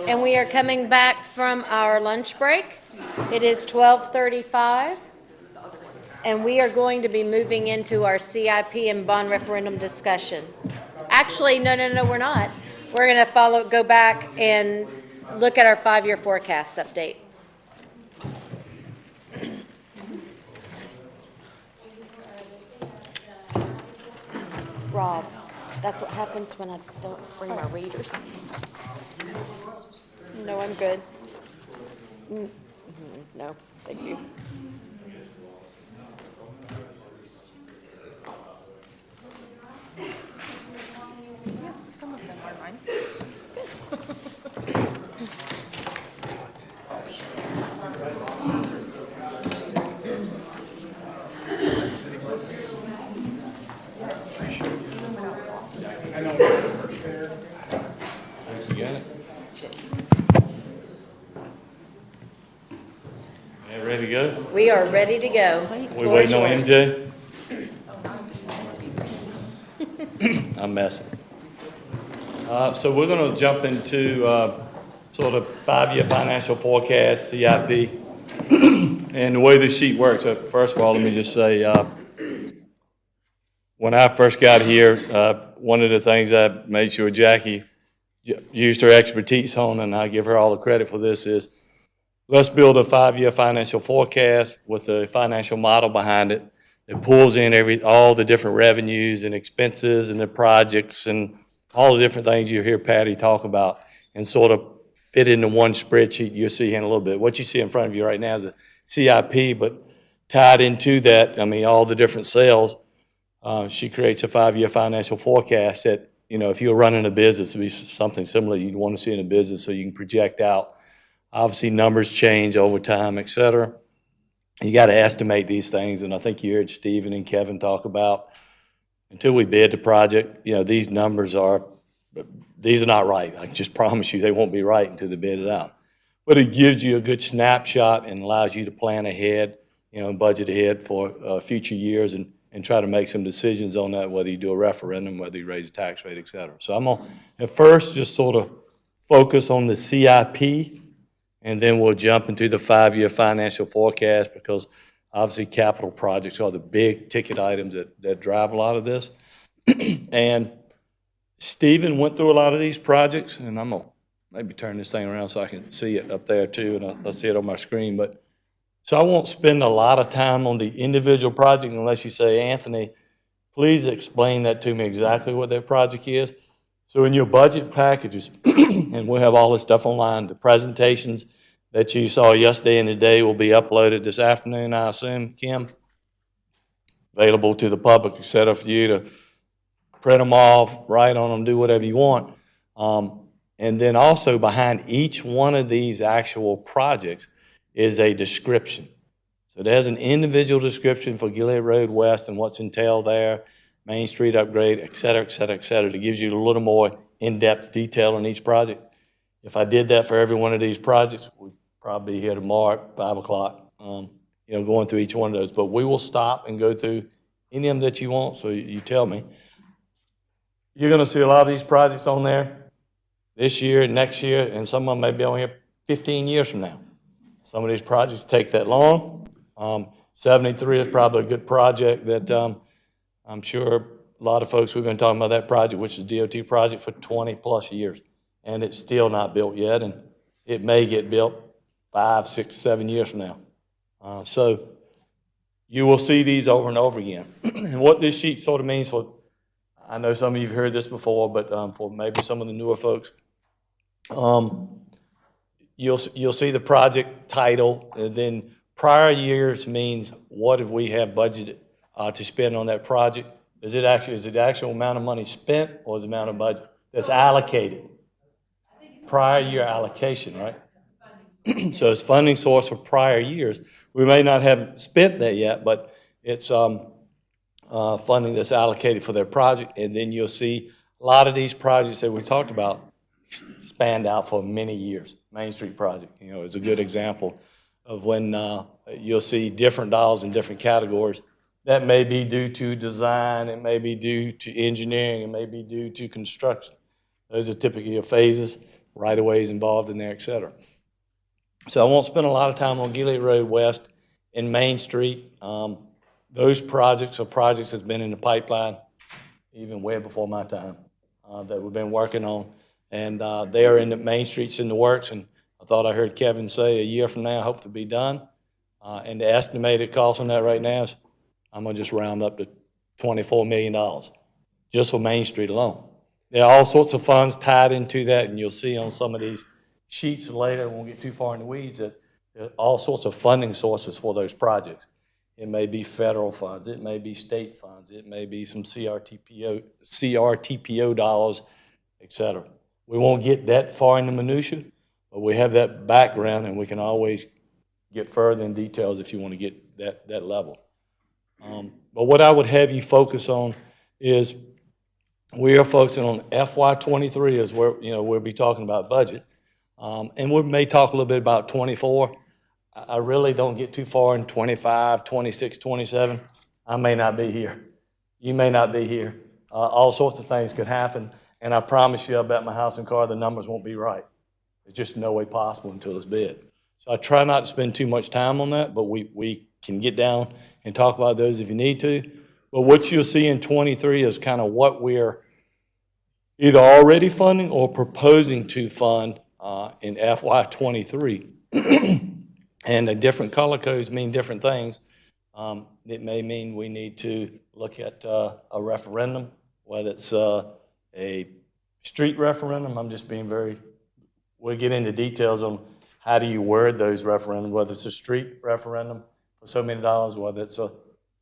And we are coming back from our lunch break. It is 12:35, and we are going to be moving into our CIP and bond referendum discussion. Actually, no, we're not. We're going to go back and look at our 5-year forecast update. Rob, that's what happens when I don't bring my readers. No, I'm good. No, thank you. Yes, some of them are mine. I know it works there. You got it? Yeah, ready to go? We are ready to go. We Floor is waiting on yours. MJ? I'm messing. So we're going to jump into sort of 5-year financial forecast, CIP. And the way this sheet works, first of all, let me just say, when I first got here, one of the things I made sure Jackie used her expertise on, and I give her all the credit for this, is let's build a 5-year financial forecast with a financial model behind it that pulls in all the different revenues and expenses and the projects and all the different things you hear Patty talk about and sort of fit into one spreadsheet you'll see here in a little bit. What you see in front of you right now is a CIP, but tied into that, I mean, all the different sales, she creates a 5-year financial forecast that, you know, if you're running a business, it would be something similar you'd want to see in a business so you can project out. Obviously, numbers change over time, et cetera. You got to estimate these things, and I think you heard Stephen and Kevin talk about, until we bid the project, you know, these numbers are not right. I just promise you they won't be right until they bid it out. But it gives you a good snapshot and allows you to plan ahead, you know, budget ahead for future years and try to make some decisions on that, whether you do a referendum, whether you raise a tax rate, et cetera. So I'm going to, at first, just sort of focus on the CIP, and then we'll jump into the 5-year financial forecast because obviously capital projects are the big ticket items that drive a lot of this. And Stephen went through a lot of these projects, and I'm going to maybe turn this thing around so I can see it up there too, and I'll see it on my screen. But so I won't spend a lot of time on the individual project unless you say, Anthony, please explain that to me exactly what that project is. So in your budget packages, and we'll have all this stuff online, the presentations that you saw yesterday and today will be uploaded this afternoon, I assume, Kim? Available to the public, et cetera, for you to print them off, write on them, do whatever you want. And then also behind each one of these actual projects is a description. So there's an individual description for Gilead Road West and what's entailed there, Main Street upgrade, et cetera, et cetera, et cetera, that gives you a little more in-depth detail on each project. If I did that for every one of these projects, we'd probably be here tomorrow at 5 o'clock, you know, going through each one of those. But we will stop and go through any of them that you want, so you tell me. You're going to see a lot of these projects on there this year, next year, and some of them may be on here 15 years from now. Some of these projects take that long. 73 is probably a good project that I'm sure a lot of folks, we've been talking about that project, which is a DOT project for 20 plus years. And it's still not built yet, and it may get built 5, 6, 7 years from now. So you will see these over and over again. And what this sheet sort of means for, I know some of you have heard this before, but for maybe some of the newer folks, you'll see the project title, and then prior years means what did we have budgeted to spend on that project? Is it the actual amount of money spent, or is the amount of budget that's allocated? Prior year allocation, right? So it's funding source for prior years. We may not have spent that yet, but it's funding that's allocated for their project. And then you'll see a lot of these projects that we talked about spanned out for many years. Main Street project, you know, is a good example of when you'll see different dollars in different categories. That may be due to design, it may be due to engineering, it may be due to construction. Those are typically your phases. right-of-ways involved in there, et cetera. So I won't spend a lot of time on Gilead Road West and Main Street. Those projects are projects that's been in the pipeline even way before my time, that we've been working on. And they are in the Main Streets in the works, and I thought I heard Kevin say a year from now, hope to be done. And the estimated cost on that right now is, I'm gonna just round up to $24 million, just for Main Street alone. There are all sorts of funds tied into that, and you'll see on some of these sheets later, won't get too far in the weeds, that there are all sorts of funding sources for those projects. It may be federal funds, it may be state funds, it may be some CRTPO dollars, et cetera. We won't get that far in the minutia, but we have that background, and we can always get further in details if you want to get that level. But what I would have you focus on is we are focusing on FY23 is where, we'll be talking about budget. And we may talk a little bit about 24. I really don't get too far in 25, 26, 27. I may not be here. You may not be here. All sorts of things could happen. And I promise you, I bet my house and car, the numbers won't be right. There's just no way possible until it's bid. So I try not to spend too much time on that, but we can get down and talk about those if you need to. But what you'll see in 23 is kind of what we're either already funding or proposing to fund in FY23. And the different color codes mean different things. It may mean we need to look at a referendum, whether it's a street referendum. I'm just being we'll get into details on how do you word those referendums, whether it's a street referendum for so many dollars, whether it's a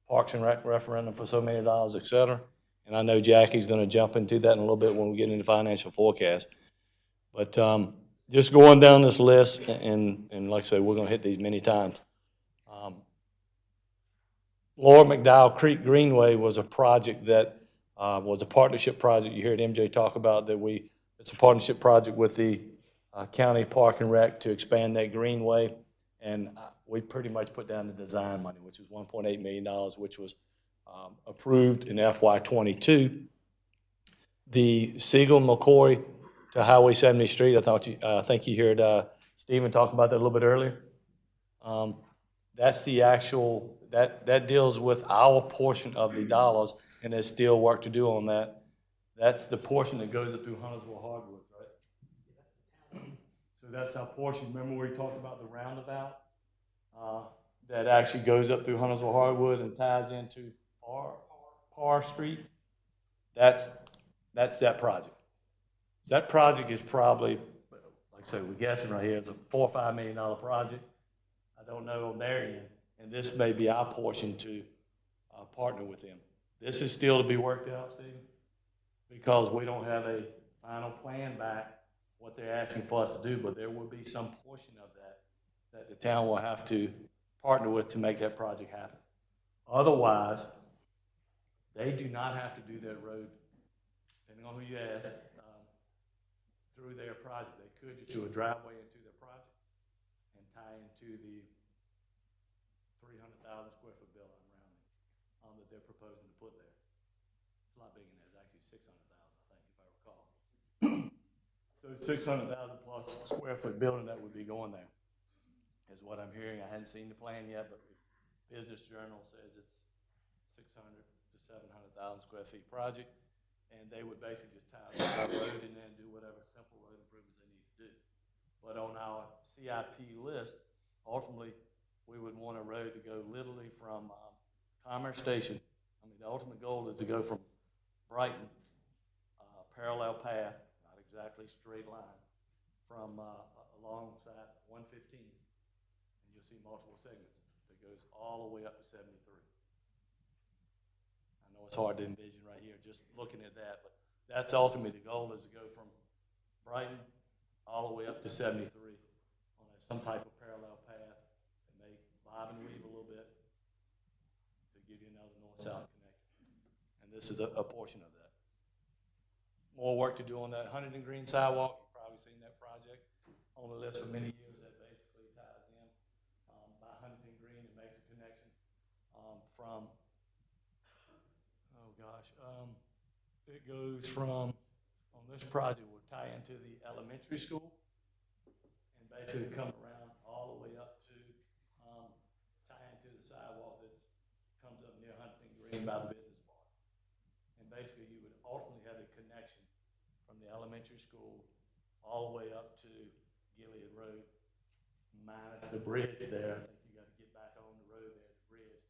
Parks and Rec referendum for so many dollars, et cetera. And I know Jackie's going to jump into that in a little bit when we get into financial forecast. But just going down this list, and like I say, we're going to hit these many times. Lower McDowell Creek Greenway was a project that was a partnership project. You heard MJ talk about that it's a partnership project with the County Park and Rec to expand that greenway. And we pretty much put down the design money, which was $1.8 million, which was approved in FY22. The Siegel McCoy to Highway 70th Street, I think you heard Stephen talk about that a little bit earlier. That's the actual, that deals with our portion of the dollars, and there's still work to do on that. That's the portion that goes up through Huntersville Hardwoods, right? So that's our portion. Remember we talked about the roundabout? That actually goes up through Huntersville Hardwood and ties into Parr Street. That's that project. So that project is probably, like I say, we're guessing right here, it's a $4 or $5 million project. I don't know on their end, and this may be our portion to partner with them. This is still to be worked out, Stephen, because we don't have a final plan back what they're asking for us to do, but there will be some portion of that the town will have to partner with to make that project happen. Otherwise, they do not have to do that road, depending on who you ask, through their project. They could just do a driveway into their project and tie into the 300,000 square foot building around that they're proposing to put there. It's a lot bigger than that. It's actually 600,000, I think, if I recall. So 600,000 plus square foot building that would be going there is what I'm hearing. I hadn't seen the plan yet, but the Business Journal says it's 600 to 700,000 square feet project, and they would basically just tie the road and then do whatever simple road improvements they need to do. But on our CIP list, ultimately, we would want a road to go literally from Commerce Station. I mean, the ultimate goal is to go from Brighton, parallel path, not exactly straight line, from alongside 115, and you'll see multiple segments that goes all the way up to 73. I know it's hard to envision right here just looking at that, but that's ultimately the goal, is to go from Brighton all the way up to 73 on some type of parallel path that may bob and weave a little bit to give you another north-south connection. And this is a portion of that. More work to do on that Huntington Green sidewalk. You've probably seen that project on the list for many years. That basically ties in by Huntington Green and makes a connection from, oh gosh, it goes from, on on this project will tie into the elementary school and basically come around all the way up to, tie into the sidewalk that comes up near Huntington Green by the business park. And basically, you would ultimately have a connection from the elementary school all the way up to Gilead Road, minus the bridge there. I think you got to get back on the road there, the bridge.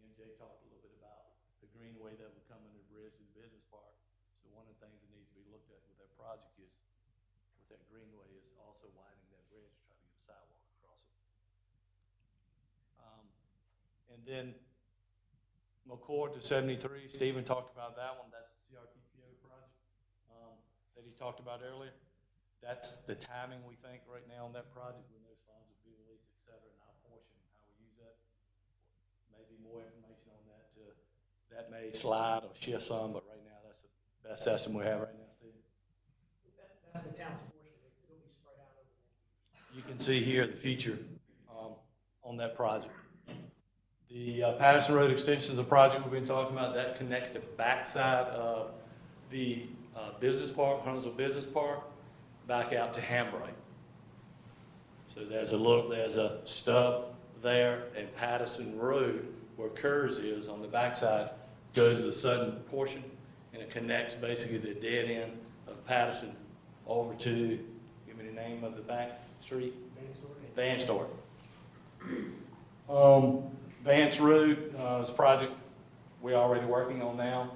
MJ talked a little bit about the greenway that would come under the bridge to the business park. So one of the things that needs to be looked at with that project is, with that greenway, is also widening that bridge to try to get a sidewalk across it. And then McCord to 73, Stephen talked about that one. That's the CRPPO project that he talked about earlier. That's the timing we think right now on that project, when those funds will be released, et cetera, and our portion, how we use that. Maybe more information on that. That may slide or shift some, but right now that's the best estimate we have right now, Steve. That's the town's portion. It'll be spread out over. You can see here the future on that project. The Patterson Road Extension is a project we've been talking about. That connects the backside of the business park, Huntersville Business Park, back out to Hambright. So there's a stub there, and Patterson Road, where Kerrs is on the backside, goes to the southern portion, and it connects basically the dead end of Patterson over to, give me the name of the back street? Van Stork. Vance Road is a project we're already working on now.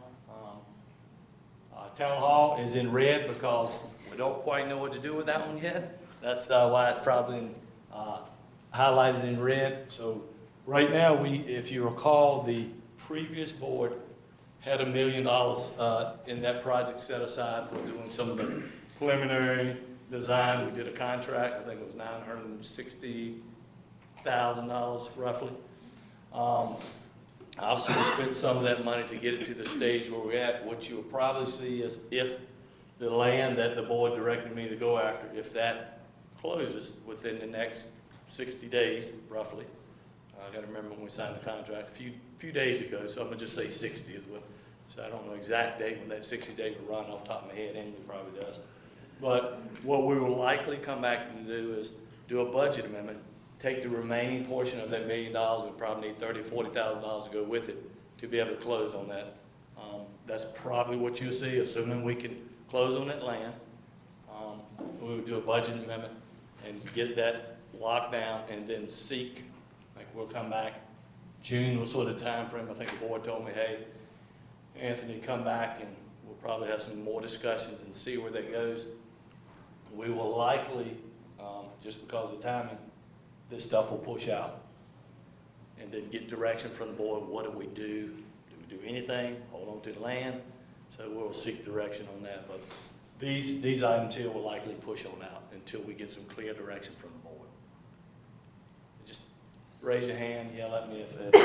Town Hall is in red because we don't quite know what to do with that one yet. That's why it's probably highlighted in red. So right now, if you recall, the previous board had $1 million in that project set aside for doing some of the preliminary design. We did a contract, I think it was $960,000 roughly. Obviously, we spent some of that money to get it to the stage where we're at. What you'll probably see is, if the land that the board directed me to go after, if that closes within the next 60 days, roughly. I gotta remember when we signed the contract, a few days ago, so I'm gonna just say 60 as well. So I don't know exact date when that 60 day will run off the top of my head, Emily probably does. But what we will likely come back and do is do a budget amendment, take the remaining portion of that $1 million, we probably need $30,000, $40,000 to go with it to be able to close on that. That's probably what you'll see, assuming we can close on that land. We will do a budget amendment and get that locked down, and then seek, like we'll come back, June was sort of time frame. I think the board told me, hey, Anthony, come back and we'll probably have some more discussions and see where that goes. We will likely, just because of timing, this stuff will push out, and then get direction from the board. What do we do? Do we do anything? Hold on to the land? So we'll seek direction on that. But these items here will likely push on out until we get some clear direction from the board. Just raise your hand, yell at me if it. If you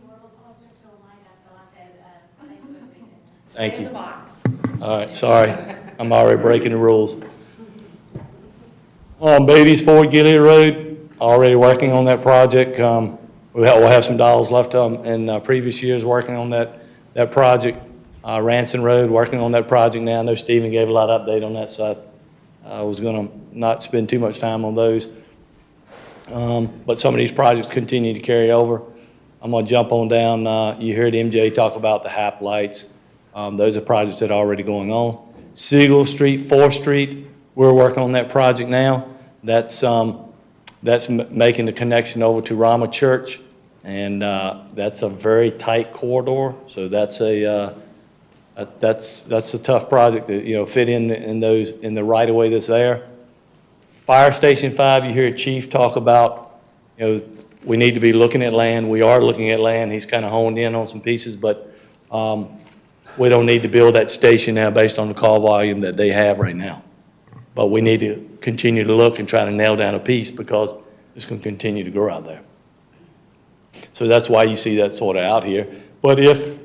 were a little closer to a line, I feel like that place would have been. Thank Stay in you. the box. All right, sorry. I'm already breaking the rules. Beatty's Ford Gilead Road, already working on that project. We'll have some dollars left in previous years working on that project. Ranson Road, working on that project now. I know Stephen gave a lot of update on that, so I was going to not spend too much time on those. But some of these projects continue to carry over. I'm going to jump on down. You heard MJ talk about the HAP lights. Those are projects that are already going on. Siegel Street, 4th Street, we're working on that project now. That's making the connection over to Rama Church, and that's a very tight corridor. So that's a tough project to fit in the right of way that's there. Fire Station 5, you hear Chief talk about, we need to be looking at land. We are looking at land. He's kind of honed in on some pieces, but we don't need to build that station now based on the call volume that they have right now. But we need to continue to look and try to nail down a piece, because it's going to continue to grow out there. So that's why you see that sort of out here. But if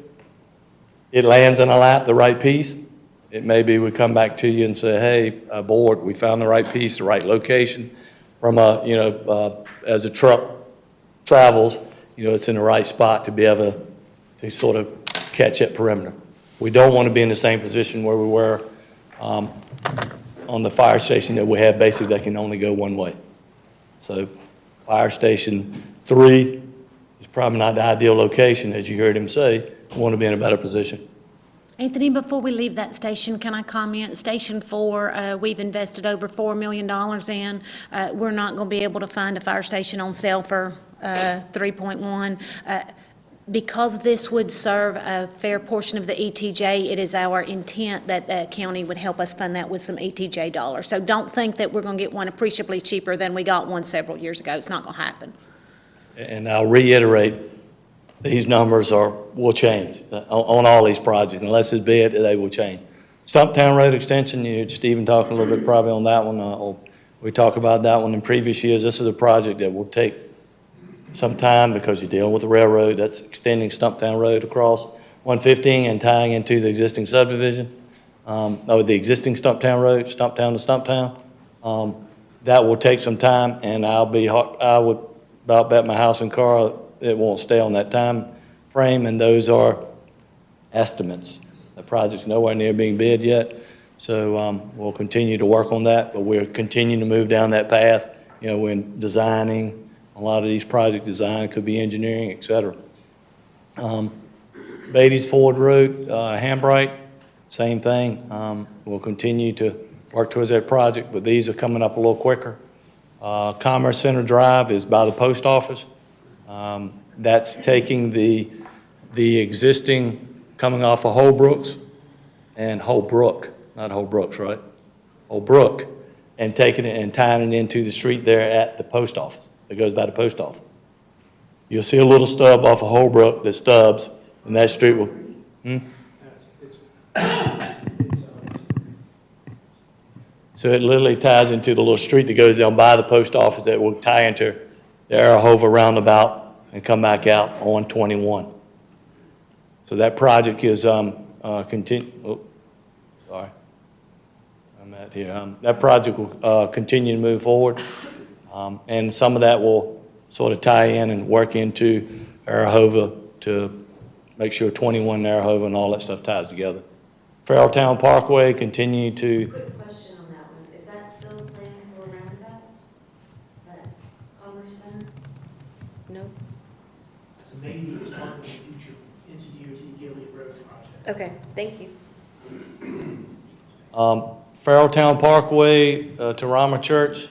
it lands in our lap, the right piece, it may be we come back to you and say, hey, board, we found the right piece, the right location. From as a truck travels, it's in the right spot to be able to sort of catch that perimeter. We don't want to be in the same position where we were on the fire station that we have, basically that can only go one way. So Fire Station 3 is probably not the ideal location, as you heard him say. We want to be in a better position. Anthony, before we leave that station, can I comment? Station 4, we've invested over $4 million in. We're not going to be able to find a fire station on sale for 3.1. Because this would serve a fair portion of the ETJ, it is our intent that the county would help us fund that with some ETJ dollars. So don't think that we're going to get one appreciably cheaper than we got one several years ago. It's not going to happen. And I'll reiterate, these numbers will change on all these projects. Unless it's bid, they will change. Stumptown Road Extension, you heard Stephen talking a little bit probably on that one. Or we talked about that one in previous years. This is a project that will take some time because you're dealing with the railroad. That's extending Stumptown Road across 115 and tying into the existing subdivision, or the existing Stumptown Road, Stumptown to Stumptown. That will take some time, and I would about bet my house and car it won't stay on that time frame, and those are estimates. The project's nowhere near being bid yet, so we'll continue to work on that, but we're continuing to move down that path. You know, when designing, a lot of these project design could be engineering, et cetera. Beatty's Ford Road, Hambright, same thing. We'll continue to work towards that project, but these are coming up a little quicker. Commerce Center Drive is by the post office. That's taking the existing, coming off of Holbrooks and Holbrook, not Holbrooks, right? Holbrook, and taking it and tying it into the street there at the post office. It goes by the post office. You'll see a little stub off of Holbrook that stubs, and that street will, So it literally ties into the little street that goes down by the post office that will tie into the Arrowhova roundabout and come back out on 21. So that project is sorry. I'm at here. That project will continue to move forward. And some of that will sort of tie in and work into Arrowhova to make sure 21 Arrowhova and all that stuff ties together. Farrelltown Parkway continue to, Quick question on that one. Is that still planned for a roundabout? That Commerce Center? No. So maybe it's part of the future NCDOT Gilead Road project. Okay, thank you. Farrelltown Parkway to Rama Church.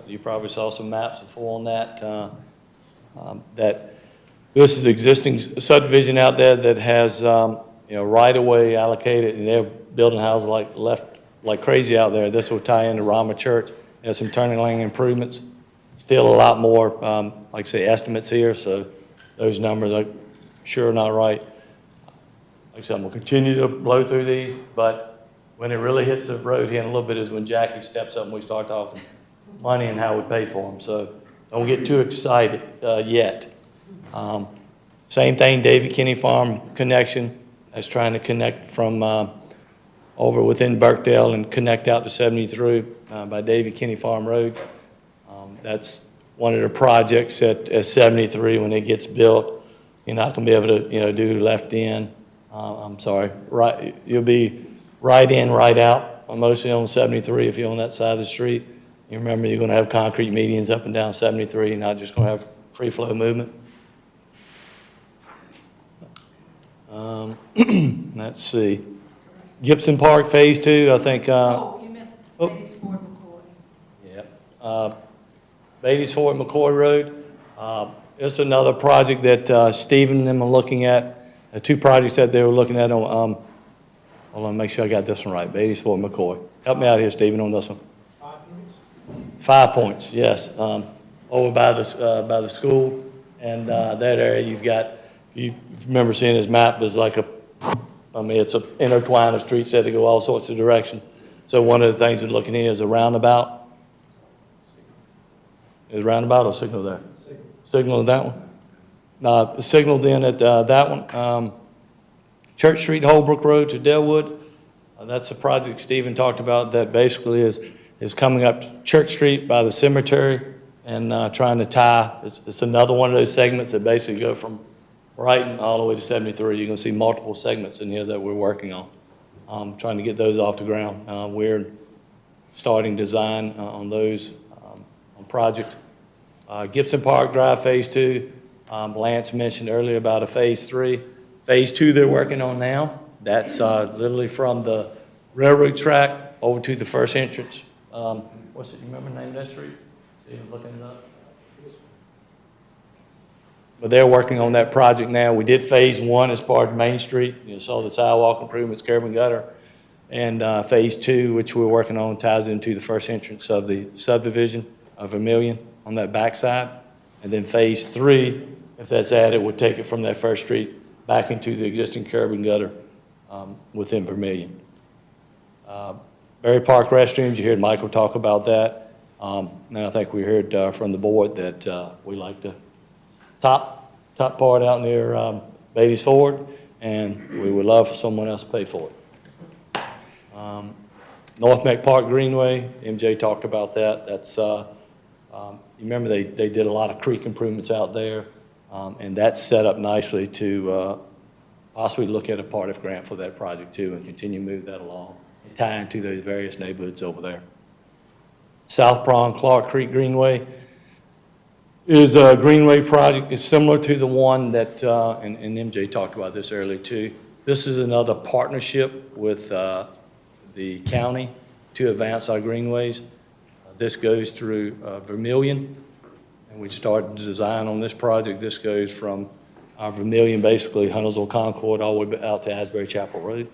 You probably saw some maps before on that. That this is existing subdivision out there that has right-of-way allocated, and they're building houses like crazy out there. This will tie into Rama Church. There's some turning lane improvements. Still a lot more, like I say, estimates here. So those numbers are sure not right. Like I said, we'll continue to blow through these, but when it really hits the road here in a little bit is when Jackie steps up and we start talking money and how we pay for them. So don't get too excited yet. Same thing, David Kinney Farm connection. That's trying to connect from over within Burkdale and connect out to 73 by David Kinney Farm Road. That's one of the projects at 73 when it gets built. You're not going to be able to do left in. Right. You'll be right in, right out, mostly on 73 if you're on that side of the street. You remember you're going to have concrete medians up and down 73. You're not just going to have free flow movement. Let's see. Gibson Park Phase 2, I think. You missed oh. Beatty's Ford McCoy. Yeah. Beatty's Ford McCoy Road. It's another project that Stephen and them are looking at. Two projects that they were looking at on, hold on, make sure I got this one right. Beatty's Ford McCoy. Help me out here, Stephen, on this one. 5 points? 5 points, yes. Over by the school and that area you've got, if you remember seeing this map, there's like it's an intertwined of streets that go all sorts of directions. So one of the things we're looking here is a roundabout. Is roundabout or signal there? Signal at that one? No, the signal then at that one. Church Street, Holbrook Road to Delwood. That's a project Stephen talked about that basically is coming up Church Street by the cemetery and trying to tie. It's another one of those segments that basically go from Brighton all the way to 73. You're going to see multiple segments in here that we're working on, trying to get those off the ground. We're starting design on those on projects. Gibson Park Drive Phase 2, Lance mentioned earlier about a Phase 3. Phase 2 they're working on now. That's literally from the railroad track over to the first entrance. What's it, you remember the name of that street? Steven, looking it up? But they're working on that project now. We did Phase 1 as part of Main Street. You saw the sidewalk improvements, curb and gutter. And Phase 2, which we're working on, ties into the first entrance of the subdivision of Vermillion on that backside. And then Phase 3, if that's added, would take it from that First Street back into the existing curb and gutter within Vermillion. Berry Park restrooms, you heard Michael talk about that. And I think we heard from the board that we like the top part out near Beatty's Ford, and we would love for someone else to pay for it. North Meck Park Greenway, MJ talked about that. That's, you remember they did a lot of creek improvements out there, and that's set up nicely to possibly look at a part of grant for that project too and continue to move that along and tie into those various neighborhoods over there. South Prong Clark Creek Greenway is a greenway project. It's similar to the one that, and MJ talked about this earlier too. This is another partnership with the county to advance our greenways. This goes through Vermillion, and we started the design on this project. This goes from Vermillion, basically Huntersville Concord, all the way out to Asbury Chapel Road.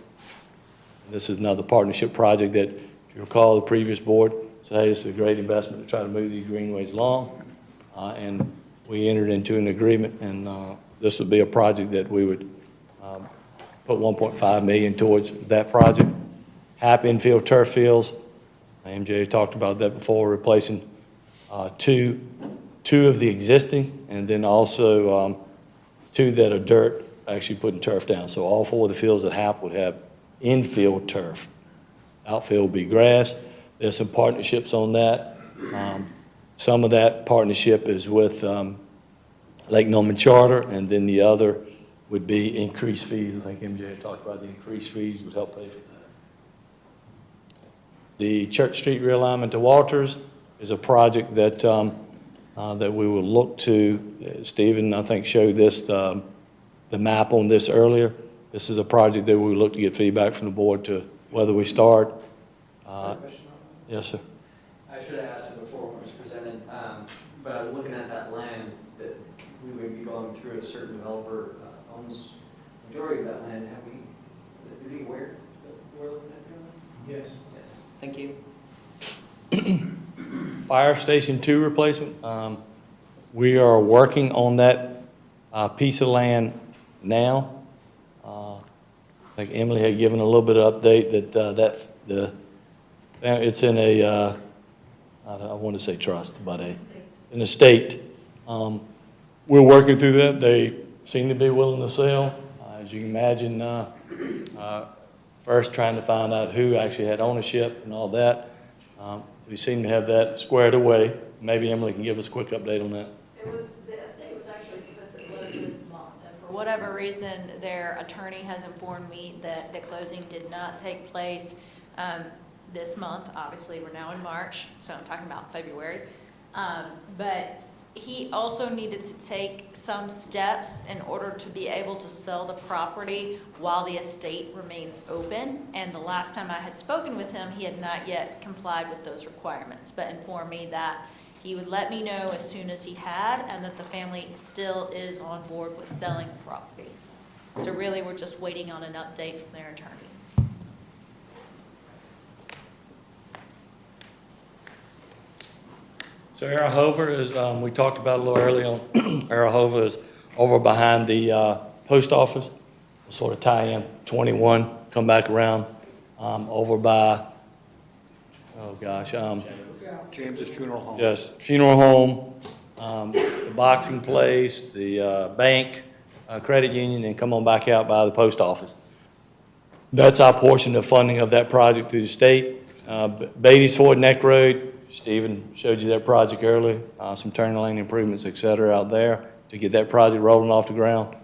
This is another partnership project that, if you recall, the previous board said, hey, this is a great investment to try to move these greenways along. And we entered into an agreement, and this would be a project that we would put $1.5 million towards that project. HAP infield turf fields, MJ talked about that before, replacing two of the existing, and then also two that are dirt, actually putting turf down. So all four of the fields at HAP would have infield turf. Outfield would be grass. There's some partnerships on that. Some of that partnership is with Lake Norman Charter, and then the other would be increased fees. I think MJ had talked about the increased fees would help pay for that. The Church Street realignment to Walters is a project that that we will look to. Stephen, I think, showed this, the map on this earlier. This is a project that we will look to get feedback from the board to whether we start. Yes, sir. I should have asked it before when it was presented, but I was looking at that land that we would be going through. A certain developer owns the majority of that land. Have we? Is he aware that we're looking at doing that? Yes. Yes. Thank you. Fire Station 2 replacement. We are working on that piece of land now. I think Emily had given a little bit of update that it's in a I want to say trust, but an estate. We're working through that. They seem to be willing to sell. As you can imagine, first trying to find out who actually had ownership and all that. We seem to have that squared away. Maybe Emily can give us a quick update on that. The estate was actually supposed to close this month, and for whatever reason, their attorney has informed me that the closing did not take place this month. Obviously, we're now in March, so I'm talking about February. But he also needed to take some steps in order to be able to sell the property while the estate remains open. And the last time I had spoken with him, he had not yet complied with those requirements, but informed me that he would let me know as soon as he had, and that the family still is on board with selling the property. So really, we're just waiting on an update from their attorney. So Arrow Hover is, we talked about a little earlier on, Arrow Hover is over behind the post office. We'll sort of tie in 21, come back around over by, oh gosh. James's Funeral Home. Yes, funeral home, the boxing place, the bank, credit union, and come on back out by the post office. That's our portion of funding of that project through the state. Beatty's Ford Neck Road, Stephen showed you that project earlier, some turning lane improvements, et cetera, out there to get that project rolling off the ground.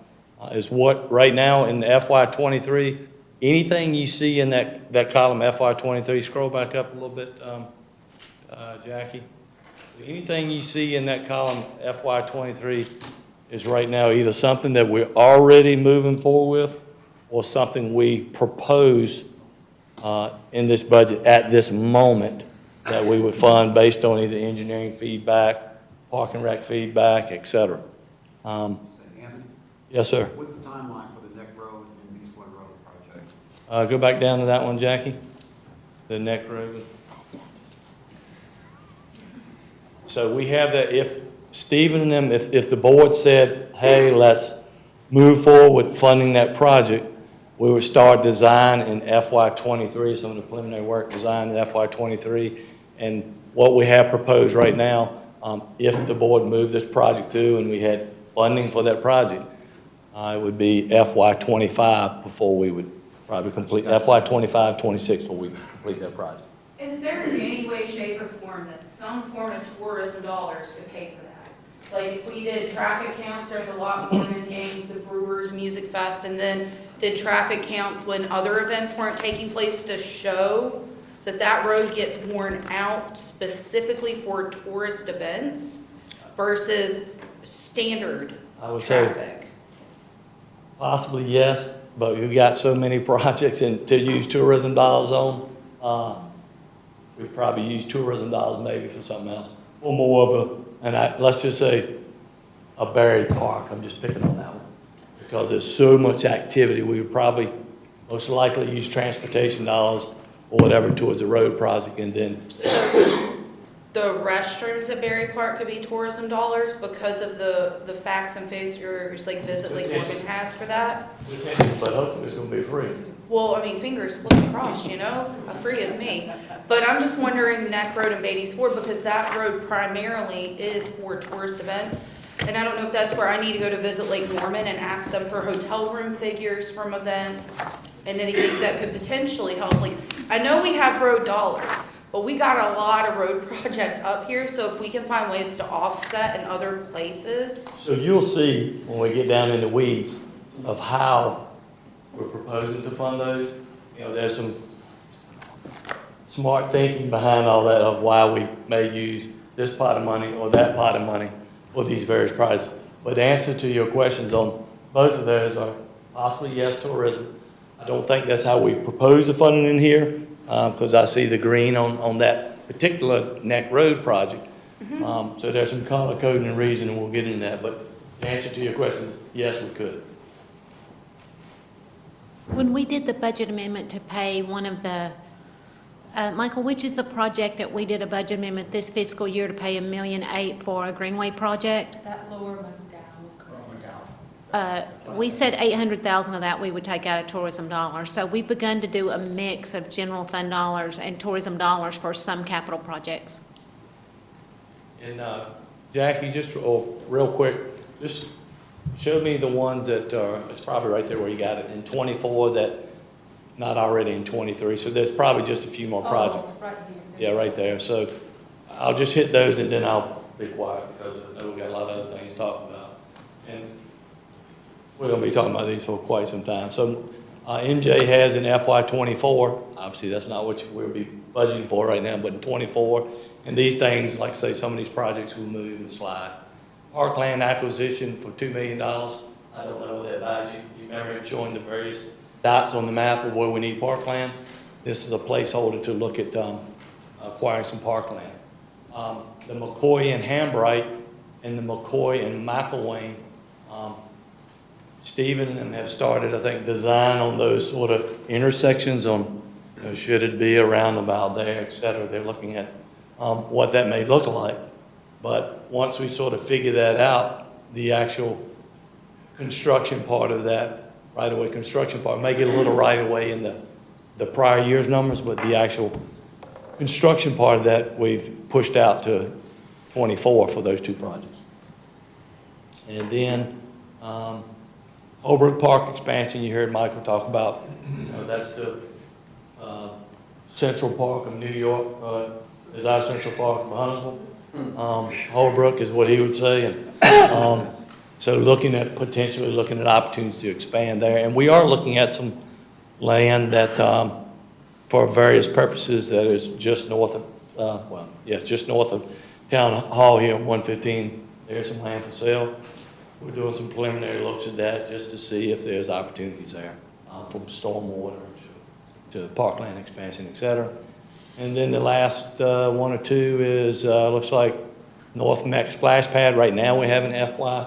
is what, right now in the FY '23, anything you see in that column FY '23, scroll back up a little bit, Jackie. Anything you see in that column FY '23 is right now either something that we're already moving forward with or something we propose in this budget at this moment that we would fund based on either engineering feedback, park and rec feedback, et cetera. Anthony, Yes, sir. what's the timeline for the Neck Road and Eastwood Road project? Go back down to that one, Jackie. The neck road. So we have that, if Stephen and them, if the board said, hey, let's move forward with funding that project, we would start design in FY '23, some of the preliminary work design in FY '23. And what we have proposed right now, if the board moved this project through and we had funding for that project, it would be FY '25 before we would probably complete, FY '25, '26 before we complete that project. Is there in any way, shape, or form that some form of tourism dollars could pay for that? Like if we did traffic counts during the Loch Lomond games, the Brewers Music Fest, and then did traffic counts when other events weren't taking place to show that that road gets worn out specifically for tourist events versus standard I would say traffic? possibly yes, but we've got so many projects and to use tourism dollars on, we'd probably use tourism dollars maybe for something else. Or more of let's just say a Berry Park, I'm just picking on that one. Because there's so much activity, we would probably most likely use transportation dollars or whatever towards the road project and then. So the restrooms at Berry Park could be tourism dollars because of the facts and figures like Visit Lake Morgan has for that? But hopefully it's gonna be free. Well, I mean, fingers flipped crossed, you know, a free as me. But I'm just wondering Neck Road and Beatty's Ford, because that road primarily is for tourist events. And I don't know if that's where I need to go to Visit Lake Norman and ask them for hotel room figures from events and anything that could potentially help. Like, I know we have road dollars, but we got a lot of road projects up here, so if we can find ways to offset in other places. So you'll see when we get down in the weeds of how we're proposing to fund those. You know, there's some smart thinking behind all that of why we may use this pot of money or that pot of money for these various projects. But the answer to your questions on both of those are possibly yes, tourism. I don't think that's how we propose the funding in here, because I see the green on that particular Neck Road project. So there's some color coding and reason, and we'll get into that. But the answer to your questions, yes, we could. When we did the budget amendment to pay one of the, Michael, which is the project that we did a budget amendment this fiscal year to pay $1.8 million for a Greenway project? That lower one down. We said 800,000 of that we would take out of tourism dollars. So we've begun to do a mix of general fund dollars and tourism dollars for some capital projects. And Jackie, just real quick, just show me the ones that are, it's probably right there where you got it, in 24 that not already in 23. So there's probably just a few more projects. Oh, right here. Yeah, right there. So I'll just hit those and then I'll be quiet because I know we've got a lot of other things to talk about. And we're going to be talking about these for quite some time. So MJ has in FY '24, obviously that's not what we'll be budgeting for right now, but in '24, and these things, like I say, some of these projects will move and slide. Parkland acquisition for $2 million. I don't know what that buys you. You remember it showing the various dots on the map of where we need parkland? This is a placeholder to look at acquiring some parkland. The McCoy and Hambright and the McCoy and McElwain, Stephen and them have started, I think, design on those sort of intersections on, you know, should it be a roundabout there, et cetera. They're looking at what that may look like. But once we sort of figure that out, the actual construction part of that, right-of-way construction part, may get a little right-of-way in the prior year's numbers, but the actual construction part of that, we've pushed out to 24 for those two projects. And then Holbrook Park expansion, you heard Michael talk about, you know, that's the Central Park of New York, is our Central Park of Huntsville. Holbrook is what he would say. And So potentially looking at opportunities to expand there. And we are looking at some land that, for various purposes, that is just north of, just north of Town Hall here on 115. There's some land for sale. We're doing some preliminary looks at that just to see if there's opportunities there, from stormwater to parkland expansion, et cetera. And then the last one or two is, looks like North Meck Splash Pad. Right now, we have an FY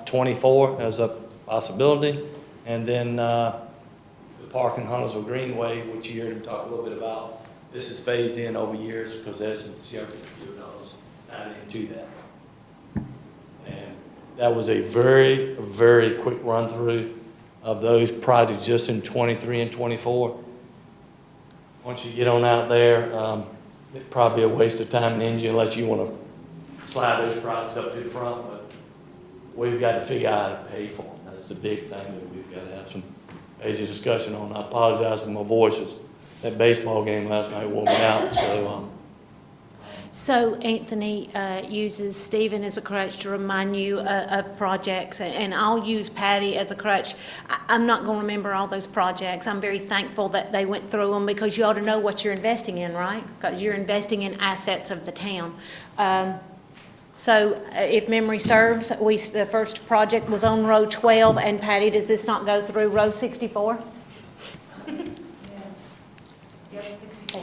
24 as a possibility. And then the park in Huntersville Greenway, which you heard him talk a little bit about. This is phased in over years because there's some several dollars added into that. And that was a very, very quick run through of those projects just in 23 and 24. Once you get on out there, it'd probably be a waste of time and energy unless you want to slide those projects up to the front, but we've got to figure out how to pay for them. That's the big thing that we've got to have some major discussion on. I apologize for my voice. That baseball game last night wore me out, so. So Anthony uses Stephen as a crutch to remind you of projects, and I'll use Patty as a crutch. I'm not going to remember all those projects. I'm very thankful that they went through them because you ought to know what you're investing in, right? Because you're investing in assets of the town. So if memory serves, the first project was on row 12, and Patty, does this not go through row 64?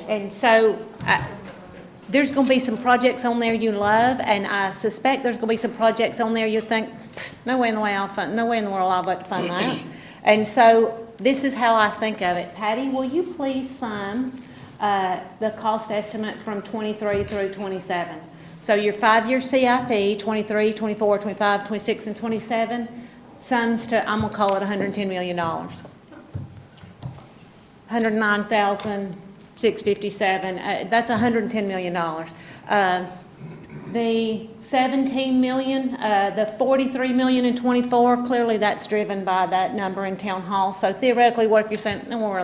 And so there's going to be some projects on there you love, and I suspect there's going to be some projects on there you think, no way in the world I'll vote to fund that. And so this is how I think of it. Patty, will you please sum the cost estimate from 23 through 27? So your 5-year CIP, 23, 24, 25, 26, and 27, sums to, I'm going to call it $110 million. 109,657, that's $110 million. The 17 million, the 43 million in 24, clearly that's driven by that number in town hall. So theoretically, what if you're saying, no way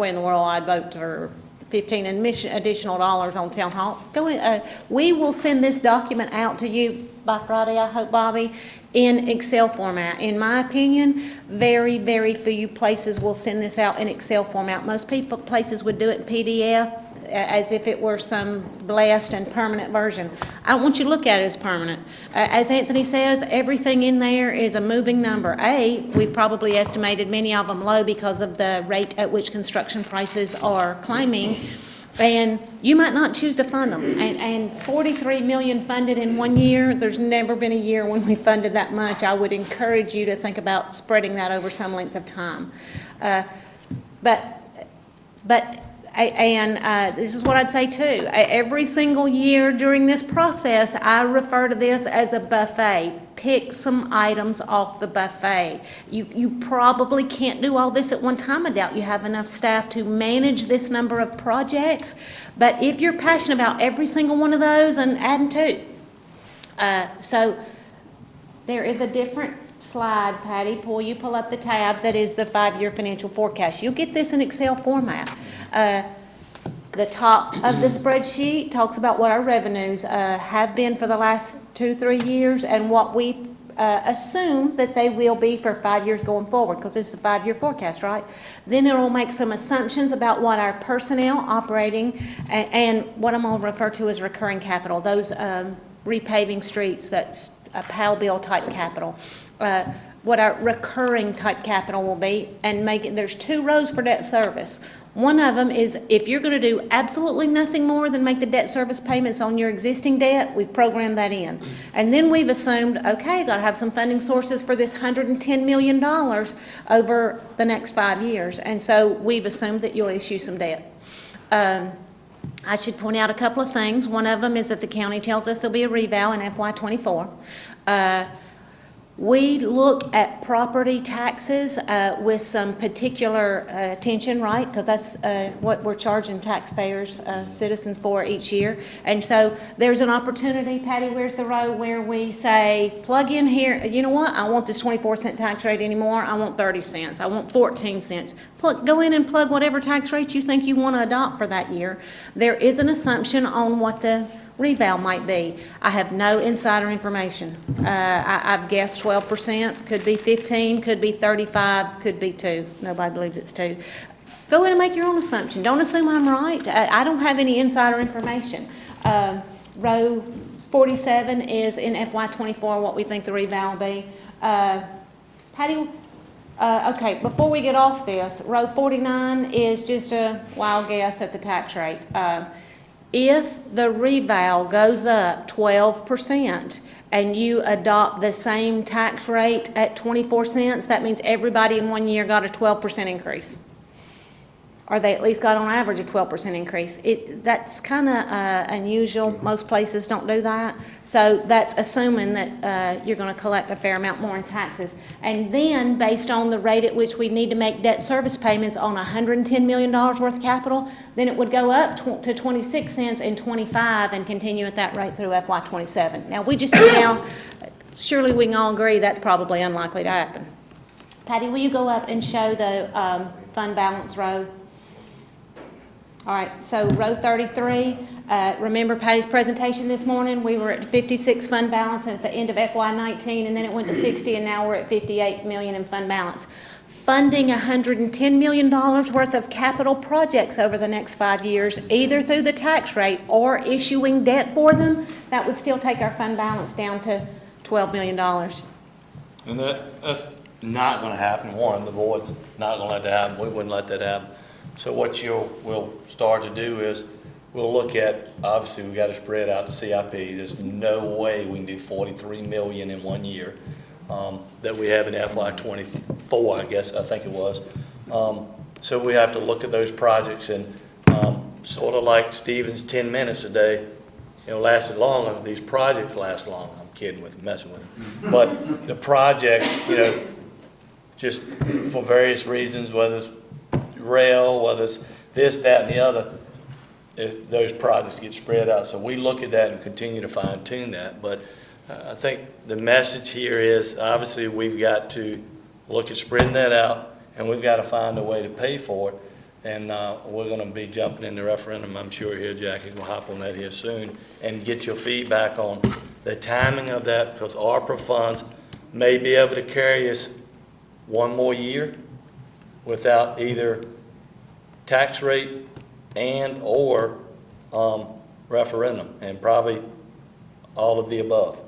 in the world I'd vote for 15 additional dollars on town hall? Go in, we will send this document out to you by Friday, I hope, Bobby, in Excel format. In my opinion, very, very few places will send this out in Excel format. Most places would do it in PDF as if it were some blessed and permanent version. I don't want you to look at it as permanent. As Anthony says, everything in there is a moving number. We've probably estimated many of them low because of the rate at which construction prices are climbing. And you might not choose to fund them. And 43 million funded in 1 year, there's never been a year when we funded that much. I would encourage you to think about spreading that over some length of time. This is what I'd say too. Every single year during this process, I refer to this as a buffet. Pick some items off the buffet. You probably can't do all this at one time. I doubt you have enough staff to manage this number of projects. But if you're passionate about every single one of those, and adding two. So there is a different slide, Patty. Pull up the tab that is the 5-year financial forecast. You'll get this in Excel format. The top of the spreadsheet talks about what our revenues have been for the last 2-3 years and what we assume that they will be for 5 years going forward, because this is a 5-year forecast, right? Then it will make some assumptions about what our personnel operating and what I'm going to refer to as recurring capital, those repaving streets, that's a PAL bill type capital. What our recurring type capital will be, and there's 2 rows for debt service. One of them is if you're going to do absolutely nothing more than make the debt service payments on your existing debt, we've programmed that in. And then we've assumed, okay, got to have some funding sources for this $110 million over the next 5 years. And so we've assumed that you'll issue some debt. I should point out a couple of things. One of them is that the county tells us there'll be a reval in FY24. We look at property taxes with some particular attention, right? Because that's what we're charging taxpayers, citizens for each year. And so there's an opportunity, Patty, where's the row where we say, plug in here, you know what? I want this 24-cent tax rate anymore. I want 30 cents. I want 14 cents. Go in and plug whatever tax rate you think you want to adopt for that year. There is an assumption on what the reval might be. I have no insider information. I've guessed 12%, could be 15, could be 35, could be 2. Nobody believes it's 2. Go in and make your own assumption. Don't assume I'm right. I don't have any insider information. Row 47 is in FY '24 what we think the reval will be. Patty, okay, before we get off this, row 49 is just a wild guess at the tax rate. If the reval goes up 12% and you adopt the same tax rate at 24 cents, that means everybody in 1 year got a 12% increase. Or they at least got on average a 12% increase. That's kind of unusual. Most places don't do that. So that's assuming that you're going to collect a fair amount more in taxes. And then, based on the rate at which we need to make debt service payments on $110 million worth of capital, then it would go up to 26 cents in 25 and continue at that rate through FY '27. Now, we just now, surely we can all agree that's probably unlikely to happen. Patty, will you go up and show the fund balance row? All right, so row 33, remember Patty's presentation this morning? We were at 56 fund balance at the end of FY '19, and then it went to 60, and now we're at 58 million in fund balance. Funding $110 million worth of capital projects over the next 5 years, either through the tax rate or issuing debt for them, that would still take our fund balance down to $12 million. And that's not gonna happen. Warren, the board's not gonna let that happen. We wouldn't let that happen. So what we'll start to do is, we'll look at, obviously, we gotta spread out the CIP. There's no way we can do 43 million in 1 year, that we have in FY '24, I think it was. So we have to look at those projects, and, sort of like Stephen's 10 minutes a day, lasted longer. These projects last long. I'm kidding with him, messing with him. But the projects, just for various reasons, whether it's rail, whether it's this, that, and the other, if those projects get spread out. So we look at that and continue to fine tune that. But I think the message here is, obviously, we've got to look at spreading that out, and we've got to find a way to pay for it. And we're going to be jumping in the referendum, I'm sure here. Jackie's going to hop on that here soon, and get your feedback on the timing of that, because ARPA funds may be able to carry us 1 more year without either tax rate and or referendum, and probably all of the above.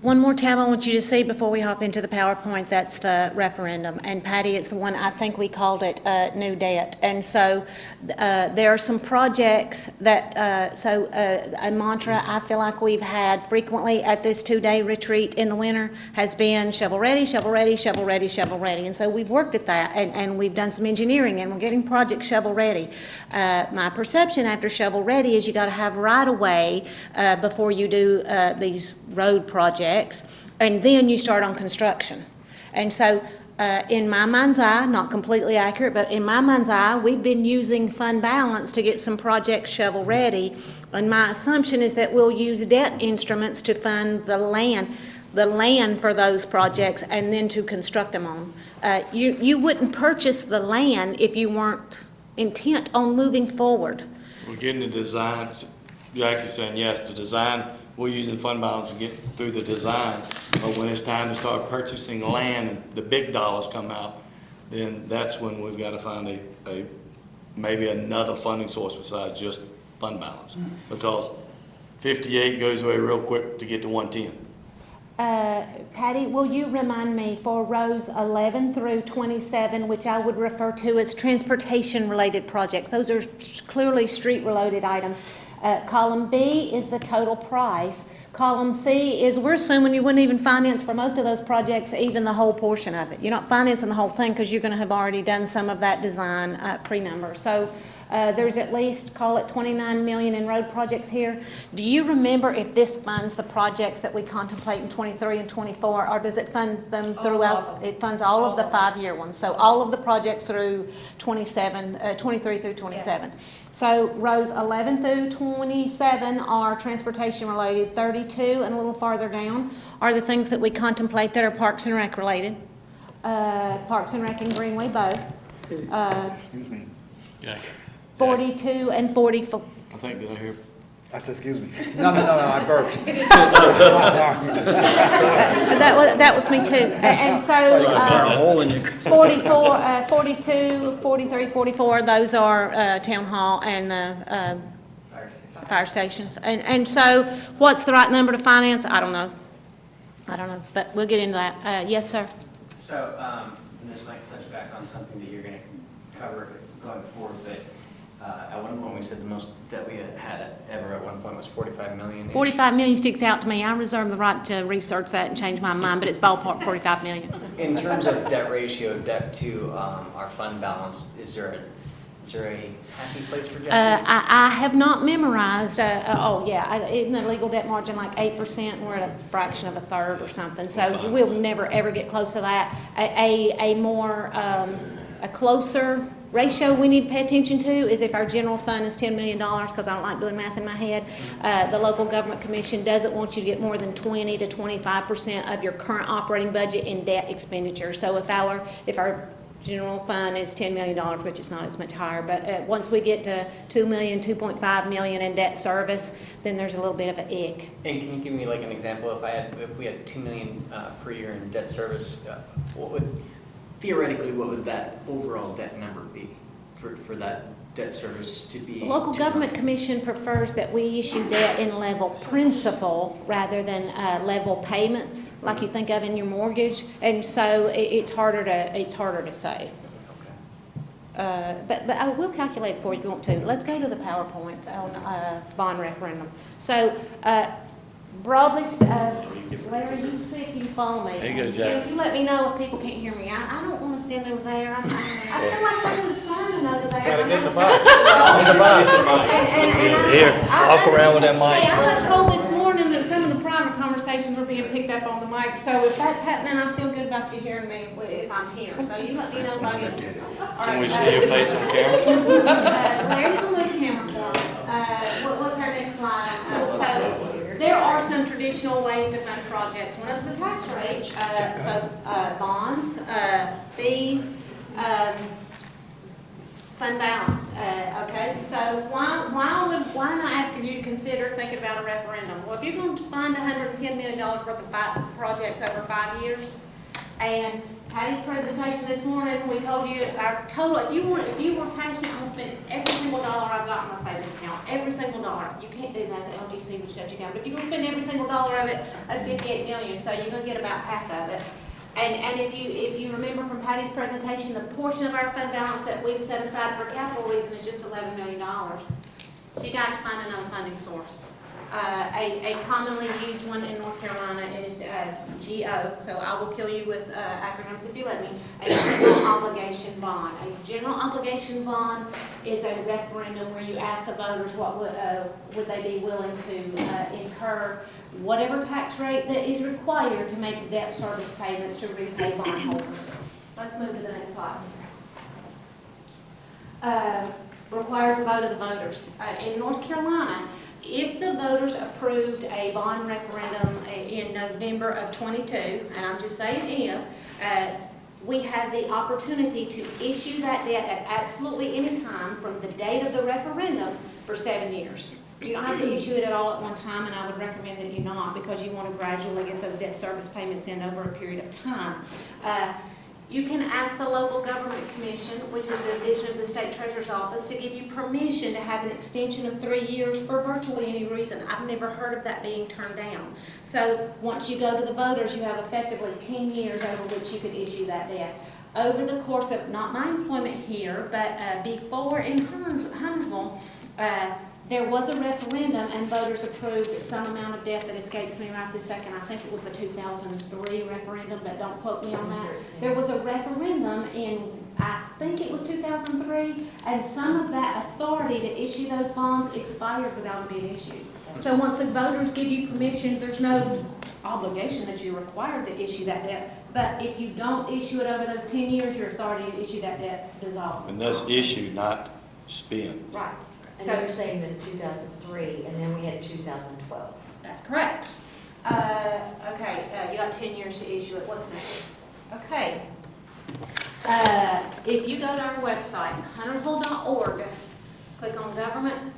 One more tab I want you to see before we hop into the PowerPoint, that's the referendum. And Patty, it's the one, I think we called it new debt. And so there are some projects that, a mantra I feel like we've had frequently at this 2-day retreat in the winter has been shovel ready, shovel ready, shovel ready, shovel ready. And so we've worked at that, and we've done some engineering, and we're getting projects shovel ready. My perception after shovel ready is you got to have right of way before you do these road projects, and then you start on construction. And so in my mind's eye, not completely accurate, but in my mind's eye, we've been using fund balance to get some projects shovel ready, and my assumption is that we'll use debt instruments to fund the land for those projects, and then to construct them on. You wouldn't purchase the land if you weren't intent on moving forward. We're getting the design, Jackie's saying yes, the design, we're using fund balance to get through the design, but when it's time to start purchasing land and the big dollars come out, then that's when we've got to find maybe another funding source besides just fund balance, because 58 goes away real quick to get to 110. Patty, will you remind me for rows 11 through 27, which I would refer to as transportation-related projects? Those are clearly street-related items. Column B is the total price. Column C is, we're assuming you wouldn't even finance for most of those projects, even the whole portion of it. You're not financing the whole thing because you're going to have already done some of that design pre-number. So there's at least, call it 29 million in road projects here. Do you remember if this funds the projects that we contemplate in 23 and 24, or does it fund them throughout? It funds all of the 5-year ones. So all of the projects through 23 through 27. Yes. So rows 11 through 27 are transportation related. 32 and a little farther down are the things that we contemplate that are Parks and Rec related. Parks and Rec and Greenway both. Excuse me. Yeah. 42 and 44. I think they're here. I said, excuse me. No, I burped. That was me too. And so, Burn a hole in you. 44, 42, 43, 44, those are town hall and fire stations. And so, what's the right number to finance? I don't know, but we'll get into that. Yes, sir? So, and this might touch back on something that you're going to cover going forward, but at one point we said the most that we had ever at one point was 45 million. 45 million sticks out to me. I reserve the right to research that and change my mind, but it's ballpark 45 million. In terms of debt ratio, debt to our fund balance, is there a happy place for Jackie? I have not memorized, isn't the legal debt margin like 8%? We're at a fraction of a third or something, so we'll never, ever get close to that. A closer ratio we need to pay attention to is if our general fund is $10 million, because I don't like doing math in my head. The Local Government Commission doesn't want you to get more than 20 to 25% of your current operating budget in debt expenditure. So if our general fund is $10 million, which it's not, it's much higher, but once we get to 2 million, 2.5 million in debt service, then there's a little bit of an ick. And can you give me like an example? If we had 2 million per year in debt service, theoretically, what would that overall debt number be for that debt service to be? The Local Government Commission prefers that we issue debt in level principal rather than level payments, like you think of in your mortgage, and so it's harder to say. But I will calculate it for you if you want to. Let's go to the PowerPoint on bond referendum. So broadly, Larry, you can see if you can follow me. There you go, Jack. You let me know if people can't hear me. I don't want to stand over there. I feel like there's a sermon over there. Gotta get in the box. In the box. Here, walk around with that mic. Hey, I was told this morning that some of the private conversations were being picked up on the mic, so if that's happening, I feel good about you hearing me if I'm here. So you let me know if I get. Can we see your face on camera? Larry's gonna move the camera for what's our next slide? So there are some traditional ways to fund projects. One of them is the tax rate, bonds, fees, fund balance. Okay, so why am I asking you to consider thinking about a referendum? Well, if you're going to fund $110 million worth of projects over 5 years, and Patty's presentation this morning, we told you our total, if you were passionate, I'm gonna spend every single dollar I've got in my savings account, every single dollar. You can't do that, the LGC will shut you down. But if you're gonna spend every single dollar of it, that's 58 million, so you're gonna get about half of it. And if you remember from Patty's presentation, the portion of our fund balance that we've set aside for capital reason is just $11 million. So you got to find another funding source. A commonly used one in North Carolina is GO, so I will kill you with acronyms if you let me. A general obligation bond. A general obligation bond is a referendum where you ask the voters what would they be willing to incur whatever tax rate that is required to make debt service payments to repay bondholders. Let's move to the next slide. Requires a vote of the voters. In North Carolina, if the voters approved a bond referendum in November of 22, and I'm just saying if, we have the opportunity to issue that debt at absolutely any time from the date of the referendum for 7 years. So you don't have to issue it at all at one time, and I would recommend that you not, because you want to gradually get those debt service payments in over a period of time. You can ask the Local Government Commission, which is the division of the State Treasurer's Office, to give you permission to have an extension of 3 years for virtually any reason. I've never heard of that being turned down. So once you go to the voters, you have effectively 10 years over which you could issue that debt. Over the course of, not my employment here, but before in Huntersville, there was a referendum and voters approved some amount of debt that escapes me right this second. I think it was the 2003 referendum, but don't quote me on that. There was a referendum in, I think it was 2003, and some of that authority to issue those bonds expired without them being issued. So once the voters give you permission, there's no obligation that you're required to issue that debt. But if you don't issue it over those 10 years, your authority to issue that debt dissolves. And that's issued, not spent. Right. And you're saying that 2003, and then we had 2012. That's correct. Okay, you got 10 years to issue it. What's next? Okay. If you go to our website, huntersville.org, click on government,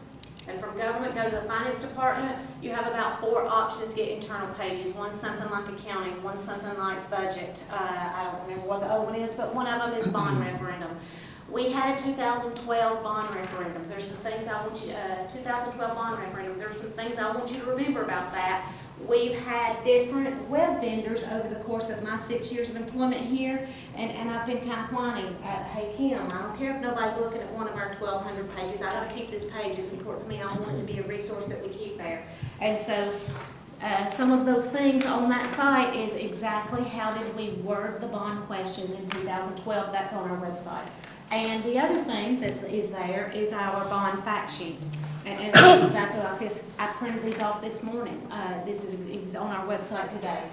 And from government, go to the finance department, you have about 4 options to get internal pages. One's something like accounting, one's something like budget. I don't remember what the other one is, but one of them is bond referendum. We had a 2012 bond referendum. There's some things I want you, 2012 bond referendum, there's some things I want you to remember about that. We've had different web vendors over the course of my 6 years of employment here, and I've been kind of whining, hey Kim, I don't care if nobody's looking at one of our 1,200 pages, I gotta keep these pages, important to me, I want it to be a resource that we keep there. And so, some of those things on that site is exactly how did we word the bond questions in 2012, that's on our website. And the other thing that is there is our bond fact sheet. And it's exactly like this. I printed these off this morning. This is on our website today.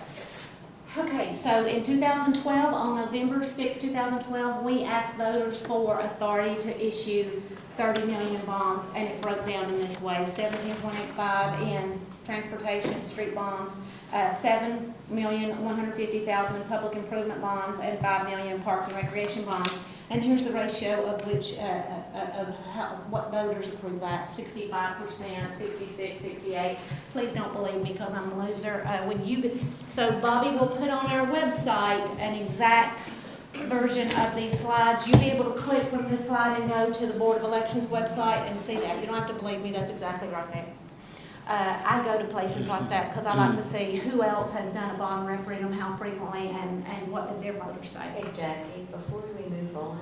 Okay, so in 2012, on November 6, 2012, we asked voters for authority to issue 30 million in bonds, and it broke down in this way: 17.85 in transportation, street bonds, 7,150,000 in public improvement bonds, and 5 million in parks and recreation bonds. And here's the ratio of which, what voters approve that: 65%, 66, 68. Please don't believe me because I'm a loser. So Bobby will put on our website an exact version of these slides. You'll be able to click from this slide and go to the Board of Elections website and see that. You don't have to believe me, that's exactly right there. I go to places like that because I like to see who else has done a bond referendum, how frequently, and what did their voters say. Hey Jackie, before we move on,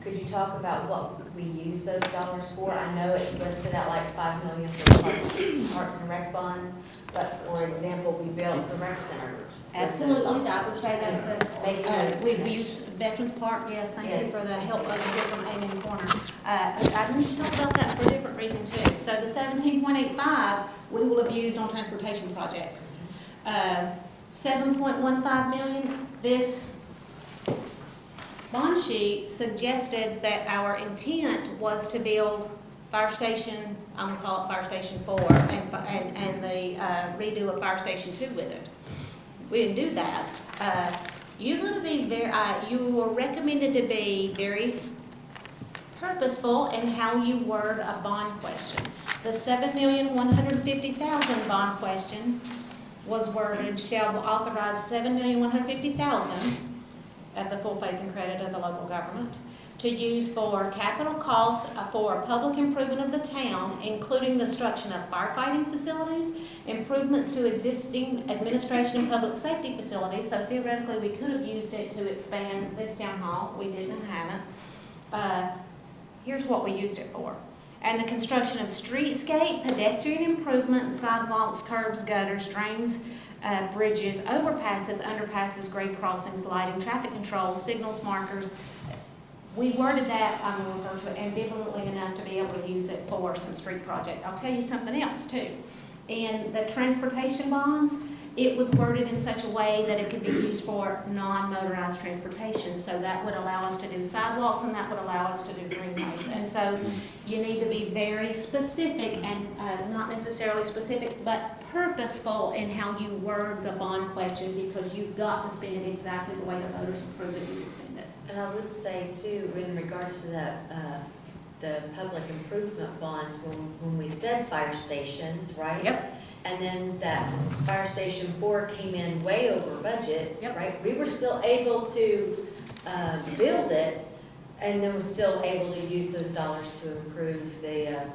could you talk about what we use those dollars for? I know it's listed at like 5 million for parks and rec bonds, but for example, we built the rec center. Absolutely, I would say that's Maybe we use Veterans Park, yes, thank you for the help of here from Amen Corner. I need to talk about that for a different reason too. So the 17.85, we will have used on transportation projects. 7.15 million, this bond sheet suggested that our intent was to build Fire Station, I'm gonna call it Fire Station 4, and the redo of Fire Station 2 with it. We didn't do that. You're going to be you were recommended to be very purposeful in how you word a bond question. The 7,150,000 bond question was worded, shall authorize 7,150,000 of the full faith and credit of the local government to use for capital costs for public improvement of the town, including the construction of firefighting facilities, improvements to existing administration and public safety facilities. So theoretically, we could have used it to expand this town hall. We didn't and haven't. Here's what we used it for. And the construction of streetscape, pedestrian improvements, sidewalks, curbs, gutters, drains, bridges, overpasses, underpasses, grade crossings, lighting, traffic control, signals, markers. We worded that, I'm going to refer to it, ambivalently enough to be able to use it for some street projects. I'll tell you something else too. In the transportation bonds, it was worded in such a way that it could be used for non-motorized transportation. So that would allow us to do sidewalks, and that would allow us to do greenways. And so you need to be very specific, and not necessarily specific, but purposeful in how you word the bond question, because you've got to spend it exactly the way the voters approved that you would spend it. And I would say too, in regards to the public improvement bonds, when we said fire stations, right? Yep. And then that Fire Station 4 came in way over budget, Yep. right? We were still able to build it, and then we're still able to use those dollars to improve the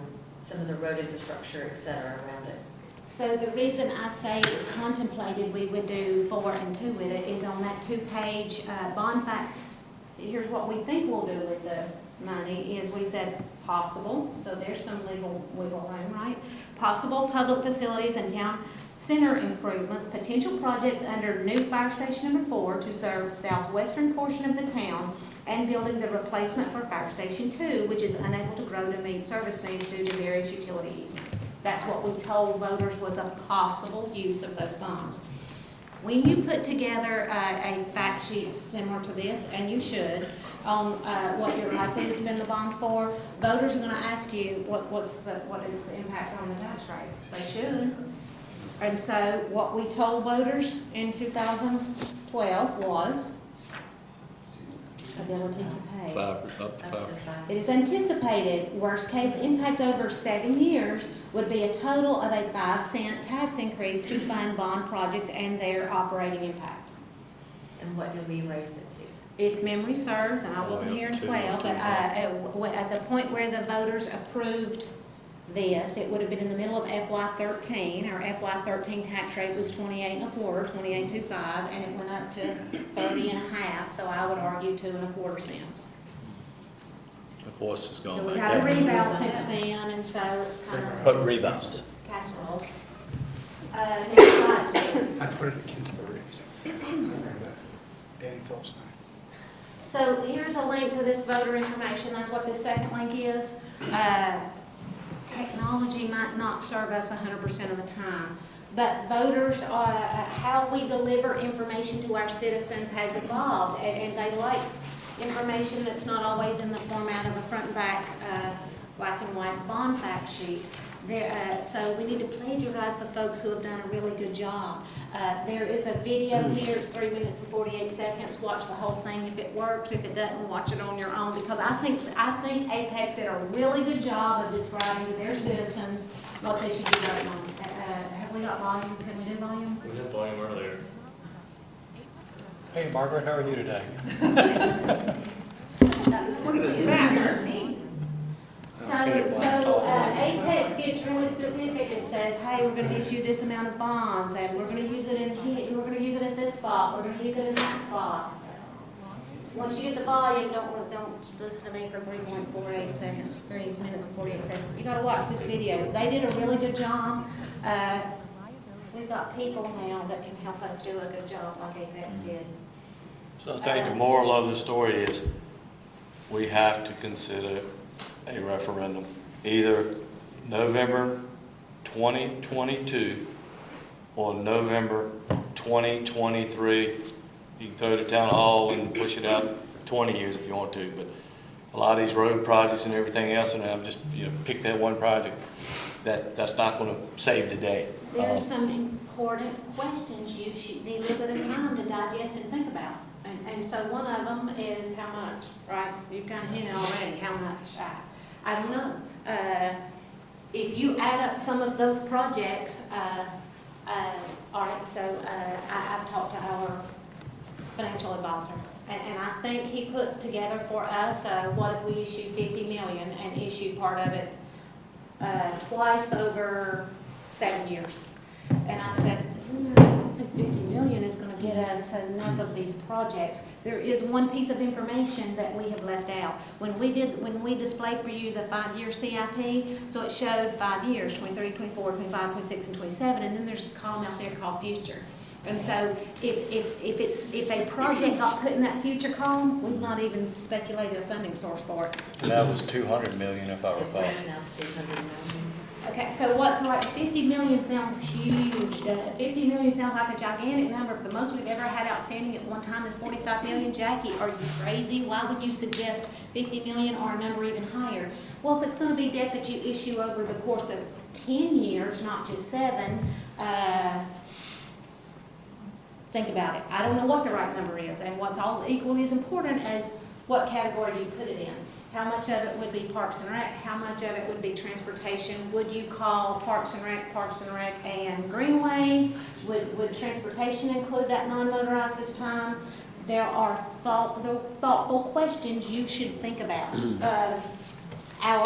some of the road infrastructure, et cetera, around it. So the reason I say it's contemplated we would do 4 and 2 with it is on that 2-page bond facts. Here's what we think we'll do with the money is we said possible, so there's some legal wiggle room, right? Possible public facilities and town center improvements, potential projects under new Fire Station number 4 to serve southwestern portion of the town, and building the replacement for Fire Station 2, which is unable to grow to meet service needs due to various utility easements. That's what we told voters was a possible use of those bonds. When you put together a fact sheet similar to this, and you should, on what you're likely to spend the bonds for, voters are going to ask you what is the impact on the tax rate. They should. And so what we told voters in 2012 was ability to pay. Up to 5%. It is anticipated, worst-case impact over 7 years would be a total of a 5-cent tax increase to fund bond projects and their operating impact. And what did we raise it to? If memory serves, and I wasn't here in 12, but at the point where the voters approved this, it would have been in the middle of FY13. Our FY13 tax rate was 28.25, 28.25, and it went up to 30.5, so I would argue 2.25 cents. Of course, it's gonna We make had a that. reval since then, and so it's kind of But rebounds. casserole. Next slide, please. I put it against the ribs. Danny Phillips. So here's a link to this voter information, that's what this second link is. Technology might not serve us 100% of the time, but voters, how we deliver information to our citizens has evolved, and they like information that's not always in the format of a front and back, black and white bond fact sheet. So we need to plagiarize the folks who have done a really good job. There is a video here, it's 3 minutes and 48 seconds. Watch the whole thing if it works. If it doesn't, watch it on your own, because I think Apex did a really good job of describing to their citizens what they should be voting on. Have we got volume? Can we do volume? We had volume earlier. Hey, Margaret, how are you today? Look at this map. So Apex gets really specific and says, hey, we're gonna issue this amount of bonds, and we're gonna use it in here, we're gonna use it at this spot, we're gonna use it in that spot. Once you get the volume, don't listen to me for 3.48 seconds, 3 minutes and 48 seconds. You gotta watch this video. They did a really good job. We've got people now that can help us do a good job like Apex did. So I think the moral of the story is we have to consider a referendum, either November 2022 or November 2023. You can throw the town hall and push it out 20 years if you want to, but a lot of these road projects and everything else, and I'm just, pick that one project, that's not gonna save the day. There are some important questions you should need a little bit of time to digest and think about. And so one of them is how much, right? You've kind of hinted already, how much? I don't know. If you add up some of those projects, all right, so I've talked to our financial advisor, and I think he put together for us, what if we issued 50 million and issued part of it twice over 7 years? And I said, I think 50 million is going to get us enough of these projects. There is one piece of information that we have left out. When we displayed for you the 5-year CIP, so it showed 5 years, 23, 24, 25, 26, and 27, and then there's a column out there called future. And so if a project got put in that future column, we've not even speculated a funding source for it. That was 200 million if I recall. Okay, so what's like 50 million sounds huge. 50 million sounds like a gigantic number, but the most we've ever had outstanding at one time is 45 million. Jackie, are you crazy? Why would you suggest 50 million or a number even higher? Well, if it's going to be debt that you issue over the course of 10 years, not just 7, think about it. I don't know what the right number is, and what's all equally as important as what category do you put it in. How much of it would be Parks and Rec? How much of it would be transportation? Would you call Parks and Rec and Greenway? Would transportation include that non-motorized this time? There are thoughtful questions you should think about. Our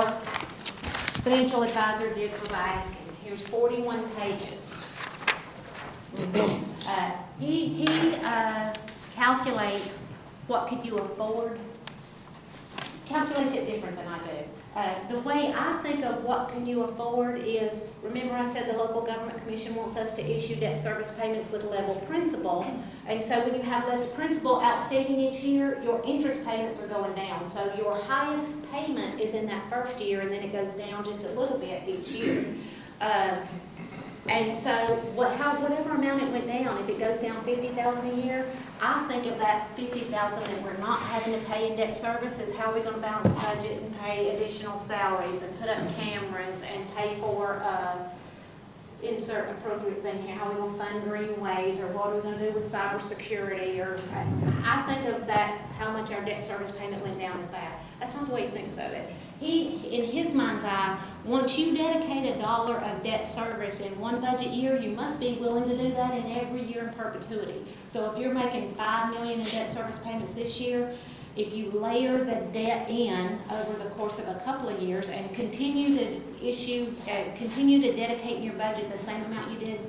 financial advisor did because I asked him. Here's 41 pages. He calculates what could you afford. Calculates it different than I do. The way I think of what can you afford is, remember I said the local government commission wants us to issue debt service payments with level principal. And so when you have less principal outstanding each year, your interest payments are going down. So your highest payment is in that first year, and then it goes down just a little bit each year. And so whatever amount it went down, if it goes down $50,000 a year, I think of that $50,000 that we're not having to pay in debt service is how we're going to balance the budget and pay additional salaries and put up cameras and pay for insert appropriate thing here, how are we gonna fund greenways, or what are we gonna do with cybersecurity, or, I think of that, how much our debt service payment went down as that. That's not the way he thinks of it. He, in his mind's eye, once you dedicate $1 of debt service in one budget year, you must be willing to do that in every year in perpetuity. So if you're making $5 million in debt service payments this year, if you layer the debt in over the course of a couple of years and continue to continue to dedicate in your budget the same amount you did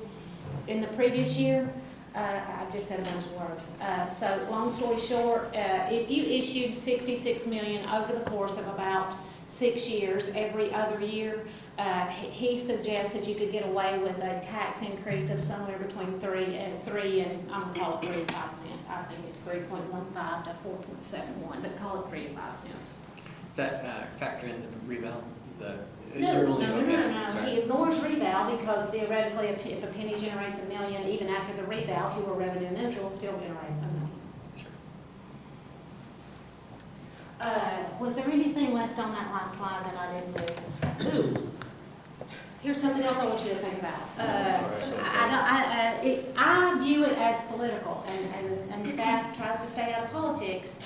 in the previous year, I just said a bunch of words. So long story short, if you issued 66 million over the course of about 6 years, every other year, he suggests that you could get away with a tax increase of somewhere between 3 and I'm gonna call it 3 to 5 cents. I think it's 3.15 to 4.71, but call it 3 to 5 cents. Does that factor in the rebound? No. He ignores reval because theoretically, if a penny generates $1 million, even after the reval, if you were revenue neutral, still generate $1 million. Was there anything left on that last slide that I didn't do? Ooh. Here's something else I want you to think about. I view it as political, and staff tries to stay out of politics.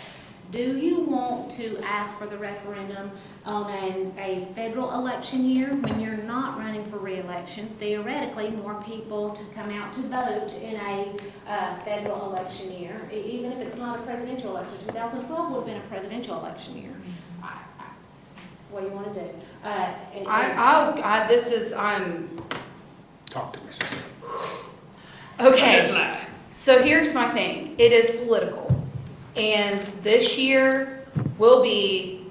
Do you want to ask for the referendum on a federal election year when you're not running for re-election? Theoretically, more people to come out to vote in a federal election year, even if it's not a presidential election. 2012 would have been a presidential election year. What do you want to do? Talk to me, sister. Okay, so here's my thing. It is political. And this year will be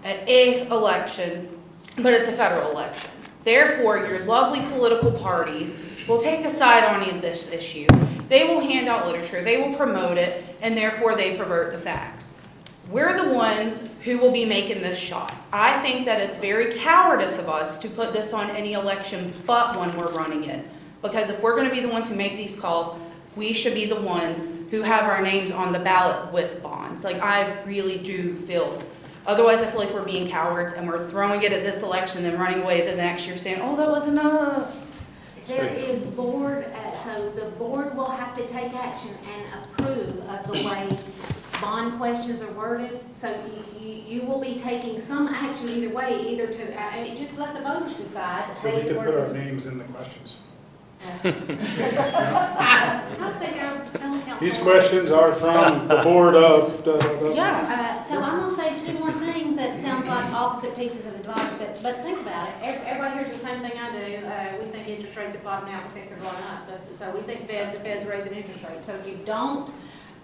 an election, but it's a federal election. Therefore, your lovely political parties will take a side on this issue. They will hand out literature, they will promote it, and therefore they pervert the facts. We're the ones who will be making this shot. I think that it's very cowardice of us to put this on any election but one we're running in. Because if we're gonna be the ones who make these calls, we should be the ones who have our names on the ballot with bonds. Like, I really do feel, otherwise I feel like we're being cowards and we're throwing it at this election and then running away the next year saying, oh, that was enough. There is board, so the board will have to take action and approve of the way bond questions are worded. So you will be taking some action either way, either to, I mean, just let the voters decide. So we could put our names in the questions. I don't think our town council. These questions are from the board of, Yeah. So I'm gonna say 2 more things that sounds like opposite pieces of advice, but think about it. Everybody hears the same thing I do. We think interest rates have bottomed out, we think they're going up. So we think the Fed's raising interest rates. So if you don't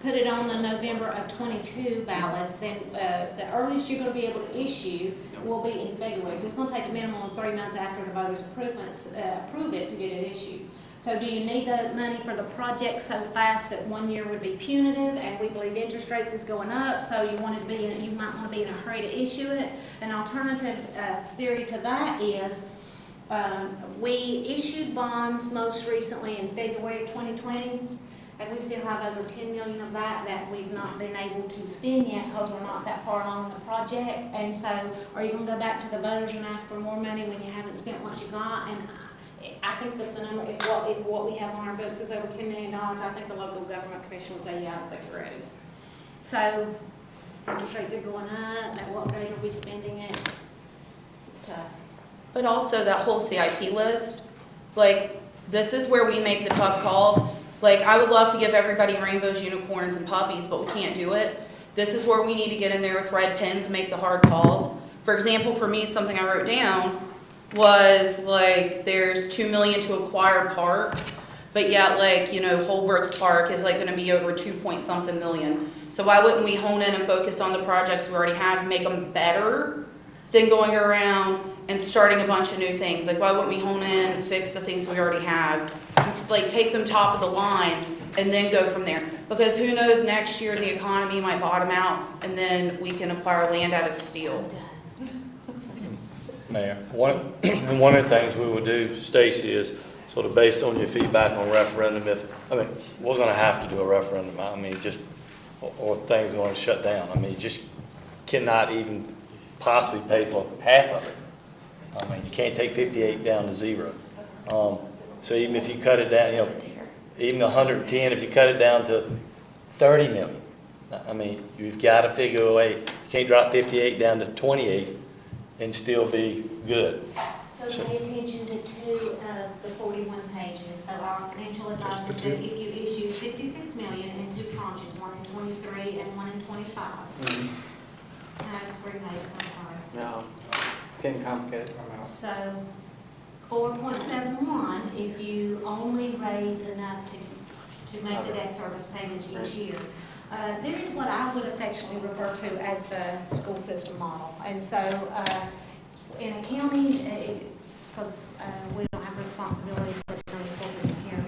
put it on the November of 22 ballot, then the earliest you're gonna be able to issue will be in February. So it's gonna take a minimum of 3 months after the voters approve it to get it issued. So do you need the money for the project so fast that 1 year would be punitive, and we believe interest rates is going up, so you want to be you might want to be in a hurry to issue it? An alternative theory to that is we issued bonds most recently in February of 2020, and we still have over 10 million of that we've not been able to spend yet because we're not that far along in the project. And so are you going to go back to the voters and ask for more money when you haven't spent what you got? And I think that the number, if what we have on our books is over $10 million, I think the local government commission will say, yeah, I don't think we're ready. So interest rates are going up. At what rate are we spending it? It's tough. But also that whole CIP list, like, this is where we make the tough calls. Like, I would love to give everybody rainbows, unicorns, and puppies, but we can't do it. This is where we need to get in there with red pens, make the hard calls. For example, for me, something I wrote down was like, there's $2 million to acquire parks, but yet, like, you know, Holbrook's Park is like gonna be over 2-point-something million. So why wouldn't we hone in and focus on the projects we already have, make them better than going around and starting a bunch of new things? Like, why wouldn't we hone in and fix the things we already have? Like, take them top of the line and then go from there. Because who knows, next year the economy might bottom out and then we can acquire land out of steel. Mayor, one of the things we would do, Stacy, is sort of based on your feedback on referendum, we're gonna have to do a referendum, or things are gonna shut down. I mean, you just cannot even possibly pay for half of it. I mean, you can't take 58 down to 0. So even if you cut it down, even 110, if you cut it down to 30 million, I mean, you've got to figure a way, you can't drop 58 down to 28 and still be good. So pay attention to 2 of the 41 pages. So our financial advisor said if you issue 66 million in 2 tranches, one in 23 and one in 25. I have 3 pages, I'm sorry. No, it's getting complicated. So 4.71, if you only raise enough to make the debt service payments each year. There is what I would affectionately refer to as the school system model. And so in accounting, because we don't have responsibility for the school system here,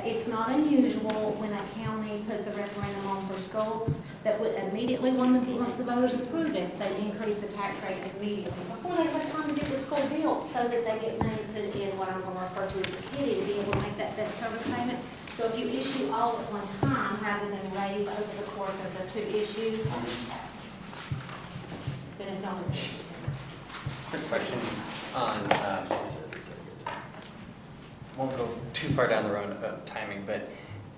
it's not unusual when a county puts a referendum on for schools that would immediately, once the voters approve it, they increase the tax rate immediately before they have time to get the school built, so that they get money put in what I'm going to refer to as a kitty to be able to make that debt service payment. So if you issue all at one time, rather than raise over the course of the 2 issues, then it's only. Quick question on, won't go too far down the road of timing, but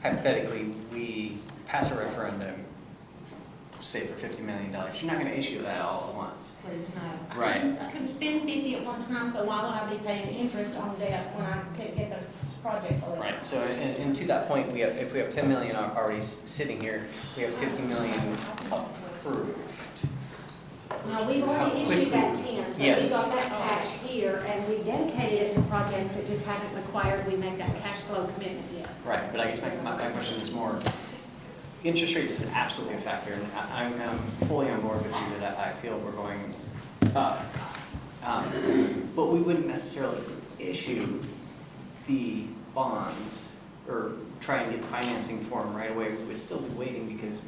hypothetically, we pass a referendum, say for $50 million, you're not gonna issue that all at once. Please no. Right. I could spend 50 at one time, so why would I be paying interest on debt when I could get this project fully? Right, so, and to that point, we have, if we have 10 million already sitting here, we have 50 million approved. Now, we've already issued that 10, so we Yes. got that cash here, and we dedicated it to projects that just haven't required we make that cash flow commitment yet. Right, but I guess my question is more, interest rate is absolutely a factor, and I'm fully on board with you that I feel we're going up. But we wouldn't necessarily issue the bonds or try and get financing for them right away. We would still be waiting because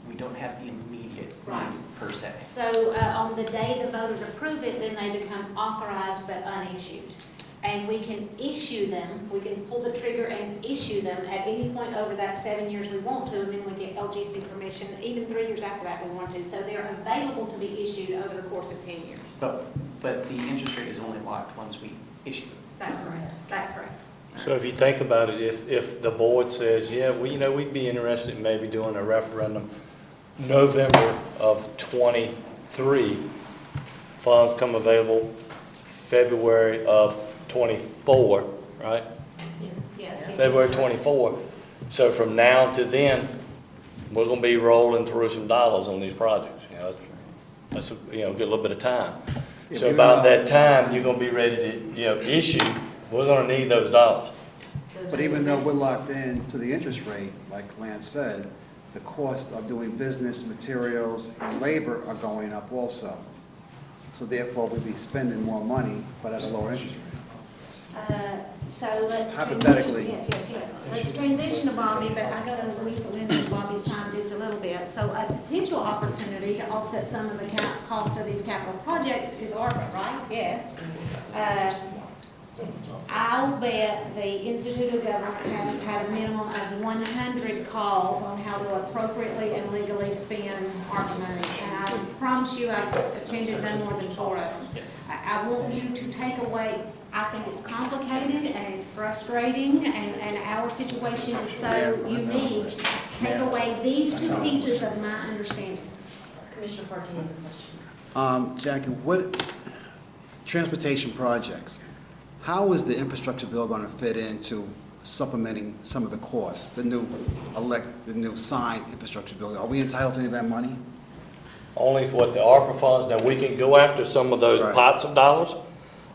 we don't have the immediate Right. need per se. So on the day the voters approve it, then they become authorized but unissued. And we can issue them, we can pull the trigger and issue them at any point over that 7 years we want to, and then we get LGC permission, even 3 years after that we want to. So they're available to be issued over the course of 10 years. But the interest rate is only locked once we issue them. That's correct. That's correct. So if you think about it, if the board says, yeah, we'd be interested in maybe doing a referendum November of '23, funds come available February of '24, right? Yes. February '24. So from now to then, we're gonna be rolling through some dollars on these projects, that's get a little bit of time. So about that time, you're gonna be ready to, issue, we're gonna need those dollars. But even though we're locked in to the interest rate, like Lance said, the cost of doing business, materials, and labor are going up also. So therefore, we'd be spending more money, but at a lower interest rate. So let's. Hypothetically. Yes. Let's transition to Bobby, but I gotta weasel into Bobby's time just a little bit. So a potential opportunity to offset some of the cost of these capital projects is ARPA, right? Yes. I'll bet the Institute of Government has had a minimum of 100 calls on how to appropriately and legally spend ARPA money. And I promise you, I've attended no more than 4 of them. I want you to take away, I think it's complicated and it's frustrating and our situation is so unique. Take away these 2 pieces of my understanding. Commissioner Partee has a question. Jackie, what transportation projects, how is the infrastructure bill going to fit into supplementing some of the costs, the new signed infrastructure bill? Are we entitled to any of that money? Only what the ARPA funds, now we can go after some of those Right. pots of dollars.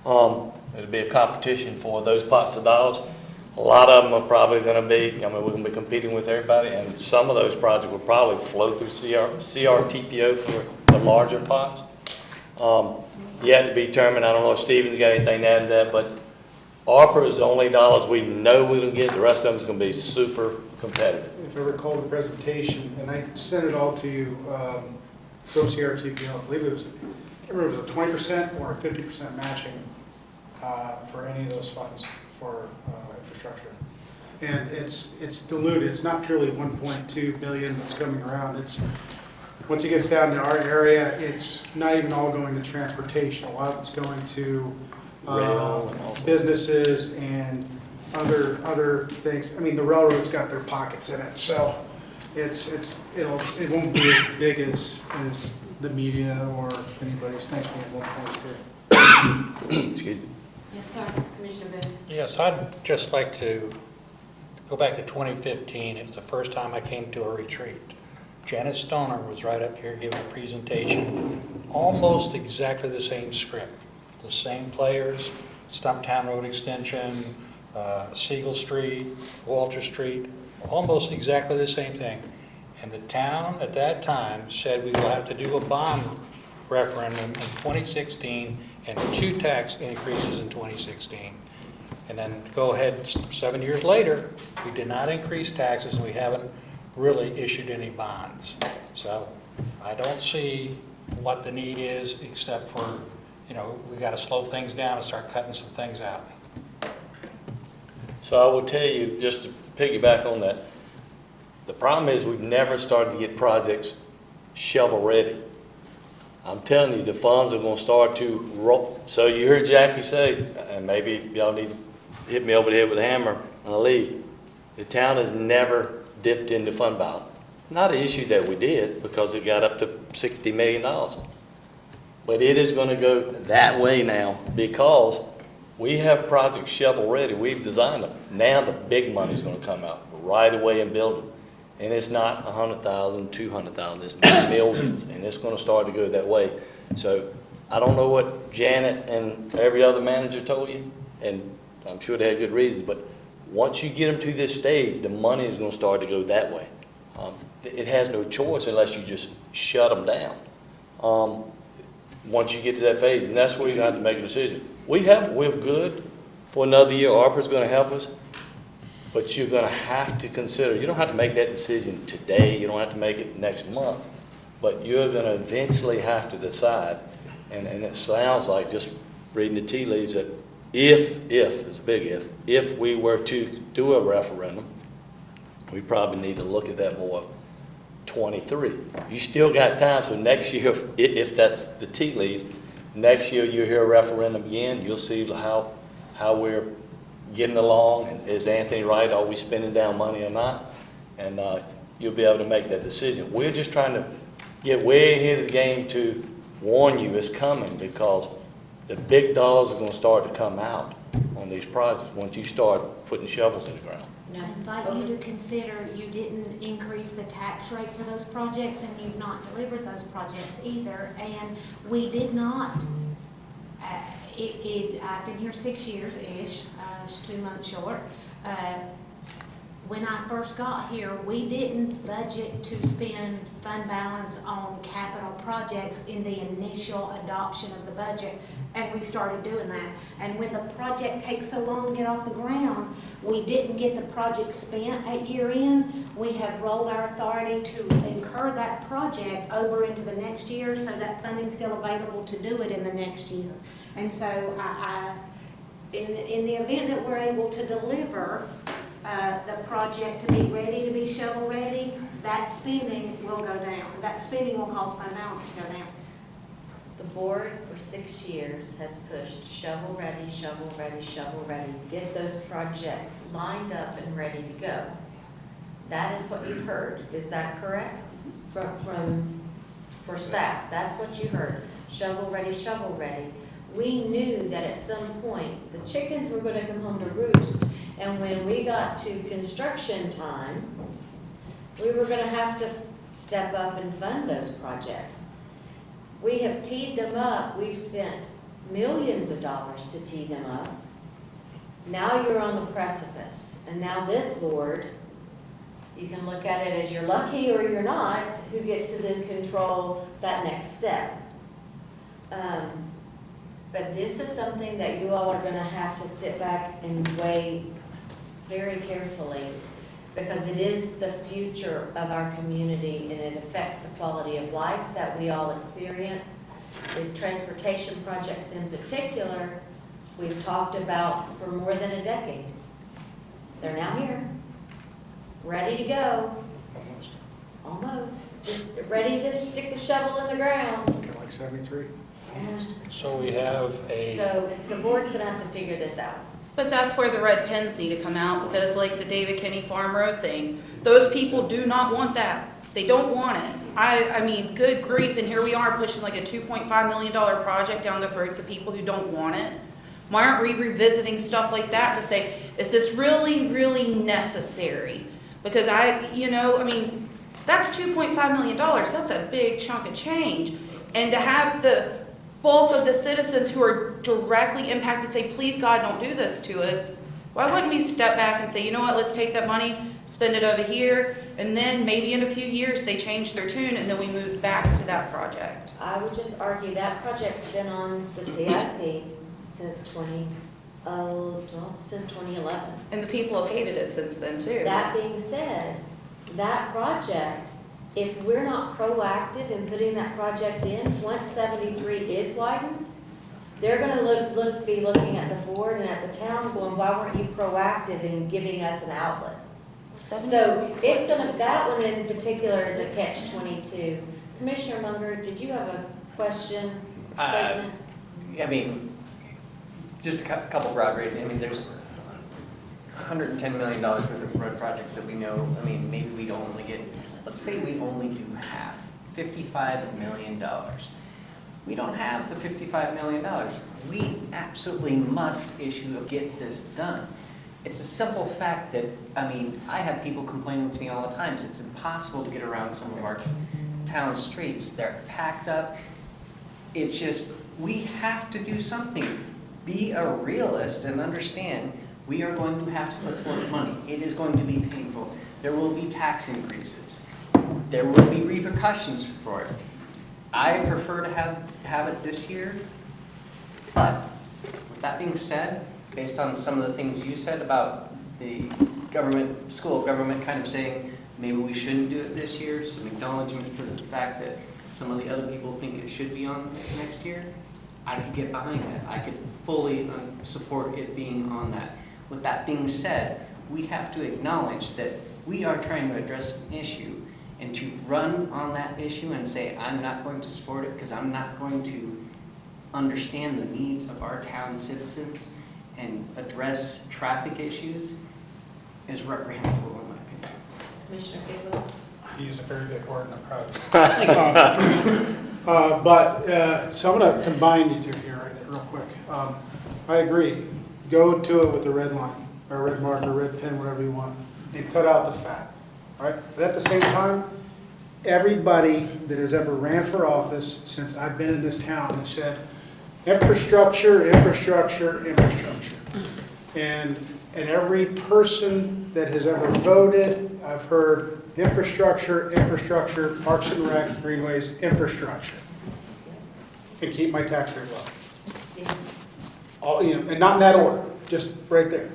It'll be a competition for those pots of dollars. A lot of them are probably gonna be, we're gonna be competing with everybody, and some of those projects will probably flow through CRTPO for the larger pots. Yet to be determined, I don't know if Stephen's got anything to add to that, but ARPA is the only dollars we know we're gonna get, the rest of them is gonna be super competitive. If I recall the presentation, and I sent it all to you, from CRTPO, I believe it was, I can't remember if it was a 20% or a 50% matching for any of those funds for infrastructure. And it's diluted, it's not truly 1.2 billion that's coming around. It's, once it gets down to our area, it's not even all going to transportation. A lot of it's going to Rail and all sorts. businesses and other things. I mean, the railroad's got their pockets in it, so it won't be as big as the media or anybody's thinking at one point too. Excuse me. Yes, sir. Commissioner Booth? Yes, I'd just like to go back to 2015. It was the first time I came to a retreat. Janet Stoner was right up here giving a presentation, almost exactly the same script, the same players, Stumptown Road Extension, Siegel Street, Walter Street, almost exactly the same thing. And the town at that time said we will have to do a bond referendum in 2016 and 2 tax increases in 2016. And then go ahead, 7 years later, we did not increase taxes and we haven't really issued any bonds. So I don't see what the need is except for, we got to slow things down and start cutting some things out. So I will tell you, just to piggyback on that, the problem is we've never started to get projects shovel-ready. I'm telling you, the funds are going to start to roll. So you heard Jackie say, and maybe y'all need to hit me over the head with a hammer and I'll leave. The town has never dipped into fund balance. Not an issue that we did because it got up to $60 million. But it is going to go that way now because we have projects shovel-ready. We've designed them. Now the big money is going to come out right away and build them. And it's not 100,000, 200,000, it's millions, and it's going to start to go that way. So I don't know what Janet and every other manager told you, and I'm sure they had good reasons, but once you get them to this stage, the money is going to start to go that way. It has no choice unless you just shut them down. Once you get to that phase, and that's where you have to make a decision. We're good for another year. ARPA's going to help us. But you're going to have to consider, you don't have to make that decision today, you don't have to make it next month, but you're going to eventually have to decide, and it sounds like, just reading the tea leaves, that if, it's a big if we were to do a referendum, we probably need to look at that more 23. You still got time, so next year, if that's the tea leaves, next year you'll hear a referendum again, you'll see how we're getting along, and is Anthony right, are we spending down money or not? And you'll be able to make that decision. We're just trying to get way ahead of the game to warn you it's coming, because the big dollars are going to start to come out on these projects once you start putting shovels in the ground. No. I invite you to consider you didn't increase the tax rate for those projects, and you've not delivered those projects either. And we did not, I've been here 6 years-ish, it's 2 months short. When I first got here, we didn't budget to spend fund balance on capital projects in the initial adoption of the budget, and we started doing that. And when the project takes so long to get off the ground, we didn't get the project spent at year end. We have rolled our authority to incur that project over into the next year, so that funding's still available to do it in the next year. And so in the event that we're able to deliver the project to be ready, to be shovel ready, that spending will go down. That spending will cause fund balance to go down. The board for 6 years has pushed shovel ready, shovel ready, shovel ready. Get those projects lined up and ready to go. That is what you've heard. Is that correct? For staff, that's what you heard. Shovel ready, shovel ready. We knew that at some point the chickens were going to come home to roost, and when we got to construction time, we were going to have to step up and fund those projects. We have teed them up. We've spent millions of dollars to tee them up. Now you're on the precipice, and now this board, you can look at it as you're lucky or you're not, who get to then control that next step. But this is something that you all are going to have to sit back and weigh very carefully, because it is the future of our community and it affects the quality of life that we all experience. These transportation projects in particular, we've talked about for more than a decade. They're now here, ready to go. Almost. Just ready to stick the shovel in the ground. Okay, like 73. So we have So the board's gonna have to figure this out. But that's where the red pens need to come out, because like the David Kinney Farm Road thing, those people do not want that. They don't want it. I mean, good grief, and here we are pushing like a $2.5 million project down the throats of people who don't want it. Why aren't we revisiting stuff like that to say, is this really, really necessary? Because I mean, that's $2.5 million. That's a big chunk of change. And to have the bulk of the citizens who are directly impacted say, please God, don't do this to us, why wouldn't we step back and say, you know what, let's take that money, spend it over here, and then maybe in a few years they change their tune and then we move back to that project. I would just argue that project's been on the CIP since since 2011. And the people have hated it since then too. That being said, that project, if we're not proactive in putting that project in, once 73 is widened, they're gonna be looking at the board and at the town going, why weren't you proactive in giving us an outlet? So it's gonna, that one in particular is a catch-22. Commissioner Munger, did you have a question, statement? I mean, just a couple broad rates. I mean, there's $110 million worth of road projects that we know. I mean, maybe we don't only get, let's say we only do half, $55 million. We don't have the $55 million. We absolutely must get this done. It's a simple fact that, I mean, I have people complaining to me all the time. It's impossible to get around some of our town streets. They're packed up. It's just, we have to do something. Be a realist and understand we are going to have to put forth money. It is going to be painful. There will be tax increases. There will be repercussions for it. I prefer to have it this year, but with that being said, based on some of the things you said about the school of government kind of saying maybe we shouldn't do it this year, some acknowledgement for the fact that some of the other people think it should be on next year, I could get behind that. I could fully support it being on that. With that being said, we have to acknowledge that we are trying to address an issue, and to run on that issue and say, I'm not going to support it because I'm not going to understand the needs of our town citizens and address traffic issues is reprehensible in my opinion. Commissioner Gabriel? I used a very big word and I'm proud of it. So I'm going to combine you two here real quick. I agree. Go to it with the red line, or red marker, red pen, whatever you want, and cut out the fat. Right? But at the same time, everybody that has ever ran for office since I've been in this town has said, infrastructure, infrastructure, infrastructure. And every person that has ever voted, I've heard infrastructure, infrastructure, parks and rec, greenways, infrastructure. And keep my tax rate low. Yes. All, and not in that order, just right there.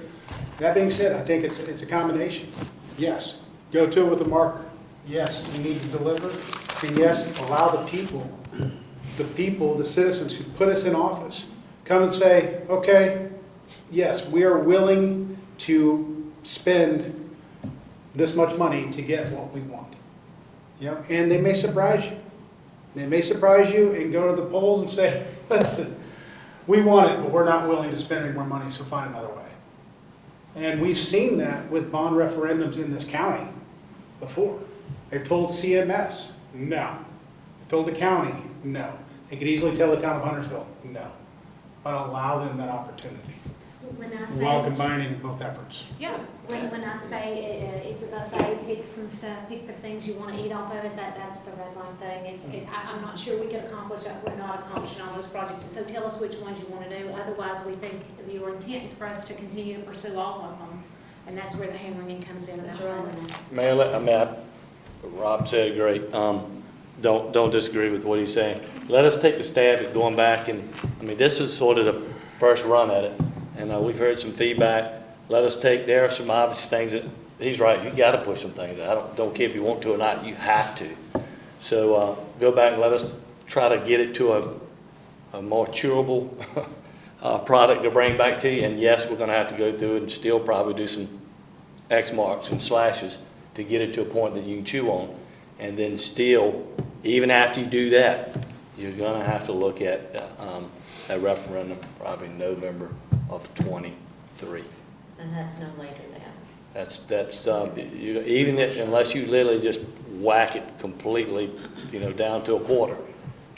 That being said, I think it's a combination. Yes. Go to it with a marker. Yes, we need to deliver. And yes, allow the people, the citizens who put us in office, come and say, okay, yes, we are willing to spend this much money to get what we want. And they may surprise you. They may surprise you and go to the polls and say, listen, we want it, but we're not willing to spend any more money, so find another way. And we've seen that with bond referendums in this county before. They've told CMS, no. They told the county, no. They could easily tell the town of Huntersville, no. But allow them that opportunity When I while say, combining both efforts. Yeah. when I say it's a buffet, pick some stuff, pick the things you want to eat off of it, that's the red line thing. I'm not sure we could accomplish that. We're not accomplishing all those projects. So tell us which ones you want to do. Otherwise, we think your intent is for us to continue to pursue all of them. And that's where the hammering comes in. Mr. Rowland? Mayor, Rob said it great. Don't disagree with what he's saying. Let us take a stab at going back and, this is sort of the first run at it. And we've heard some feedback. Let us there are some obvious things that, he's right, you got to push some things. I don't care if you want to or not, you have to. So go back and let us try to get it to a more chewable product to bring back to you. And yes, we're going to have to go through it and still probably do some X marks and slashes to get it to a point that you can chew on. And then still, even after you do that, you're going to have to look at a referendum probably November of 20 3. And that's no later than. That's, even if, unless you literally just whack it completely, down to a quarter,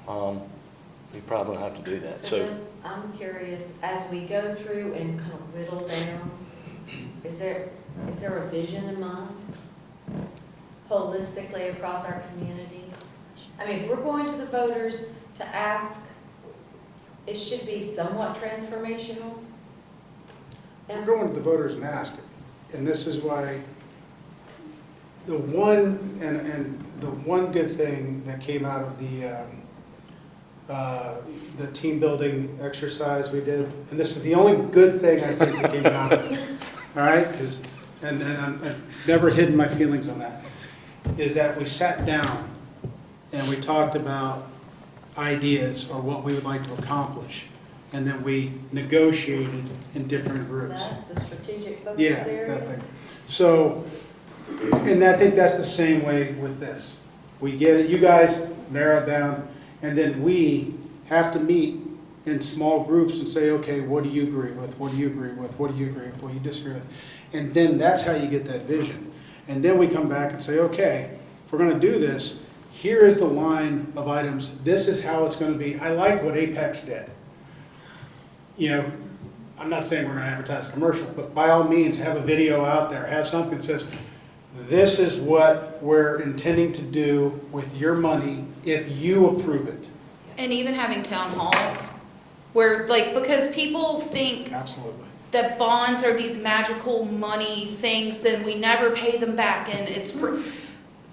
you probably don't have to do that, so. I'm curious, as we go through and kind of whittle down, is there a vision in mind? Holistically across our community? I mean, if we're going to the voters to ask, it should be somewhat transformational. We're going to the voters and ask it. And this is why the one, and the one good thing that came out of the team building exercise we did, and this is the only good thing I think that came out of it, all right? Because, and I've never hidden my feelings on that, is that we sat down and we talked about ideas or what we would like to accomplish. And then we negotiated in different groups. The strategic focus Yeah, that areas? thing. So, and I think that's the same way with this. We get it, you guys narrow it down, and then we have to meet in small groups and say, okay, what do you agree with? What do you agree with? What do you agree with? What do you disagree with? And then that's how you get that vision. And then we come back and say, okay, if we're gonna do this, here is the line of items. This is how it's gonna be. I like what Apex did. I'm not saying we're going to advertise a commercial, but by all means, have a video out there, have something that says, this is what we're intending to do with your money if you approve it. And even having town halls where, because people think Absolutely. that bonds are these magical money things, then we never pay them back, and it's free.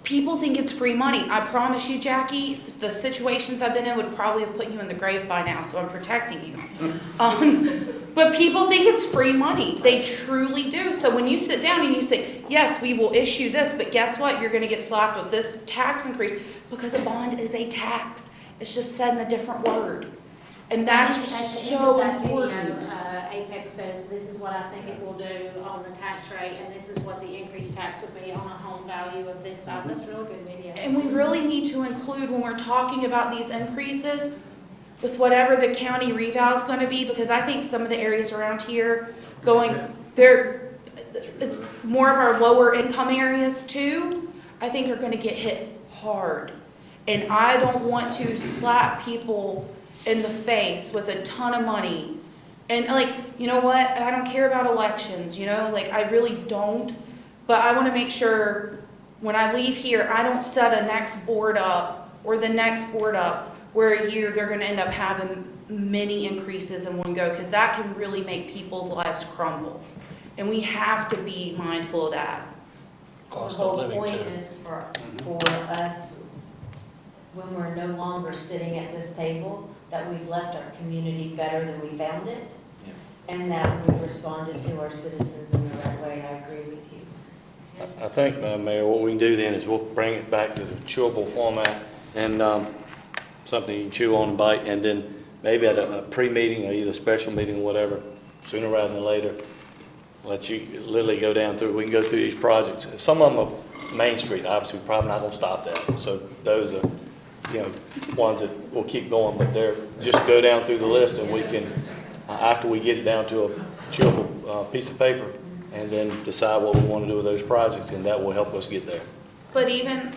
People think it's free money. I promise you, Jackie, the situations I've been in would probably have put you in the grave by now, so I'm protecting you. But people think it's free money. They truly do. So when you sit down and you say, yes, we will issue this, but guess what? You're going to get slapped with this tax increase, because a bond is a tax. It's just said in a different word. And that's so important. Apex says, this is what I think it will do on the tax rate, and this is what the increased tax would be on a home value of this size. That's a real good video. And we really need to include, when we're talking about these increases, with whatever the county reval is going to be, because I think some of the areas around here it's more of our lower income areas too, I think are going to get hit hard. And I don't want to slap people in the face with a ton of money. And you know what? I don't care about elections, I really don't. But I want to make sure when I leave here, I don't set a next board up or the next board up where a year they're going to end up having many increases in one go, because that can really make people's lives crumble. And we have to be mindful of that. Cost The of whole living point too. is for us, when we're no longer sitting at this table, that we've left our community better than we found it, and that we've responded to our citizens in the right way. I agree with you. Yes, I think, Madam Mayor, what we can do then is we'll bring it back to the chewable format and something you can chew on and bite, and then maybe at a pre-meeting or either a special meeting or whatever, sooner rather than later, let you literally go down through, we can go through these projects. Some of them are Main Street, obviously, we're probably not going to stop that. So those are, ones that we'll keep going, but they're, just go down through the list and we can, after we get it down to a chewable piece of paper, and then decide what we want to do with those projects, and that will help us get there. But even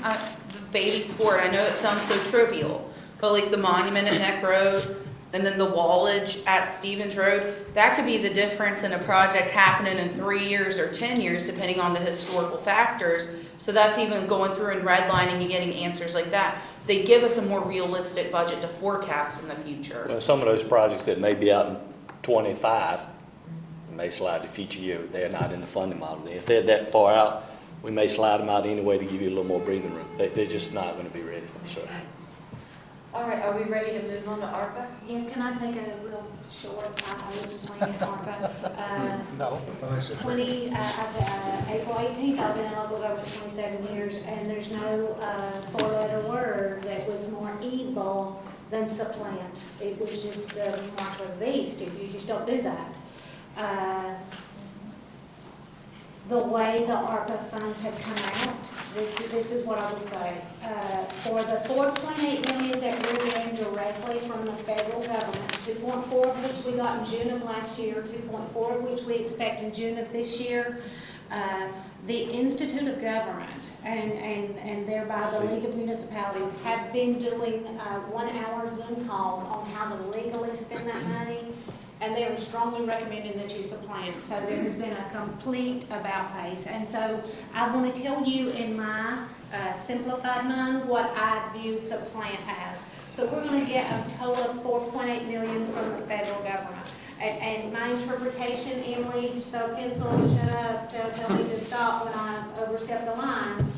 baby sport, I know it sounds so trivial, but the monument at Neck Road and then the wallage at Stevens Road, that could be the difference in a project happening in 3 years or 10 years, depending on the historical factors. So that's even going through and redlining and getting answers like that. They give us a more realistic budget to forecast in the future. Well, some of those projects that may be out in 25 may slide to future year. They're not in the funding model. If they're that far out, we may slide them out anyway to give you a little more breathing room. They're just not going to be ready. So. All right, are we ready to move on to ARPA? Yes, can I take a real short, I will explain it, ARPA. No. April 18th, I've been on over 27 years, and there's no four-letter word that was more evil than supplant. It was just the mark of the beast, if you just don't do that. the way the ARPA funds have come out, this is what I would say. For the 4.8 million that we're getting directly from the federal government, 2.4 of which we got in June of last year, 2.4 of which we expect in June of this year, the Institute of Government and thereby the League of Municipalities have been doing 1-hour Zoom calls on how to legally spend that money, and they are strongly recommending that you supplant. So there has been a complete about-face. And so I want to tell you in my simplified mind what I view supplant as. So we're going to get a total of 4.8 million from the federal government. And my interpretation, Emily, throw a pencil, shut up, tell me to stop when I overstep the line.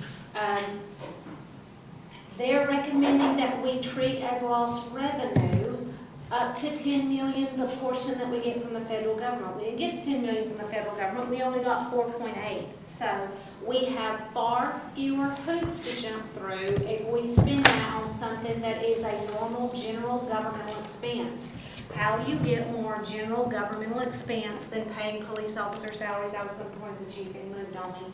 They're recommending that we treat as lost revenue up to 10 million, the portion that we get from the federal government. We didn't get 10 million from the federal government, we only got 4.8. So we have far fewer hoops to jump through if we spend that on something that is a normal general governmental expense. How do you get more general governmental expense than paying police officer salaries? I was going to point to the chief and moved on me.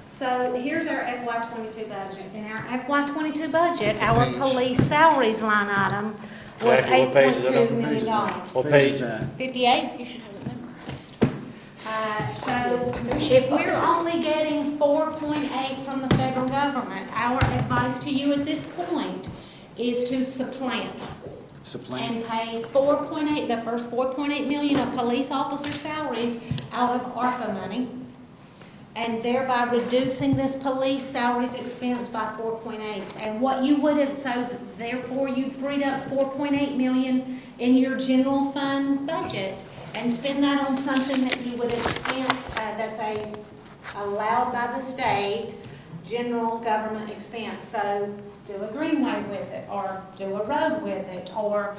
So here's our FY22 budget. In our FY22 budget, our police salaries line item was Jackie, what page is it on? $8.2 million. What page? 58? You should have it memorized. So if we're only getting 4.8 from the federal government, our advice to you at this point is to supplant. And pay 4.8, the first 4.8 million of police officer salaries out of ARPA money, and thereby reducing this police salaries expense by 4.8. And what you would have, so therefore you freed up 4.8 million in your general fund budget and spend that on something that you would have spent, that's allowed by the state, general government expense. So do a greenway with it, or do a road with it, or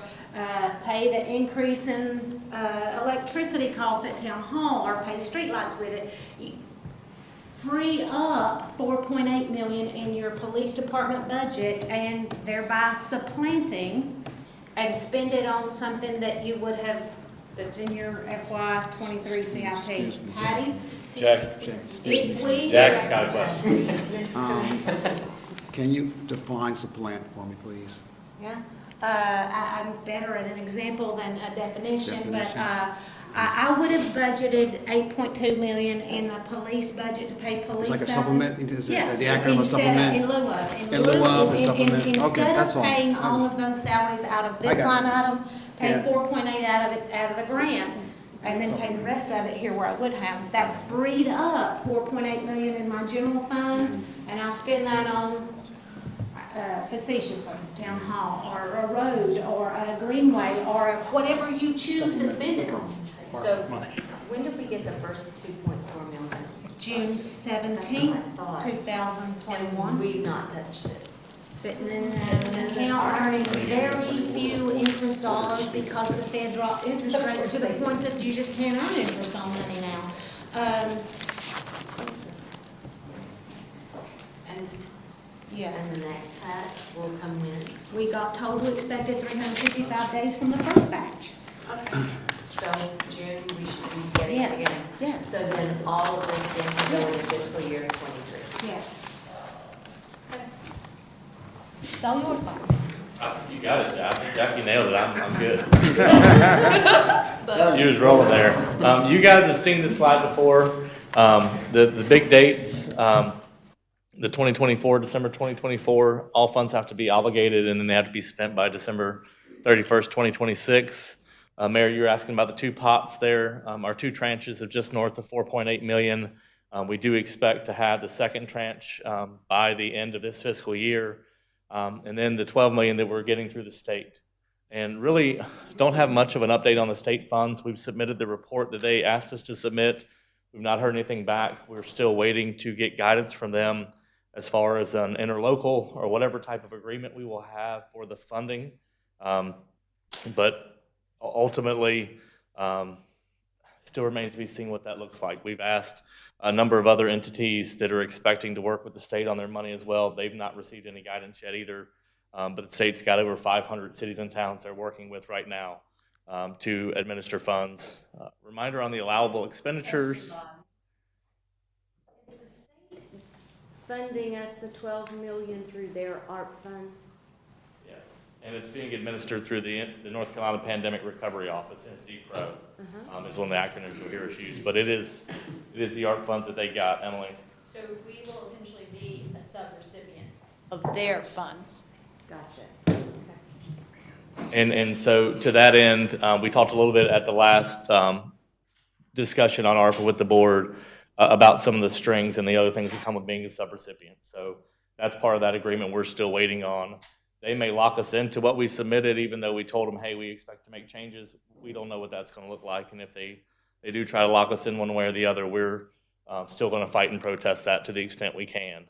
pay the increase in electricity costs at town hall, or pay streetlights with it. Free up 4.8 million in your police department budget and thereby supplanting and spend it on something that you would have, that's in your FY23 CIP. Patty? Jack. If we- Jack's got a question. Can you define supplant for me, please? Yeah, I'm better at an example than a definition, but Definition. I would have budgeted 8.2 million in the police budget to pay police It's like a salaries. supplement, is it Yes, the acronym of instead supplement? in lieu of. In lieu of a supplement. Okay, Instead that's of all. paying I all was- of those salaries out of I this got line you. item, pay Yeah. 4.8 out of the grant, and then pay the rest of it here where I would have. That freed up 4.8 million in my general fund, and I'll spend that on facetiously, town hall, or a road, or a greenway, or whatever you choose to spend it on. So when did we get the first 2.4 million? June 17th, That's what I thought. 2021. We've not touched it. Sitting in an account earning very few interest dollars because the Fed dropped interest rates to the point that you just can't earn interest on money now. And, Yes, and the next batch will come in. we got total expected 355 days from the first batch. Okay. So June, we should be getting it Yes, again. yes, So then all of this then can go into fiscal year 23. yes. It's all yours, Bob. I think you got it, Jack. Jackie nailed it. I'm good. She was rolling there. You guys have seen this slide before. The big dates, the 2024, December 2024, all funds have to be obligated and then they have to be spent by December 31st, 2026. Mayor, you were asking about the two pots there. Our two tranches of just north of 4.8 million. We do expect to have the second tranche by the end of this fiscal year. And then the 12 million that we're getting through the state. And really don't have much of an update on the state funds. We've submitted the report that they asked us to submit. We've not heard anything back. We're still waiting to get guidance from them as far as an interlocal or whatever type of agreement we will have for the funding. But ultimately, still remains to be seen what that looks like. We've asked a number of other entities that are expecting to work with the state on their money as well. They've not received any guidance yet either. But the state's got over 500 cities and towns they're working with right now to administer funds. Reminder on the allowable expenditures. funding us the 12 million through their ARP funds? Yes, and it's being administered through the North Carolina Pandemic Recovery Office, NCPRO. Is one of the acronyms you'll hear us use, but it is the ARP funds that they got, Emily. So we will essentially be a sub-recipient of their funds. Gotcha. And so to that end, we talked a little bit at the last discussion on ARPA with the board about some of the strings and the other things that come with being a subrecipient. So that's part of that agreement we're still waiting on. They may lock us into what we submitted, even though we told them, hey, we expect to make changes. We don't know what that's going to look like. And if they do try to lock us in one way or the other, we're still going to fight and protest that to the extent we can.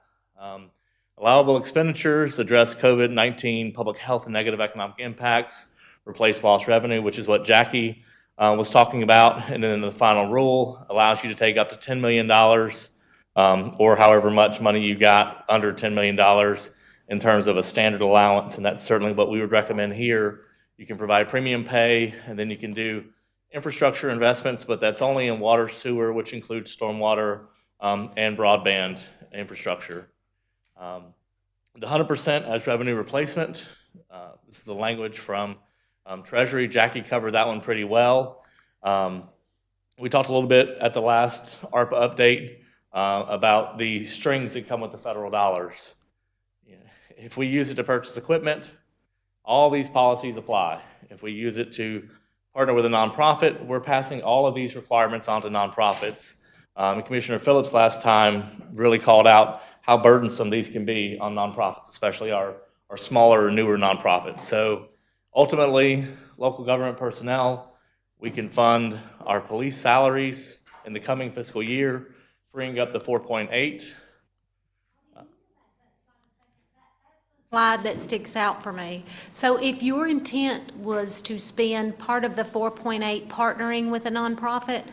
Allowable expenditures address COVID-19 public health and negative economic impacts, replace lost revenue, which is what Jackie was talking about. And then the final rule allows you to take up to $10 million or however much money you got under $10 million in terms of a standard allowance. And that's certainly what we would recommend here. You can provide premium pay, and then you can do infrastructure investments, but that's only in water, sewer, which includes stormwater and broadband infrastructure. The 100% as revenue replacement, this is the language from Treasury. Jackie covered that one pretty well. We talked a little bit at the last ARPA update about the strings that come with the federal dollars. If we use it to purchase equipment, all these policies apply. If we use it to partner with a nonprofit, we're passing all of these requirements onto nonprofits. Commissioner Phillips last time really called out how burdensome these can be on nonprofits, especially our smaller, newer nonprofits. So ultimately, local government personnel, we can fund our police salaries in the coming fiscal year, freeing up the 4.8. Slide that sticks out for me. So if your intent was to spend part of the 4.8 partnering with a nonprofit,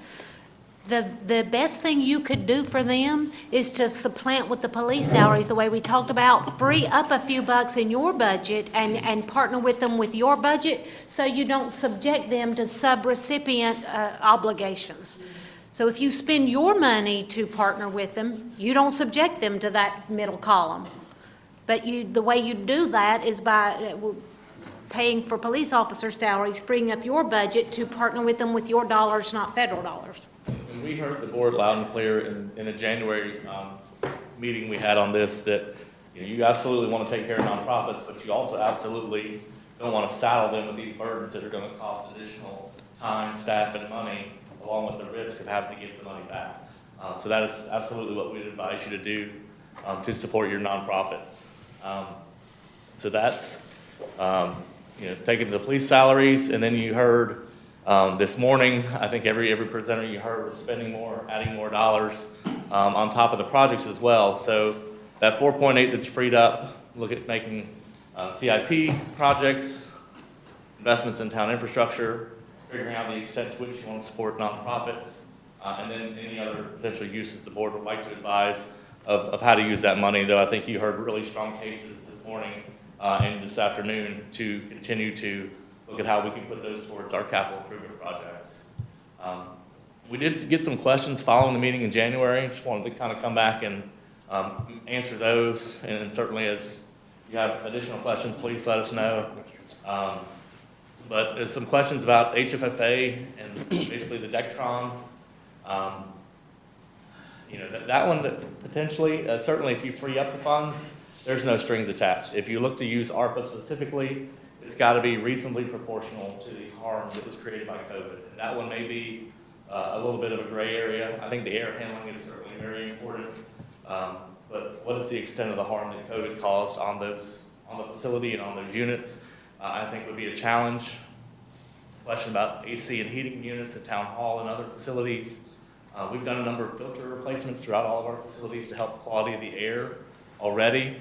the best thing you could do for them is to supplant with the police salaries the way we talked about, free up a few bucks in your budget and partner with them with your budget so you don't subject them to sub-recipient obligations. So if you spend your money to partner with them, you don't subject them to that middle column. But the way you do that is by paying for police officer salaries, freeing up your budget to partner with them with your dollars, not federal dollars. And we heard the board loud and clear in a January meeting we had on this that you absolutely want to take care of nonprofits, but you also absolutely don't want to saddle them with these burdens that are going to cost additional time, staff, and money, along with the risk of having to give the money back. So that is absolutely what we'd advise you to do to support your nonprofits. So that's taking the police salaries, and then you heard this morning, I think every presenter you heard was spending more, adding more dollars on top of the projects as well. So that 4.8 that's freed up, look at making CIP projects, investments in town infrastructure, figuring out the extent to which you want to support nonprofits, and then any other potential uses the board would like to advise of how to use that money, though I think you heard really strong cases this morning and this afternoon to continue to look at how we can put those towards our capital improvement projects. We did get some questions following the meeting in January. Just wanted to kind of come back and answer those, and certainly as you have additional questions, please let us know. But there's some questions about HFFA and basically the Dectron. That one potentially, certainly if you free up the funds, there's no strings attached. If you look to use ARPA specifically, it's got to be reasonably proportional to the harm that was created by COVID. And that one may be a little bit of a gray area. I think the air handling is certainly very important. But what is the extent of the harm that COVID caused on the facility and on those units, I think would be a challenge. Question about AC and heating units at Town Hall and other facilities. We've done a number of filter replacements throughout all of our facilities to help the quality of the air already.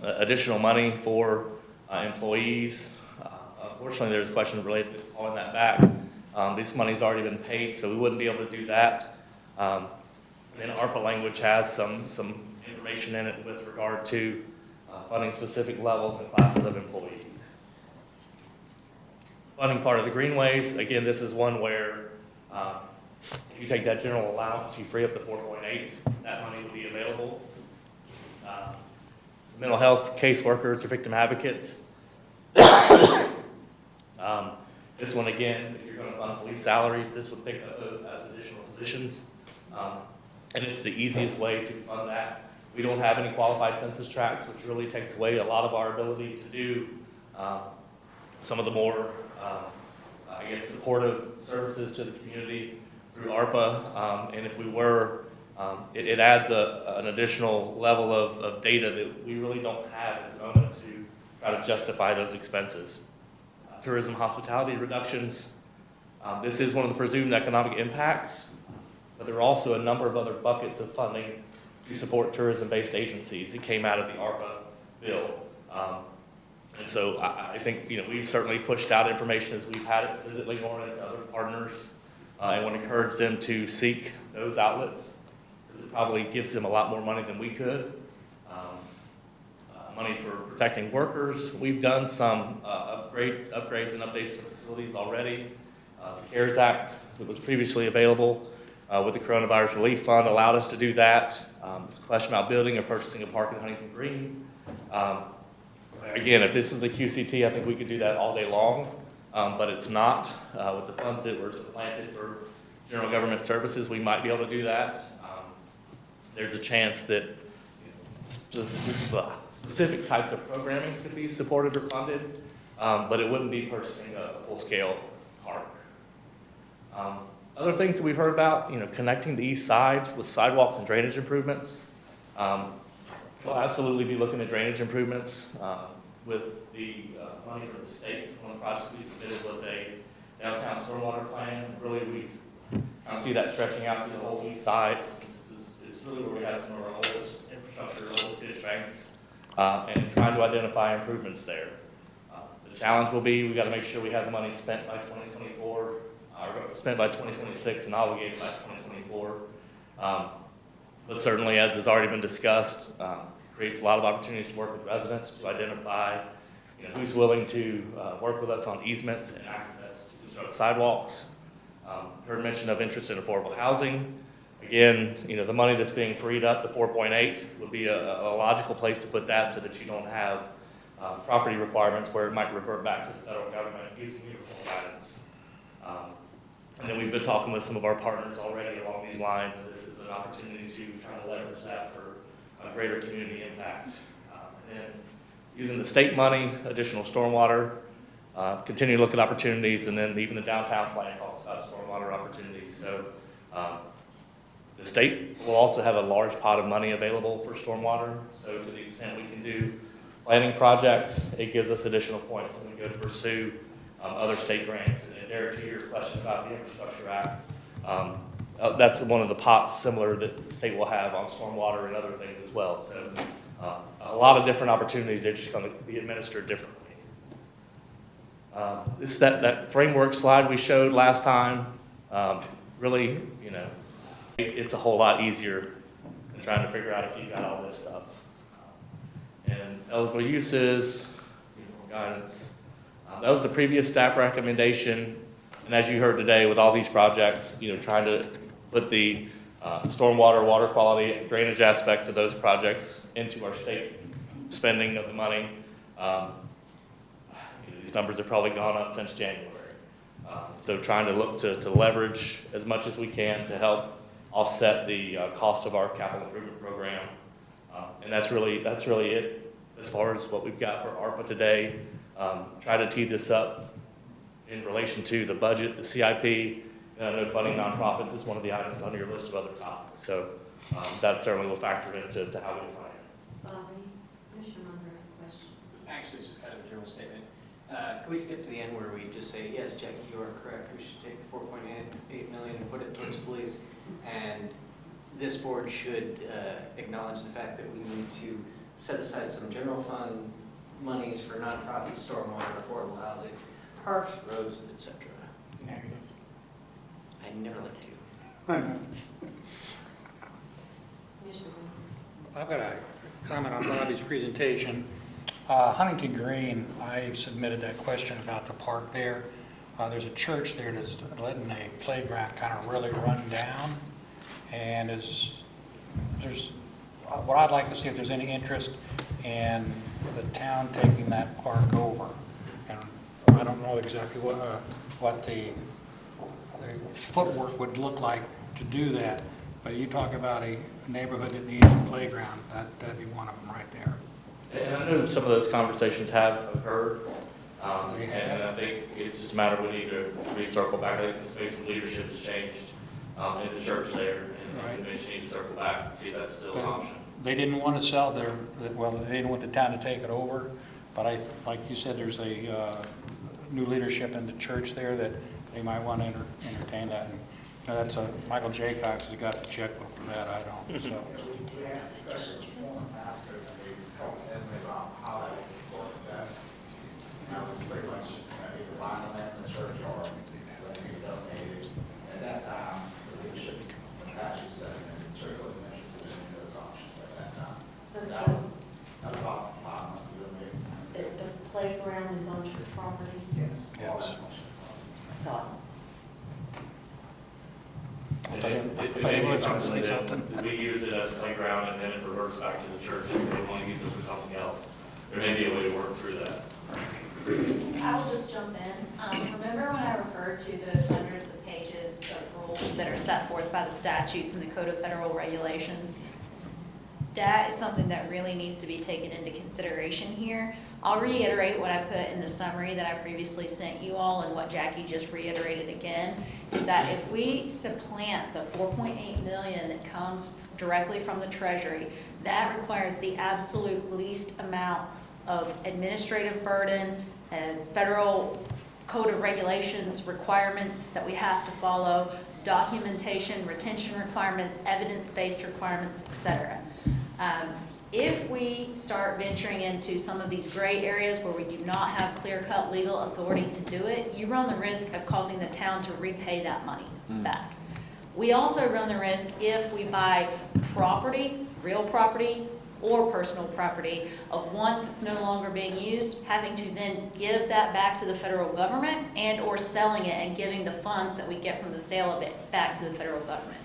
Additional money for employees. Unfortunately, there's a question related to calling that back. This money's already been paid, so we wouldn't be able to do that. Then ARPA language has some information in it with regard to funding specific levels and classes of employees. Funding part of the greenways, again, this is one where if you take that general allowance, you free up the 4.8, that money will be available. Mental health caseworkers or victim advocates. This one, again, if you're going to fund police salaries, this would pick up those as additional positions. And it's the easiest way to fund that. We don't have any qualified census tracts, which really takes away a lot of our ability to do some of the more, I guess, supportive services to the community through ARPA. And if we were, it adds an additional level of data that we really don't have at the moment to try to justify those expenses. Tourism hospitality reductions. This is one of the presumed economic impacts, but there are also a number of other buckets of funding to support tourism-based agencies that came out of the ARPA bill. And so I think, we've certainly pushed out information as we've had it visit Leghorn and to other partners. I want to encourage them to seek those outlets because it probably gives them a lot more money than we could. Money for protecting workers. We've done some upgrades and updates to facilities already. The CARES Act that was previously available with the Coronavirus Relief Fund allowed us to do that. This question about building or purchasing a park in Huntington Green. Again, if this was a QCT, I think we could do that all day long, but it's not. With the funds that were supplanted for general government services, we might be able to do that. There's a chance that specific types of programming could be supported or funded, but it wouldn't be purchasing a full-scale park. Other things that we've heard about, connecting the east sides with sidewalks and drainage improvements. We'll absolutely be looking at drainage improvements with the money from the state. One of the projects we submitted was a downtown stormwater plan. Really, we kind of see that stretching out through the whole east side. This is really where we have some of our oldest infrastructure, oldest ditch banks, and trying to identify improvements there. The challenge will be we've got to make sure we have the money spent by 2024, or spent by 2026 and obligated by 2024. But certainly, as has already been discussed, creates a lot of opportunities to work with residents to identify, who's willing to work with us on easements and access to construct sidewalks. Heard mention of interest in affordable housing. Again, the money that's being freed up, the 4.8, would be a logical place to put that so that you don't have property requirements where it might revert back to the federal government and gives uniform guidance. And then we've been talking with some of our partners already along these lines, and this is an opportunity to try to leverage that for a greater community impact. And using the state money, additional stormwater, continue to look at opportunities, and then even the downtown plan talks about stormwater opportunities. So the state will also have a large pot of money available for stormwater. So to the extent we can do planning projects, it gives us additional points when we go to pursue other state grants. And Derek, to your question about the Infrastructure Act, that's one of the pots similar that the state will have on stormwater and other things as well. So a lot of different opportunities, they're just going to be administered differently. This that framework slide we showed last time, really, it's a whole lot easier than trying to figure out if you've got all this stuff. And eligible uses, guidance. That was the previous staff recommendation. And as you heard today, with all these projects, trying to put the stormwater, water quality, and drainage aspects of those projects into our state spending of the money. These numbers have probably gone up since January. So trying to look to leverage as much as we can to help offset the cost of our capital improvement program. And that's really it as far as what we've got for ARPA today. Try to tee this up in relation to the budget, the CIP, and I know funding nonprofits is one of the items on your list of other topics. So that certainly will factor into how we plan. Bobby, Commissioner Munger has a question. Actually, just kind of a general statement. Can we skip to the end where we just say, yes, Jackie, you are correct. We should take the 4.8 million and put it towards police. And this board should acknowledge the fact that we need to set aside some general fund monies for nonprofit, stormwater, affordable housing, parks, roads, etc. Negative. I never like to. Commissioner Munger. I've got a comment on Bobby's presentation. Huntington Green, I submitted that question about the park there. There's a church there that's letting a playground kind of really run down. And what I'd like to see if there's any interest in the town taking that park over. And I don't know exactly what the footwork would look like to do that. But you talk about a neighborhood that needs a playground, that'd be one of them right there. And I know some of those conversations have occurred. They have. And I think it's just a matter we need to recircle back. I think the space of leadership has changed in the church there. And Right. the commission needs to circle back and see if that's still an option. They didn't want to sell they didn't want the town to take it over, but like you said, there's a new leadership in the church there that they might want to entertain that. And, you know, that's Michael Jaycox has got the checkbook for that, I don't, so. The playground is on church property? Yes. Yes. Thought. I thought It he may be was going to say something something. that we use it as a playground and then it reverts back to the church if they want to use it for something else. There may be a way to work through that. I will just jump in. Remember when I referred to those hundreds of pages of rules that are set forth by the statutes and the Code of Federal Regulations? That is something that really needs to be taken into consideration here. I'll reiterate what I put in the summary that I previously sent you all and what Jackie just reiterated again, is that if we supplant the 4.8 million that comes directly from the Treasury, that requires the absolute least amount of administrative burden and federal Code of Regulations requirements that we have to follow, documentation, retention requirements, evidence-based requirements, et cetera. If we start venturing into some of these gray areas where we do not have clear-cut legal authority to do it, you run the risk of causing the town to repay that money back. We also run the risk if we buy property, real property, or personal property of once it's no longer being used, having to then give that back to the federal government and/or selling it and giving the funds that we get from the sale of it back to the federal government.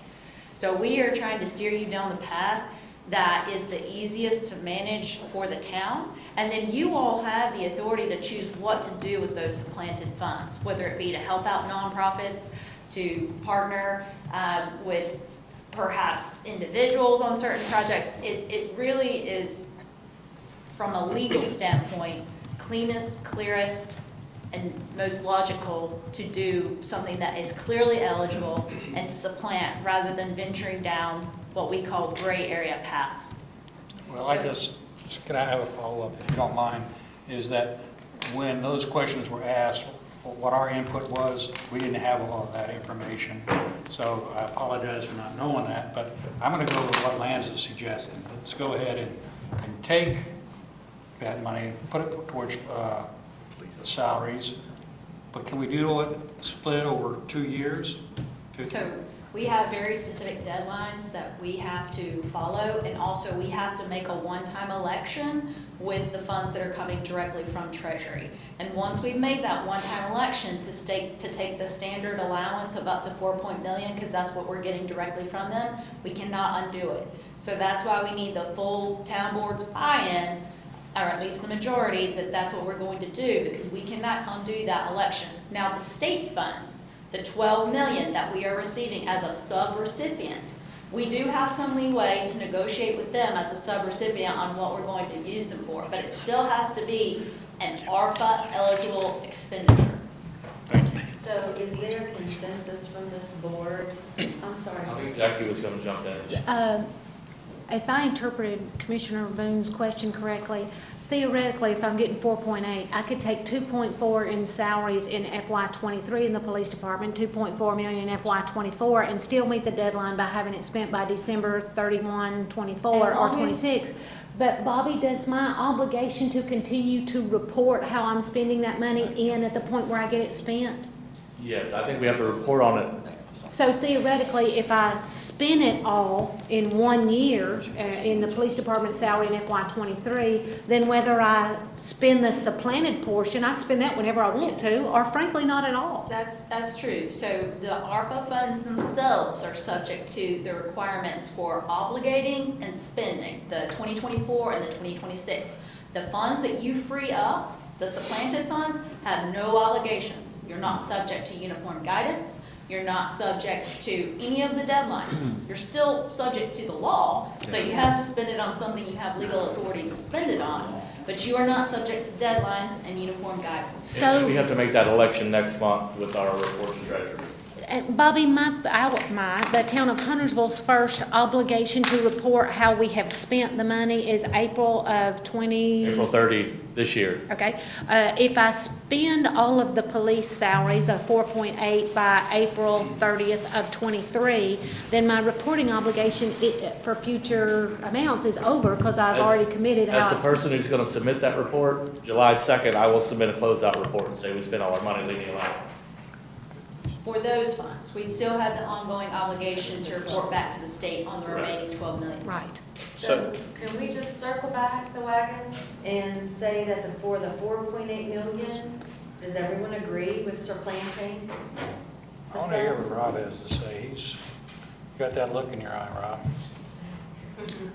So we are trying to steer you down the path that is the easiest to manage for the town, and then you all have the authority to choose what to do with those supplanted funds, whether it be to help out nonprofits, to partner with perhaps individuals on certain projects. It really is, from a legal standpoint, cleanest, clearest, and most logical to do something that is clearly eligible and to supplant rather than venturing down what we call gray area paths. Well, can I have a follow-up, if you don't mind, is that when those questions were asked, what our input was, we didn't have all of that information. So I apologize for not knowing that, but I'm going to go with what Lance is suggesting. Let's go ahead and take that money, put it towards salaries, but can we do it, split it over 2 years? So we have very specific deadlines that we have to follow, and also we have to make a one-time election with the funds that are coming directly from Treasury. And once we've made that one-time election to take the standard allowance of up to 4 million, because that's what we're getting directly from them, we cannot undo it. So that's why we need the full town board's buy-in, or at least the majority, that's what we're going to do, because we cannot undo that election. Now, the state funds, the 12 million that we are receiving as a sub-recipient, we do have some leeway to negotiate with them as a sub-recipient on what we're going to use them for, but it still has to be an ARPA-eligible expenditure. So is there a consensus from this board? I'm sorry. I think Jackie was going to jump in. If I interpreted Commissioner Boone's question correctly, theoretically, if I'm getting 4.8, I could take 2.4 in salaries in FY23 in the police department, 2.4 million in FY24, and still meet the deadline by having it spent by December 31, 24, As or long as- 26. But Bobby, does my obligation to continue to report how I'm spending that money end at the point where I get it spent? Yes, I think we have to report on it So theoretically, if I spend it all in 1 year, in the police department salary in FY '23, then whether I spend the supplanted portion, I'd spend that whenever I want to, or frankly, not at all. That's true. So the ARPA funds themselves are subject to the requirements for obligating and spending, the 2024 and the 2026. The funds that you free up, the supplanted funds, have no obligations. You're not subject to uniform guidance. You're not subject to any of the deadlines. You're still subject to the law, so you have to spend it on something you have legal authority to spend it on, but you are not subject to deadlines and uniform guidance. And we So, have to make that election next month with our report to treasurer. Bobby, the town of Huntersville's first obligation to report how we have spent the money is April of 20. April 30 this year. Okay, if I spend all of the police salaries of 4.8 by April 30th of '23, then my reporting obligation for future amounts is over because I've already committed As the how. person who's gonna submit that report, July 2nd, I will submit a closeout report and say we spent all our money, leave me alone. For those funds, we'd still have the ongoing obligation to report back to the state on the Correct. remaining 12 million. Right. So can we just circle back the wagons and say that for the 4.8 million, does everyone agree with supplanting? I want to hear what Rob has to say. He's got that look in your eye, Rob.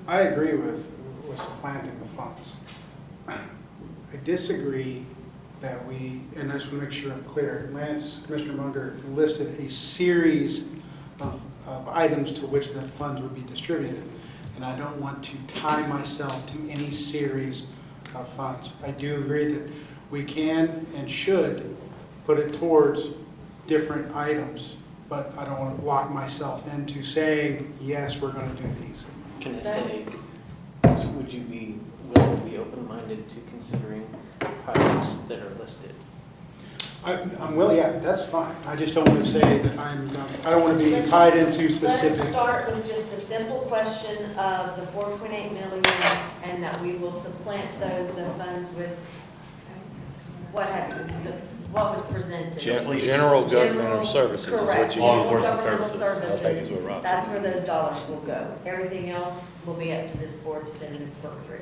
I agree with supplanting the funds. I disagree that and I just want to make sure I'm clear, Commissioner Munger listed a series of items to which the funds would be distributed. And I don't want to tie myself to any series of funds. I do agree that we can and should put it towards different items, but I don't want to lock myself into saying, yes, we're going to do these. Can I say, would you be willing to be open-minded to considering projects that are listed? I'm willing, yeah, that's fine. I just don't want to say that I don't want to be tied into Let's specific. start with just the simple question of the 4.8 million and that we will supplant the funds with what was presented. General governmental services is Correct. what you Law General enforcement governmental services. I think is what Rob That's where those dollars will go. Everything else will be up to this board to then work through.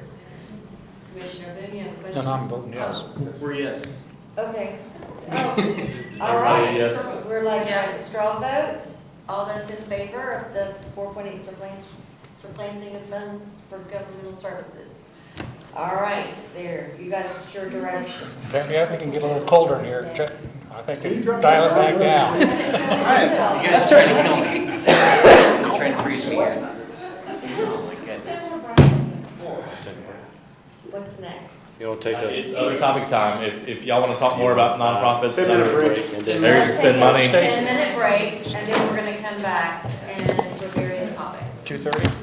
Commissioner Boone, you have a question? Then I'm voting yes. We're yes. Okay. All Everybody right. yes? We're like straw votes. All those in favor of the 4.8 supplanting of funds for governmental services? All right, there, you got your direction. Apparently, I think it can get a little colder in here. I think they dial it back down. You guys are trying to kill me. You're trying to freeze me here. Oh my goodness. What's next? You don't take It's other topic time. If y'all wanna talk more about nonprofits, 10-minute break. and then areas to spend money. 10-minute break, and then we're gonna come back and for various topics. 2:30?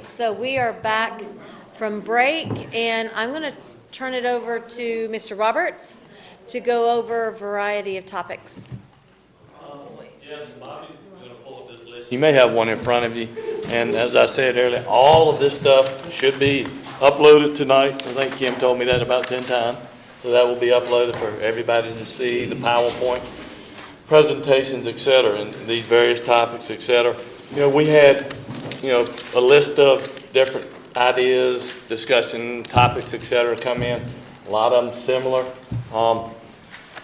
So we are back from break, and I'm going to turn it over to Mr. Roberts to go over a variety of topics. Yes, Bobby's gonna pull up this list. You may have one in front of you, and as I said earlier, all of this stuff should be uploaded tonight. I think Kim told me that about 10 times. So that will be uploaded for everybody to see, the PowerPoint presentations, et cetera, and these various topics, et cetera. You know, we had, you know, a list of different ideas, discussion topics, et cetera, come in. A lot of them similar.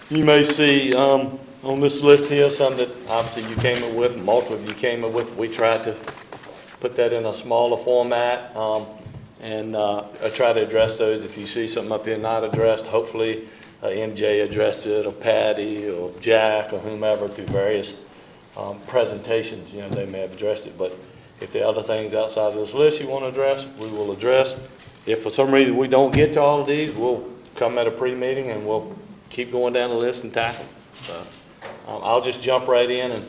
You may see on this list here some that obviously you came up with, multiple of you came up with. We tried to put that in a smaller format and I try to address those. If you see something up here not addressed, hopefully MJ addressed it, or Patty, or Jack, or whomever through various presentations. You know, they may have addressed it, but if there are other things outside of this list you want to address, we will address. If for some reason we don't get to all of these, we'll come at a pre-meeting and we'll keep going down the list and tackle. So I'll just jump right in, and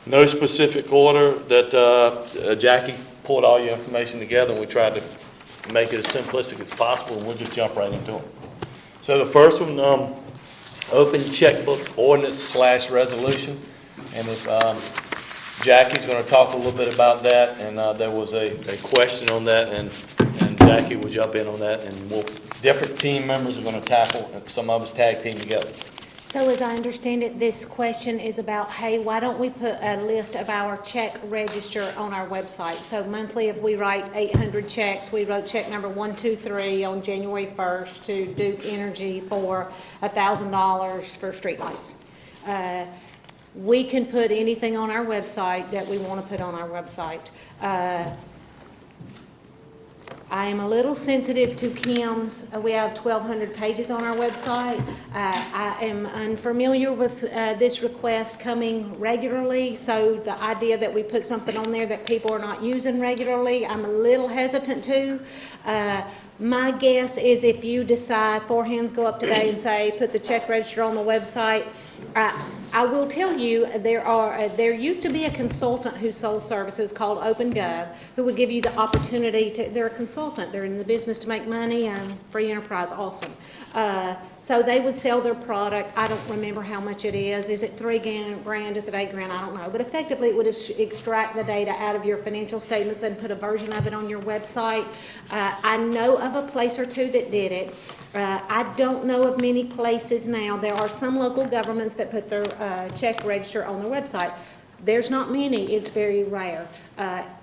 no specific order. That Jackie pulled all your information together, and we tried to make it as simplistic as possible, and we'll just jump right into them. So the first one, open checkbook ordinance / resolution, and if Jackie's going to talk a little bit about that, and there was a question on that, and Jackie will jump in on that, and different team members are going to tackle, some of us tag team together. So as I understand it, this question is about, hey, why don't we put a list of our check register on our website? So monthly, if we write 800 checks, we wrote check number 123 on January 1st to Duke Energy for $1,000 for streetlights. We can put anything on our website that we want to put on our website. I am a little sensitive to Kim's, we have 1,200 pages on our website. I am unfamiliar with this request coming regularly, so the idea that we put something on there that people are not using regularly, I'm a little hesitant to. My guess is if you decide, four hands go up today and say, put the check register on the website, I will tell you, there used to be a consultant who sold services called OpenGov, who would give you the opportunity to, they're a consultant, they're in the business to make money, and free enterprise, awesome. So they would sell their product. I don't remember how much it is. Is it $3,000? Is it $8,000? I don't know. But effectively, it would extract the data out of your financial statements and put a version of it on your website. I know of a place or two that did it. I don't know of many places now. There are some local governments that put their check register on their website. There's not many. It's very rare.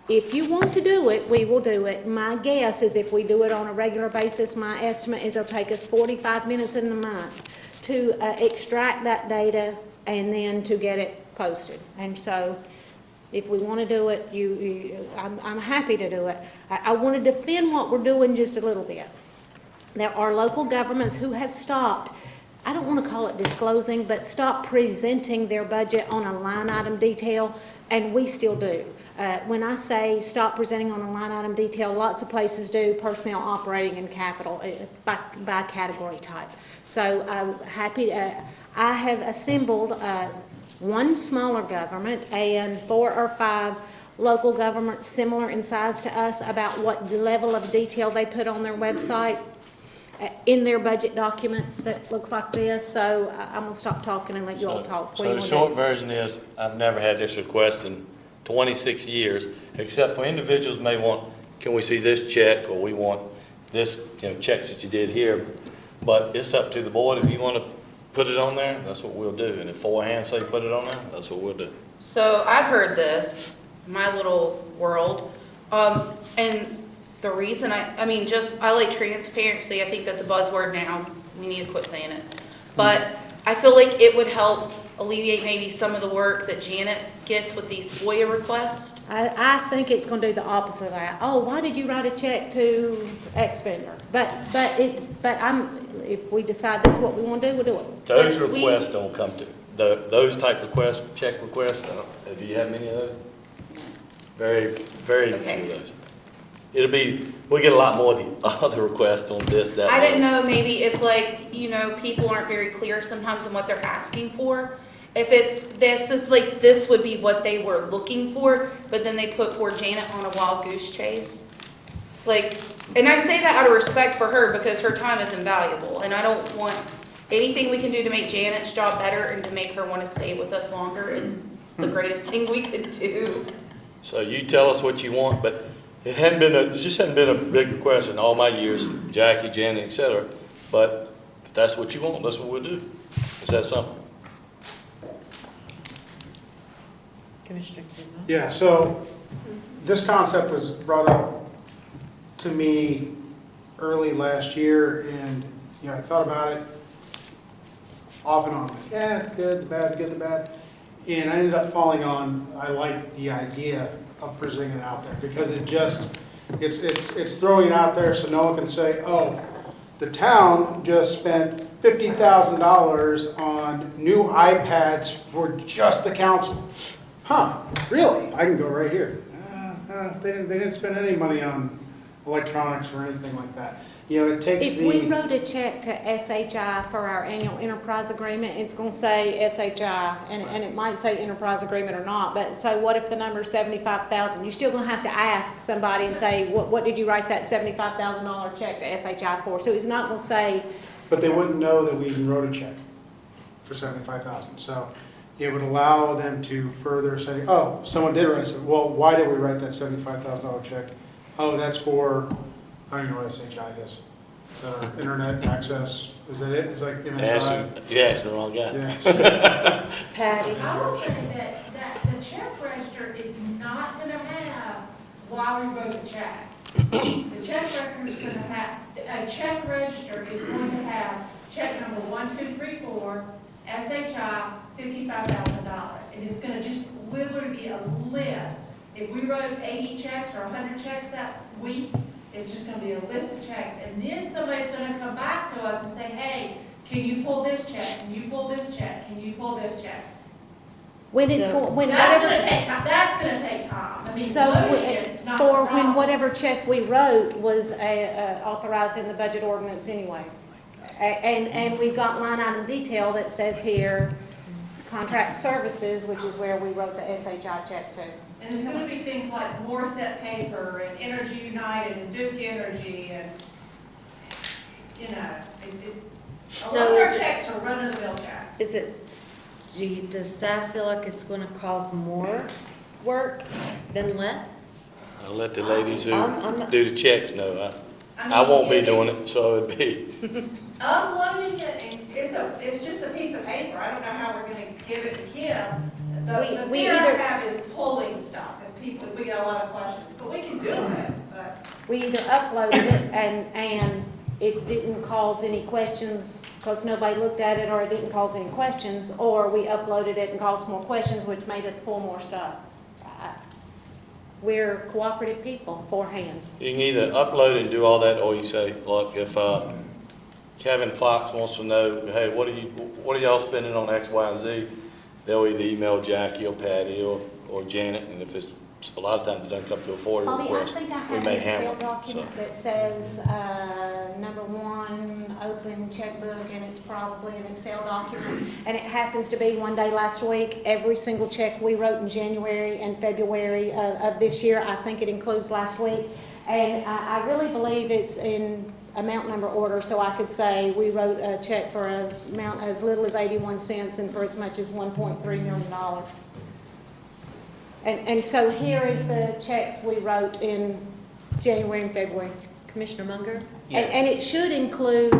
If you want to do it, we will do it. My guess is if we do it on a regular basis, my estimate is it'll take us 45 minutes in a month to extract that data and then to get it posted. And so if we want to do it, I'm happy to do it. I want to defend what we're doing just a little bit. There are local governments who have stopped, I don't want to call it disclosing, but stop presenting their budget on a line item detail, and we still do. When I say stop presenting on a line item detail, lots of places do personnel, operating, and capital by category type. So I'm happy, I have assembled one smaller government and 4 or 5 local governments similar in size to us about what level of detail they put on their website in their budget document that looks like this. So I'm going to stop talking and let you all talk. So the short version is, I've never had this request in 26 years, except for individuals may want, can we see this check, or we want this, checks that you did here. But it's up to the board. If you want to put it on there, that's what we'll do. And if 4 hands say put it on there, that's what we'll do. So I've heard this, my little world, and the reason I like transparency. I think that's a buzzword now. We need to quit saying it. But I feel like it would help alleviate maybe some of the work that Janet gets with these FOIA requests. I think it's going to do the opposite of that. Oh, why did you write a check to X vendor? But if we decide that's what we want to do, we'll do it. Those requests don't come to, those type requests, check requests, do you have many of those? Very, very few of those. We'll get a lot more of the other requests on this, that. I didn't know maybe if people aren't very clear sometimes on what they're asking for. If it's this would be what they were looking for, but then they put poor Janet on a wild goose chase. Like, and I say that out of respect for her because her time is invaluable, and I don't want, anything we can do to make Janet's job better and to make her want to stay with us longer is the greatest thing we could do. So you tell us what you want, but it just hadn't been a big request in all my years, Jackie, Janet, et cetera. But if that's what you want, that's what we'll do. Is that something? Commissioner Kidwell? Yeah, so this concept was brought up to me early last year, and, you know, I thought about it off and on, like, yeah, the good, the bad, the good, the bad. And I ended up falling on, I like the idea of presenting it out there, because it just, it's throwing it out there so no one can say, oh, the town just spent $50,000 on new iPads for just the council. Huh, really? I can go right here. They didn't spend any money on electronics or anything like that. You know, it takes If the. we wrote a check to SHI for our annual enterprise agreement, it's gonna say SHI, and it might say enterprise agreement or not, but so what if the number's 75,000? You're still gonna have to ask somebody and say, what did you write that $75,000 check to SHI for? So it's not gonna say, But they wouldn't know that we even wrote a check for $75,000. So it would allow them to further say, oh, someone did write it. Well, why did we write that $75,000 check? Oh, that's for, I don't even know what SHI is. Internet access, is that it? It's like MSI? You asked the wrong guy. Yes. Patty? I will say that the check register is not gonna have why we wrote the check. The check register is gonna have, a check register is going to have check number 1234, SHI, $55,000. And it's gonna just literally be a list. If we wrote 80 checks or 100 checks that week, it's just gonna be a list of checks. And then somebody's gonna come back to us and say, hey, can you pull this check? Can you pull this check? Can you pull this check? when it's, So- when That's whatever. gonna take time, that's gonna take time. I mean, So, loading it's not for a when problem. whatever check we wrote was authorized in the budget ordinance anyway. And we've got line item detail that says here, contract services, which is where we wrote the SHI check to. And it's gonna be things like Morissette Paper and Energy United and Duke Energy and, you know, a So lot of is our it- checks are run-of-the-mill checks. Is it, does staff feel like it's gonna cause more work than less? I'll let the ladies who I'm- do the checks know. I mean, won't be doing it, so it'd be, Uploading it, and it's just a piece of paper, I don't know how we're gonna give it to Kim. The We fear I either- have is pulling stuff, if we get a lot of questions, but we can do it, but. We either uploaded it and it didn't cause any questions because nobody looked at it, or it didn't cause any questions, or we uploaded it and caused more questions, which made us pull more stuff. We're cooperative people, four hands. you can either upload and do all that, or you say, look, if Kevin Fox wants to know, hey, what are y'all spending on X, Y, and Z? They'll either email Jackie or Patty or Janet, and if it's, a lot of times it doesn't come to a FOIA Bobby, I request, think I we have may an handle Excel it. So, document that says, number one, open checkbook, and it's probably an Excel document. And it happens to be one day last week, every single check we wrote in January and February of this year, I think it includes last week. And I really believe it's in amount number order, so I could say we wrote a check for an amount as little as 81 cents and for as much as $1.3 million. And so here is the checks we wrote in January and February. Commissioner Munger? And it should include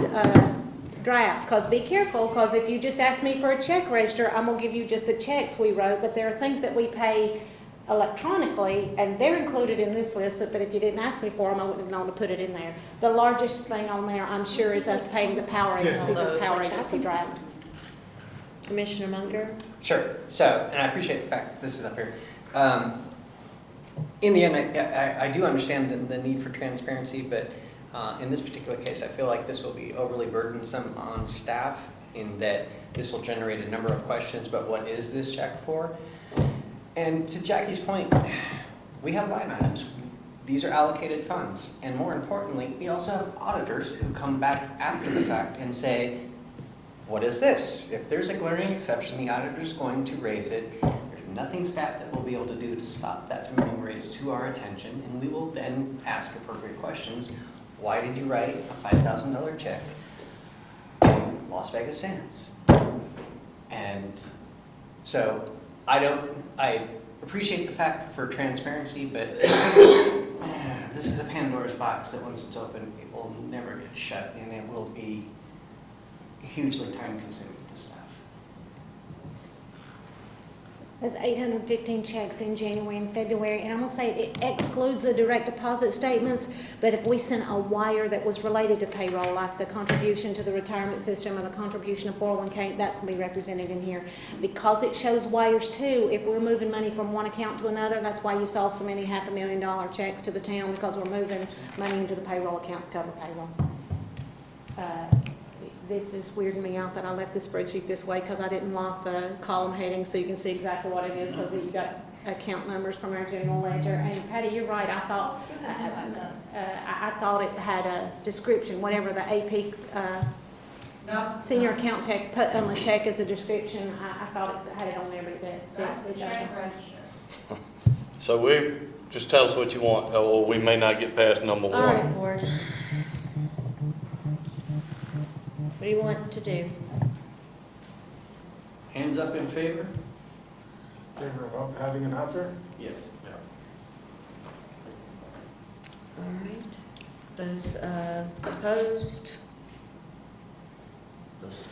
drafts, because be careful, because if you just ask me for a check register, I'm going to give you just the checks we wrote, but there are things that we pay electronically, and they're included in this list, but if you didn't ask me for them, I wouldn't have known to put it in there. The largest thing on there, I'm sure, is us paying the power agency for power agency draft. Commissioner Munger? Sure. So, and I appreciate the fact that this is up here. In the end, I do understand the need for transparency, but in this particular case, I feel like this will be overly burdensome on staff in that this will generate a number of questions about what is this check for? And to Jackie's point, we have line items. These are allocated funds. And more importantly, we also have auditors who come back after the fact and say, what is this? If there's a glaring exception, the auditor's going to raise it. There's nothing staff that will be able to do to stop that from being raised to our attention, and we will then ask appropriate questions. Why did you write a $5,000 check to Las Vegas Sands? And so I appreciate the fact for transparency, but this is a Pandora's box that once it's open, it will never get shut, and it will be hugely time-consuming to staff. There's 815 checks in January and February, and I'm gonna say it excludes the direct deposit statements, but if we sent a wire that was related to payroll, like the contribution to the retirement system or the contribution to 401k, that's gonna be represented in here. Because it shows wires too, if we're moving money from one account to another, that's why you saw so many $500,000 checks to the town, because we're moving money into the payroll account to cover payroll. This is weirding me out that I left this spreadsheet this way because I didn't lock the column heading so you can see exactly what it is, because you got account numbers from our general ledger. And Patty, you're right, I thought it had a description, whatever the AP senior account tech put on the check as a description. I thought it had it on there, but it doesn't. So just tell us what you want, or we may not get past number All right, one. board. What do you want to do? Hands up in favor? Favor of having it out there? Yes. All right. Those opposed? The split.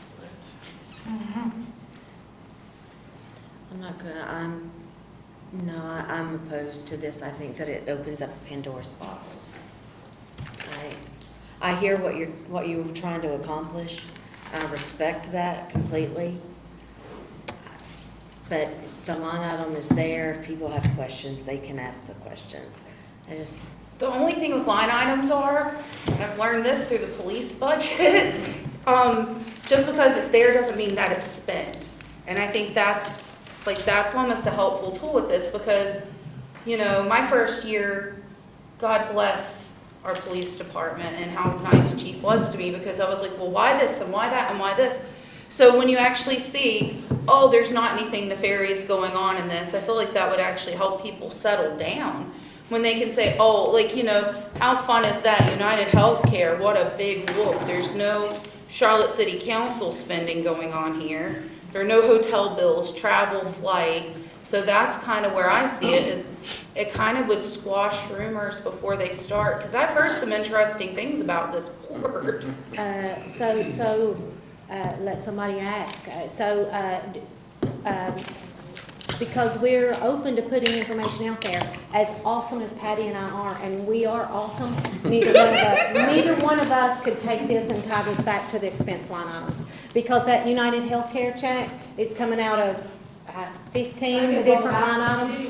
I'm opposed to this. I think that it opens up a Pandora's box. I hear what you were trying to accomplish. I respect that completely. But the line item is there. If people have questions, they can ask the questions. The only thing with line items are, and I've learned this through the police budget, just because it's there doesn't mean that it's spent. And I think that's almost a helpful tool with this, because, my first year, God bless our police department and how nice Chief was to me, because I was like, well, why this and why that and why this? So when you actually see, oh, there's not anything nefarious going on in this, I feel like that would actually help people settle down. When they can say, oh, how fun is that? United Healthcare, what a big whoop. There's no Charlotte City Council spending going on here. There are no hotel bills, travel, flight. So that's kind of where I see it, is it kind of would squash rumors before they start. Because I've heard some interesting things about this board. Let somebody ask. Because we're open to putting information out there, as awesome as Patty and I are, and we are awesome, neither one of us could take this and tie this back to the expense line items. Because that United Healthcare check, it's coming out of 15 different line items.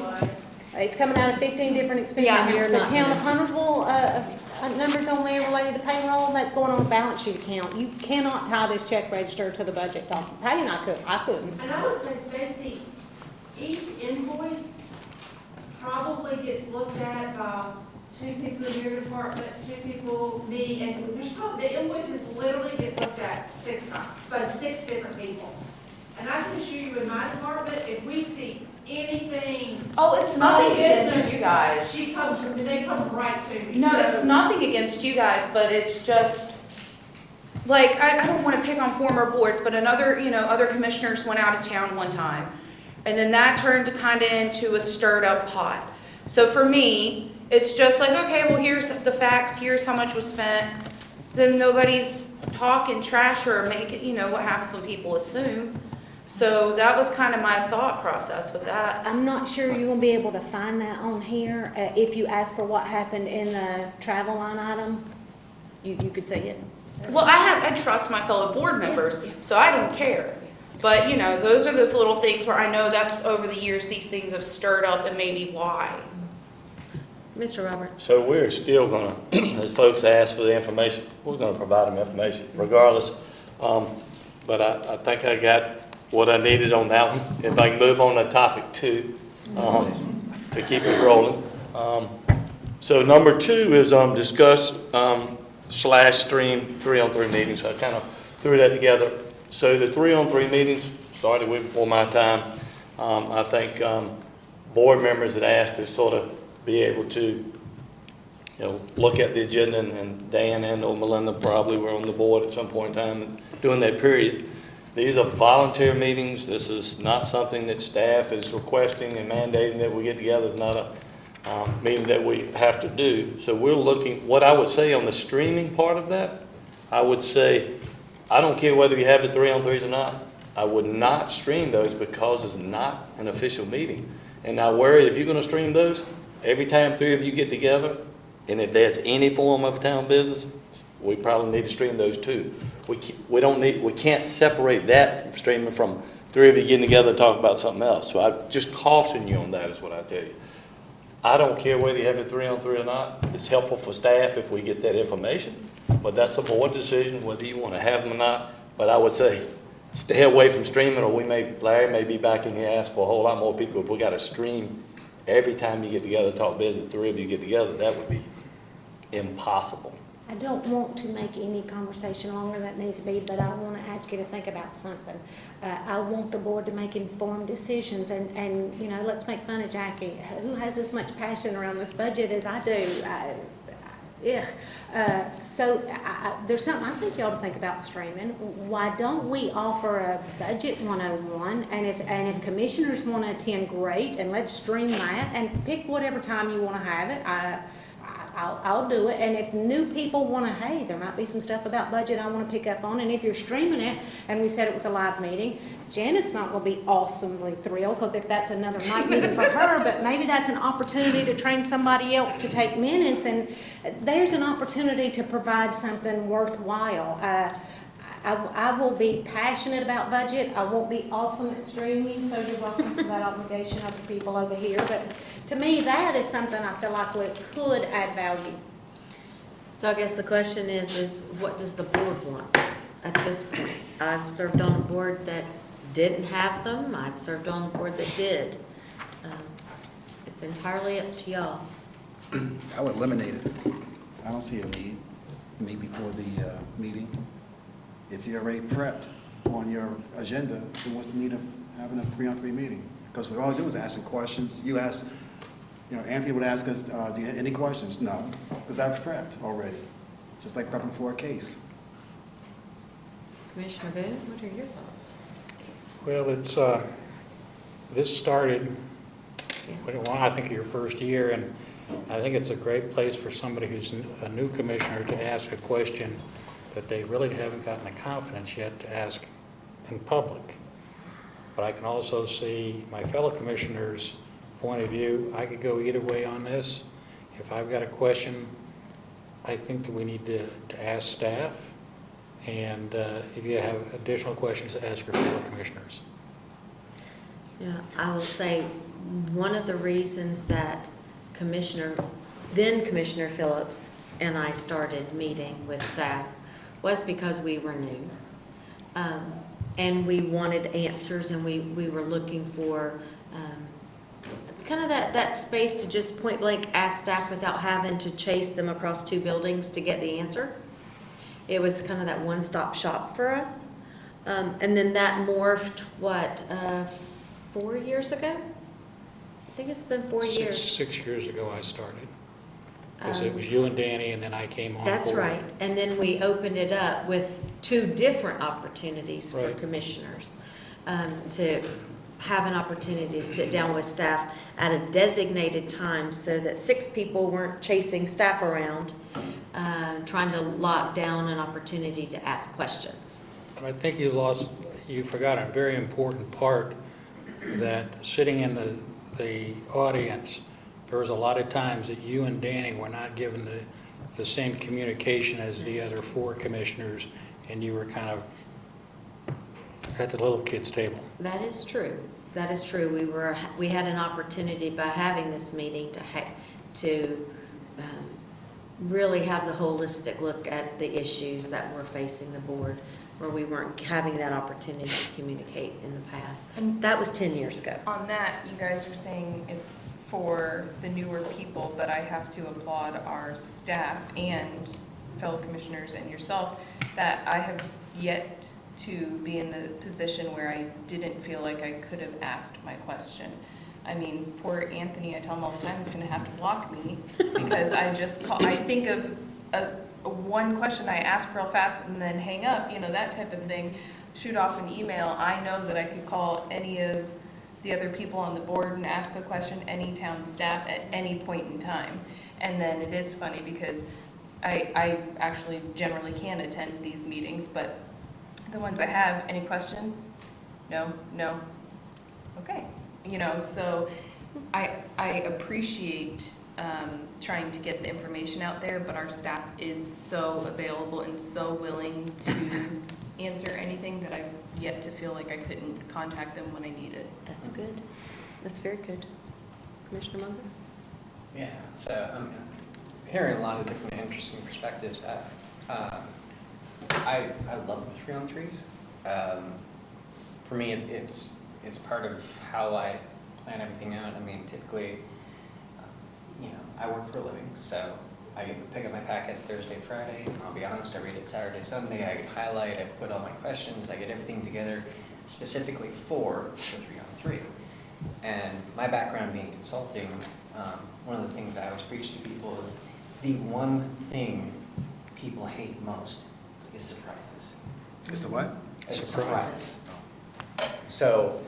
It's coming out of 15 different expense Yeah, accounts. you're The not town of gonna- Huntersville, numbers on there related to payroll, that's going on a balance sheet account. You cannot tie this check register to the budget document. Patty and I couldn't. And I would say, Stacy, each invoice probably gets looked at by 2 people in your department, 2 people, me, and the invoices literally get looked at 6 times, by 6 different people. And I can assure you, in my department, if we see anything. Oh, it's nothing against you guys. They come right to me. No, So- it's nothing against you guys, but it's just, I don't want to pick on former boards, but other commissioners went out of town one time. And then that turned kind of into a stirred up pot. So for me, it's just like, okay, well, here's the facts, here's how much was spent. Then nobody's talking trash or make it, what happens when people assume. So that was kind of my thought process with that. I'm not sure you're gonna be able to find that on here. If you ask for what happened in the travel line item, you could see it. Well, I trust my fellow board members, so I didn't care. But, those are those little things where I know that's over the years, these things have stirred up and maybe why. Mr. Roberts? So we're still gonna, as folks ask for the information, we're gonna provide them information regardless. But I think I got what I needed on that one. If I can move on to topic 2, to keep us rolling. So number 2 is discuss / stream 3-on-3 meetings. So I kind of threw that together. So the 3-on-3 meetings started way before my time. I think board members had asked to sort of be able to, look at the agenda, and Dan and or Melinda probably were on the board at some point in time during that period. These are volunteer meetings. This is not something that staff is requesting and mandating that we get together. It's not a meeting that we have to do. So we're looking, what I would say on the streaming part of that, I would say, I don't care whether you have the 3-on-3s or not. I would not stream those because it's not an official meeting. And I worry if you're going to stream those, every time 3 of you get together, and if there's any form of town business, we probably need to stream those too. We can't separate that from streaming from 3 of you getting together and talk about something else. So I just caution you on that is what I tell you. I don't care whether you have a 3-on-3 or not. It's helpful for staff if we get that information, but that's a board decision whether you want to have them or not. But I would say stay away from streaming, or Larry may be back in here ask for a whole lot more people. If we got to stream every time you get together to talk business, 3 of you get together, that would be impossible. I don't want to make any conversation longer than it needs to be, but I want to ask you to think about something. I want the board to make informed decisions, and let's make fun of Jackie, who has as much passion around this budget as I do. There's something I think you ought to think about streaming. Why don't we offer a budget 101, and if commissioners want to attend, great, and let's stream that, and pick whatever time you want to have it. I'll do it, and if new people want to, hey, there might be some stuff about budget I want to pick up on, and if you're streaming it, and we said it was a live meeting, Janet's not going to be awesomely thrilled, because if that's another night meeting for her, but maybe that's an opportunity to train somebody else to take minutes, and there's an opportunity to provide something worthwhile. I will be passionate about budget. I won't be awesome at streaming, so you're welcome for that obligation of the people over here. But to me, that is something I feel like we could add value. So I guess the question is what does the board want at this point? I've served on a board that didn't have them. I've served on a board that did. It's entirely up to y'all. I would eliminate it. I don't see a need, maybe before the meeting. If you're already prepped on your agenda, then what's the need of having a 3-on-3 meeting? Because what all I do is asking questions. You ask, Anthony would ask us, do you have any questions? No, because I was prepped already, just like prepping for a case. Commissioner Boone, what are your thoughts? Well, it's, this started, I think, your first year, and I think it's a great place for somebody who's a new commissioner to ask a question that they really haven't gotten the confidence yet to ask in public. But I can also see my fellow commissioners' point of view. I could go either way on this. If I've got a question, I think that we need to ask staff. And if you have additional questions, ask your fellow commissioners. Yeah, I will say one of the reasons that then Commissioner Phillips and I started meeting with staff was because we were new. And we wanted answers, and we were looking for kind of that space to just point blank ask staff without having to chase them across 2 buildings to get the answer. It was kind of that one-stop shop for us. And then that morphed, 4 years ago? I think it's been 4 years. 6 years ago I started. Because it was you and Danny, and then I came on board. That's right. And then we opened it up with 2 different opportunities for Right. commissioners to have an opportunity to sit down with staff at a designated time so that 6 people weren't chasing staff around, trying to lock down an opportunity to ask questions. But I think you forgot a very important part, that sitting in the audience, there was a lot of times that you and Danny were not given the same communication as the other 4 commissioners, and you were kind of at the little kids' table. That is true. That is true. We had an opportunity by having this meeting to really have the holistic look at the issues that were facing the board, where we weren't having that opportunity to communicate in the past. And that was 10 years ago. On that, you guys are saying it's for the newer people, but I have to applaud our staff and fellow commissioners and yourself that I have yet to be in the position where I didn't feel like I could have asked my question. I mean, poor Anthony, I tell him all the time, he's gonna have to block me because I think of one question I ask real fast and then hang up, you know, that type of thing, shoot off an email. I know that I could call any of the other people on the board and ask a question, any town staff at any point in time. And then it is funny because I actually generally can attend these meetings, but the ones I have, any questions? No, no, okay. You know, so I appreciate trying to get the information out there, but our staff is so available and so willing to answer anything that I've yet to feel like I couldn't contact them when I need it. That's good. That's very good. Commissioner Munger? Yeah, so I'm hearing a lot of different interesting perspectives. I love the 3-on-3s. For me, it's part of how I plan everything out. I mean, typically, you know, I work for a living, so I get to pick up my packet Thursday, Friday. I'll be honest, I read it Saturday, Sunday. I highlight, I put all my questions, I get everything together specifically for the 3-on-3. And my background being consulting, one of the things I always preach to people is the one thing people hate most is surprises. Is the what? Surprises. So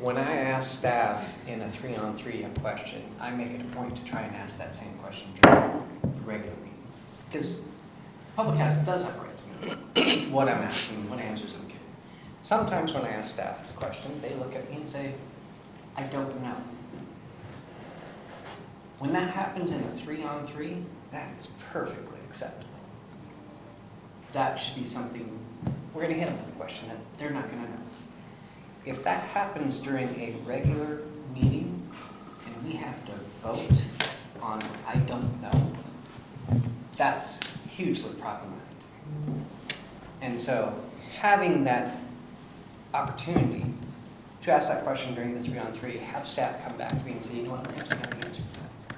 when I ask staff in a 3-on-3 a question, I make it a point to try and ask that same question during the regular meeting. Because public does have a right to know what I'm asking, what answers I'm giving. Sometimes when I ask staff the question, they look at me and say, I don't know. When that happens in a 3-on-3, that is perfectly acceptable. That should be something, we're going to hit them with a question that they're not going to know. If that happens during a regular meeting and we have to vote on I don't know, that's hugely problematic. And so having that opportunity to ask that question during the 3-on-3, have staff come back to me and say, you know what, I have an answer for that.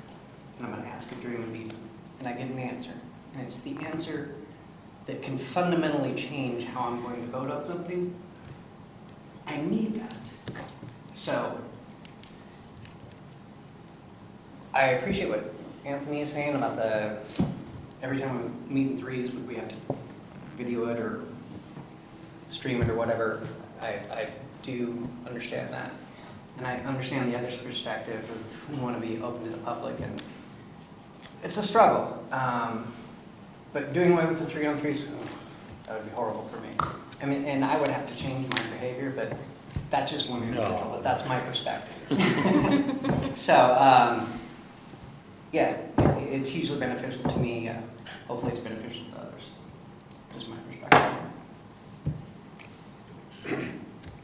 And I'm going to ask it during the meeting. And I get an answer. And it's the answer that can fundamentally change how I'm going to vote on something. I need that. So I appreciate what Anthony is saying about every time we meet in threes, we have to video it or stream it or whatever. I do understand that. And I understand the other perspective of we want to be open to the public, and it's a struggle. But doing away with the 3-on-3s, that would be horrible for me. I mean, and I would have to change my behavior, but that's just one individual, but that's my perspective. So, yeah, it's hugely beneficial to me. Hopefully it's beneficial to others. Just my perspective.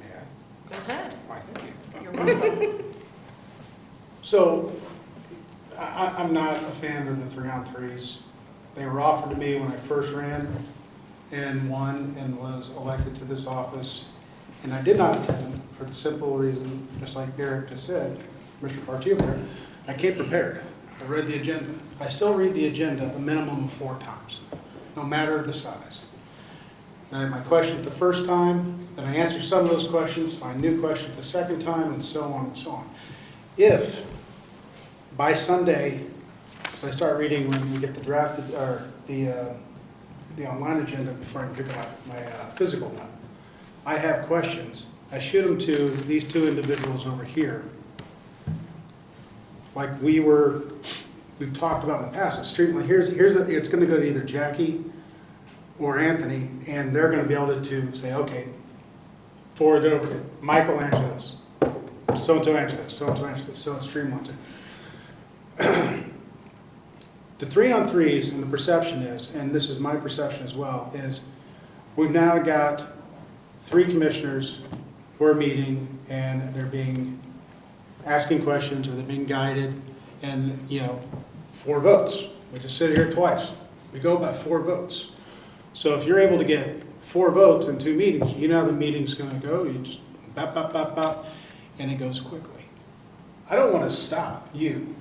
Yeah. Go ahead. Why, thank you. You're welcome. So, I'm not a fan of the 3-on-3s. They were offered to me when I first ran and won and was elected to this office. And I did not attend for the simple reason, just like Derek just said, Mr. Partier, I came prepared. I read the agenda. I still read the agenda a minimum of 4 times, no matter the size. And I had my questions the first time, then I answer some of those questions, find new questions the second time, and so on and so on. If by Sunday, as I start reading when we get the drafted, or the online agenda before I can pick up my physical one, I have questions, I shoot them to these 2 individuals over here. Like we've talked about in the past, it's it's going to go to either Jackie or Anthony, and they're going to be able to say, okay, forward it over, Michael answer this, so-and-so answer this, so-and-so answer this, so it's streamlined. The 3-on-3s, and the perception is, and this is my perception as well, is we've now got 3 commissioners who are meeting, and they're asking questions, or they're being guided, and, 4 votes. We just sit here twice. We go by 4 votes. So if you're able to get 4 votes in 2 meetings, you know how the meeting's going to go. You just bop, bop, bop, bop, and it goes quickly. I don't want to stop you.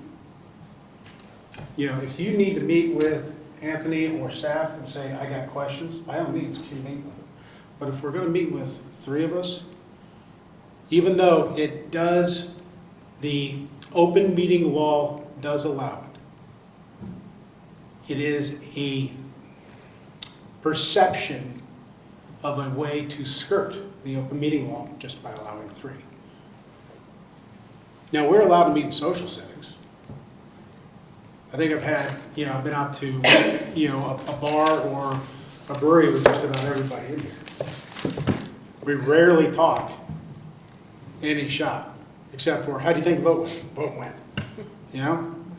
If you need to meet with Anthony or staff and say, I got questions, by all means, keep meeting with them. But if we're gonna meet with 3 of us, even though it does, the open meeting law does allow it, it is a perception of a way to skirt the open meeting law just by allowing 3. Now, we're allowed to meet in social settings. I think I've had, I've been out to, a bar or a brewery with just about everybody in here. We rarely talk any shot, except for, how do you think the vote went?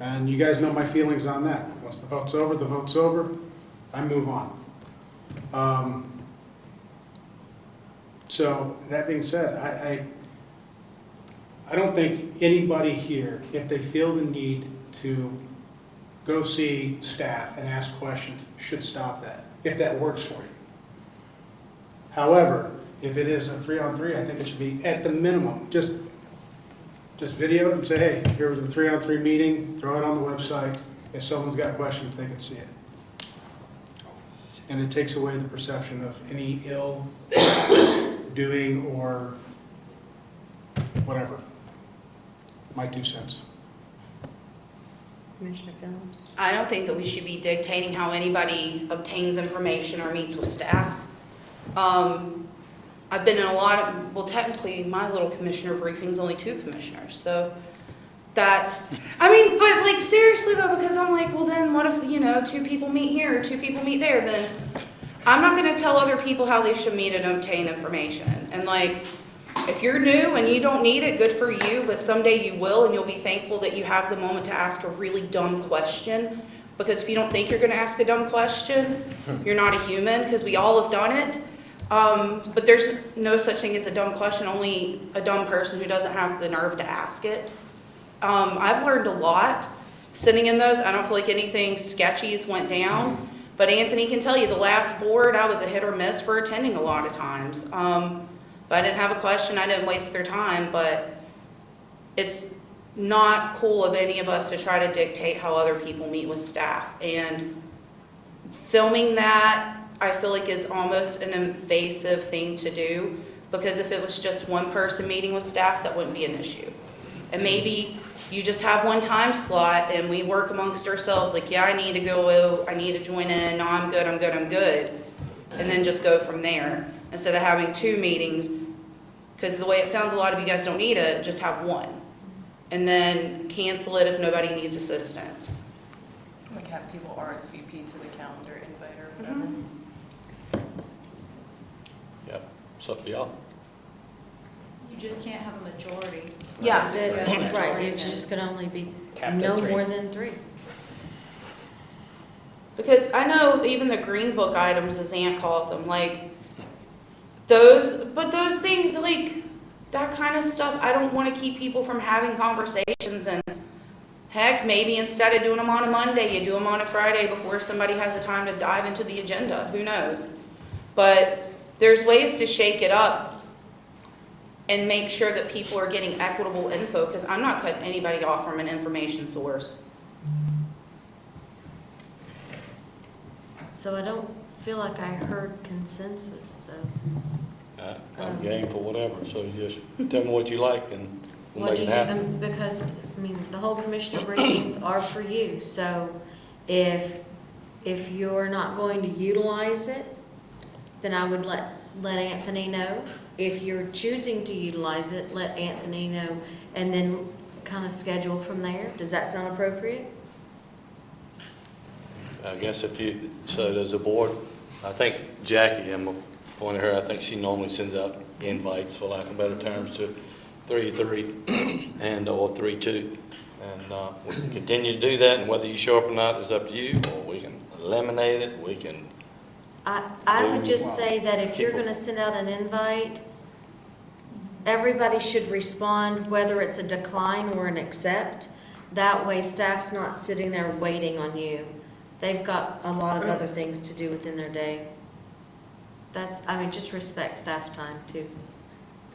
And you guys know my feelings on that. Once the vote's over, I move on. So, that being said, I don't think anybody here, if they feel the need to go see staff and ask questions, should stop that, if that works for you. However, if it is a 3-on-3, I think it should be at the minimum, just video it and say, hey, here was a 3-on-3 meeting, throw it on the website. If someone's got questions, they can see it. And it takes away the perception of any ill doing or whatever. My 2 cents. Commissioner Phillips? I don't think that we should be dictating how anybody obtains information or meets with staff. I've been in a lot of, well, technically, my little commissioner briefing's only 2 commissioners, so that, but like seriously though, because I'm like, well then what if, 2 people meet here or 2 people meet there, then I'm not gonna tell other people how they should meet and obtain information. And like, if you're new and you don't need it, good for you, but someday you will, and you'll be thankful that you have the moment to ask a really dumb question. Because if you don't think you're gonna ask a dumb question, you're not a human, because we all have done it. But there's no such thing as a dumb question, only a dumb person who doesn't have the nerve to ask it. I've learned a lot sitting in those. I don't feel like anything sketchy has went down, but Anthony can tell you the last board, I was a hit or miss for attending a lot of times. If I didn't have a question, I didn't waste their time, but it's not cool of any of us to try to dictate how other people meet with staff. And filming that, I feel like is almost an invasive thing to do, because if it was just one person meeting with staff, that wouldn't be an issue. And maybe you just have one time slot and we work amongst ourselves, like, yeah, I need to go, I need to join in, no, I'm good. And then just go from there, instead of having 2 meetings, because the way it sounds, a lot of you guys don't need it, just have 1. And then cancel it if nobody needs assistance. Like have people RSVP to the calendar invite or whatever. Yep, it's up to y'all. You just can't have a majority. Yeah. Right, it just could only be Capped at no 3. more than 3. Because I know even the green book items, as Aunt calls them, like, those things, like, that kind of stuff, I don't want to keep people from having conversations. And heck, maybe instead of doing them on a Monday, you do them on a Friday before somebody has the time to dive into the agenda. Who knows? But there's ways to shake it up and make sure that people are getting equitable info, because I'm not cutting anybody off from an information source. So I don't feel like I heard consensus, though. I'm game for whatever, so you just tell me what you like and we'll What make do it you, happen. because, the whole commissioner briefings are for you, so if you're not going to utilize it, then I would let Anthony know. If you're choosing to utilize it, let Anthony know, and then kind of schedule from there. Does that sound appropriate? I guess if you, so does the board, I think Jackie, I'm going to point at her, I think she normally sends out invites, for lack of better terms, to 3-3 and or 3-2. And we can continue to do that, and whether you show up or not is up to you, or we can eliminate it, we can. I would just say that if you're gonna send out an invite, everybody should respond, whether it's a decline or an accept. That way staff's not sitting there waiting on you. They've got a lot of other things to do within their day. That's, just respect staff time too.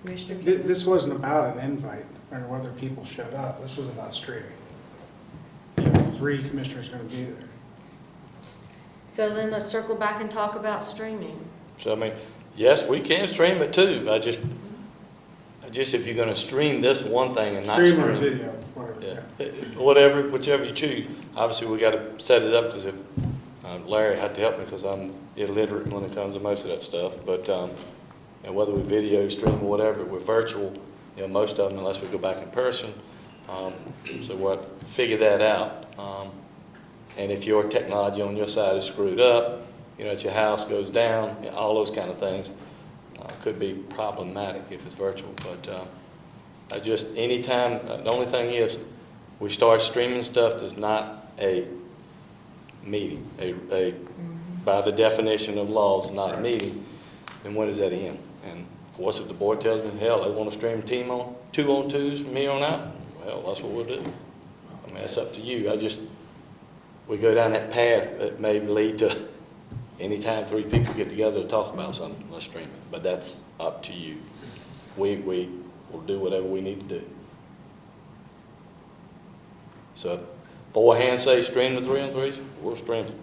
Commissioner King? This wasn't about an invite or whether people showed up. This was about streaming. 3 commissioners are going to be there. So then let's circle back and talk about streaming. So Yes, we can stream it too. I just, if you're gonna stream this one thing and not Stream or stream. video, whatever. Yeah, whatever, whichever you choose. Obviously, we gotta set it up, because if, Larry had to help me, because I'm illiterate when it comes to most of that stuff, but, and whether we video, stream, or whatever, we're virtual, most of them, unless we go back in person. So we'll have to figure that out. And if your technology on your side is screwed up, if your house goes down, all those kind of things, could be problematic if it's virtual, but, anytime, the only thing is, we start streaming stuff that's not a meeting, by the definition of law, it's not a meeting, then when does that end? And of course, if the board tells me, hell, they want to stream team on 2-on-2s from here on out, well, that's what we'll do. I mean, it's up to you. We go down that path, it may lead to anytime 3 people get together to talk about something, let's stream it, but that's up to you. We will do whatever we need to do. So, 4 hands say stream the 3-on-3s, we'll stream it.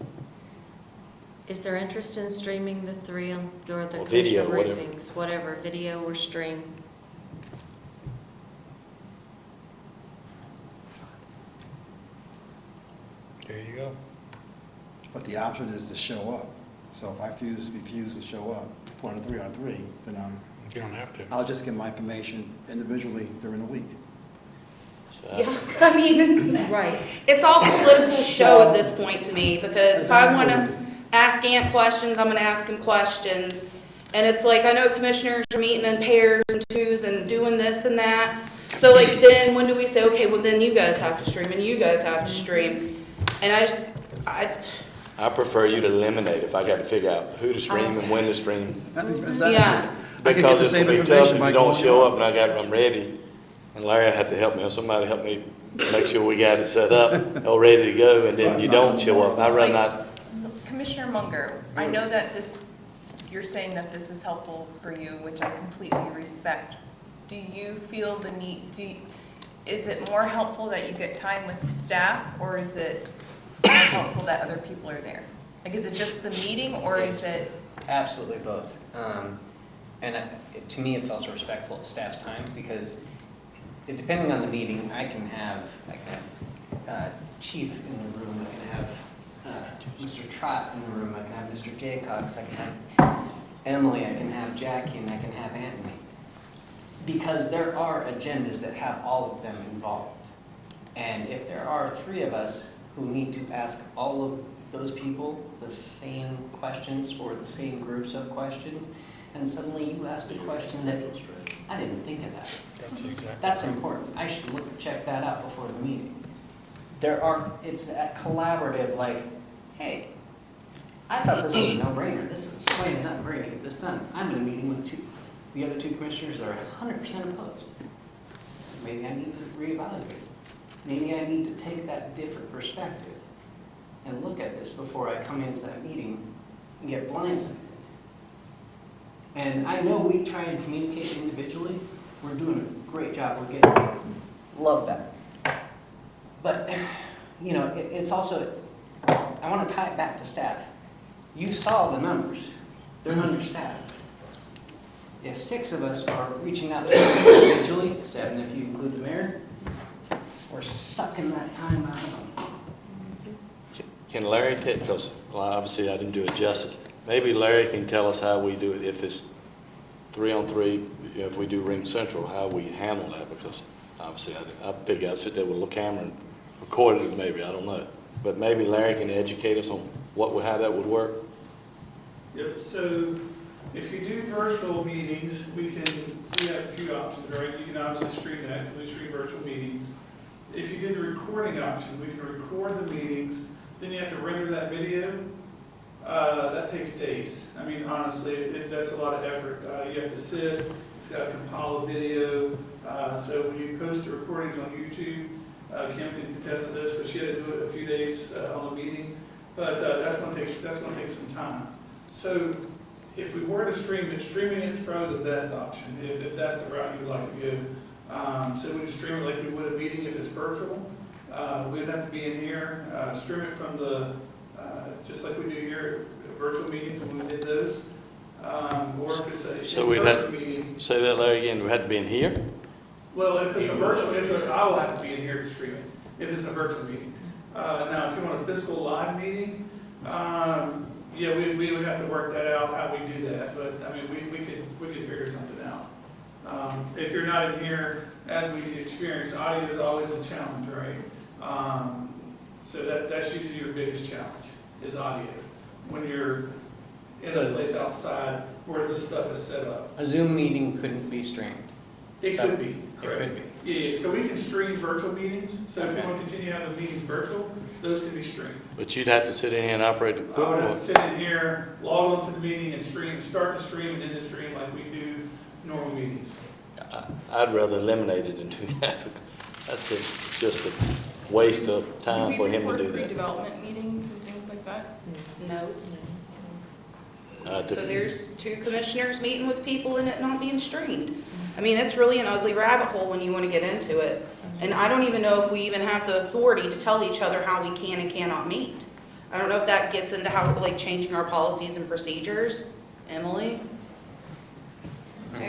Is there interest in streaming the 3-on, or the Or video, commissioner whatever. briefings, whatever, video or stream? There you go. But the option is to show up. So if I refuse to show up for the 3-on-3, then You don't have to. I'll just get my information individually during the week. So, Yeah, I mean, Right. it's all political show at this point to me, because if I want to ask Ant questions, I'm going to ask him questions. And it's like, I know commissioners are meeting in pairs and twos and doing this and that. So like, then when do we say, okay, well then you guys have to stream and you guys have to stream? And I prefer you to eliminate if I got to figure out who to stream and when to stream. yeah. I could get the Because same it's gonna be tough information if by you don't going show on. up and I'm ready. And Larry had to help me, or somebody help me make sure we got it set up, all ready to go, and then you don't show up. I'd rather not. Commissioner Munger, I know that you're saying that this is helpful for you, which I completely respect. Do you feel the need, is it more helpful that you get time with staff, or is it more helpful that other people are there? Like, is it just the meeting, or is it? Absolutely both. To me, it's also respectful of staff's time, because depending on the meeting, I can have Chief in the room, I can have Mr. Trott in the room, I can have Mr. Jaycox, I can have Emily, I can have Jackie, and I can have Anthony. Because there are agendas that have all of them involved. And if there are 3 of us who need to ask all of those people the same questions or the same groups of questions, and suddenly you asked a question that I didn't think of that. That's important. I should check that out before the meeting. It's a collaborative, like, hey, I thought this was a no-brainer. This is a slam dunk, we're gonna get this done. I'm in a meeting with the other 2 commissioners that are 100% opposed. Maybe I need to reevaluate. Maybe I need to take that different perspective and look at this before I come into that meeting and get blindsided. And I know we try and communicate individually. We're doing a great job. We're getting, love that. But, it's also, I want to tie it back to staff. You saw the numbers. They're understaffed. If 6 of us are reaching out to them individually, 7 if you include the mayor, we're sucking that time out of them. Can Larry take, because obviously I didn't do it justice, maybe Larry can tell us how we do it if it's 3-on-3, if we do Ring Central, how we handle that, because obviously I figure I'd sit there with a little camera and record it maybe, I don't know. But maybe Larry can educate us on how that would work. Yep, so if you do virtual meetings, we have a few options, right? You can obviously stream that, we stream virtual meetings. If you do the recording option, we can record the meetings, then you have to render that video. That takes days. I mean, honestly, that's a lot of effort. You have to sit, it's got to compile a video. So when you post the recordings on YouTube, Kim can contest to this, because she had to do it a few days on a meeting. But that's going to take some time. So if we were to stream it, streaming it's probably the best option, if that's the route you'd like to go. So we just stream it like we would a meeting if it's virtual. We'd have to be in here, stream it from just like we do here, virtual meetings when we did those. Or if it's a So we'd in-person have, meeting. say that, Larry, again, we had to be in here? Well, if it's a virtual, I will have to be in here to stream it, if it's a virtual meeting. Now, if you want a physical live meeting, yeah, we would have to work that out, how we do that, but, I mean, we could figure something out. If you're not in here, as we experience, audio is always a challenge, right? So that's usually your biggest challenge, is audio. When you're in a So- place outside where this stuff is set up. A Zoom meeting couldn't be streamed. It could be, It correct. could be. Yeah, so we can stream virtual meetings, so if Okay. you want to continue having meetings virtual, those can be streamed. But you'd have to sit in here and operate the I would have to equipment. sit in here, log onto the meeting and start the stream and end the stream like we do normal meetings. I'd rather eliminate it than do that. That's just a waste of time for him to do that. pre-development meetings and things like that? No. Uh, So there's two commissioners meeting with people and it not being streamed. I mean, it's really an ugly rabbit hole when you want to get into it. And I don't even know if we even have the authority to tell each other how we can and cannot meet. I don't know if that gets into how, like, changing our policies and procedures. Emily? So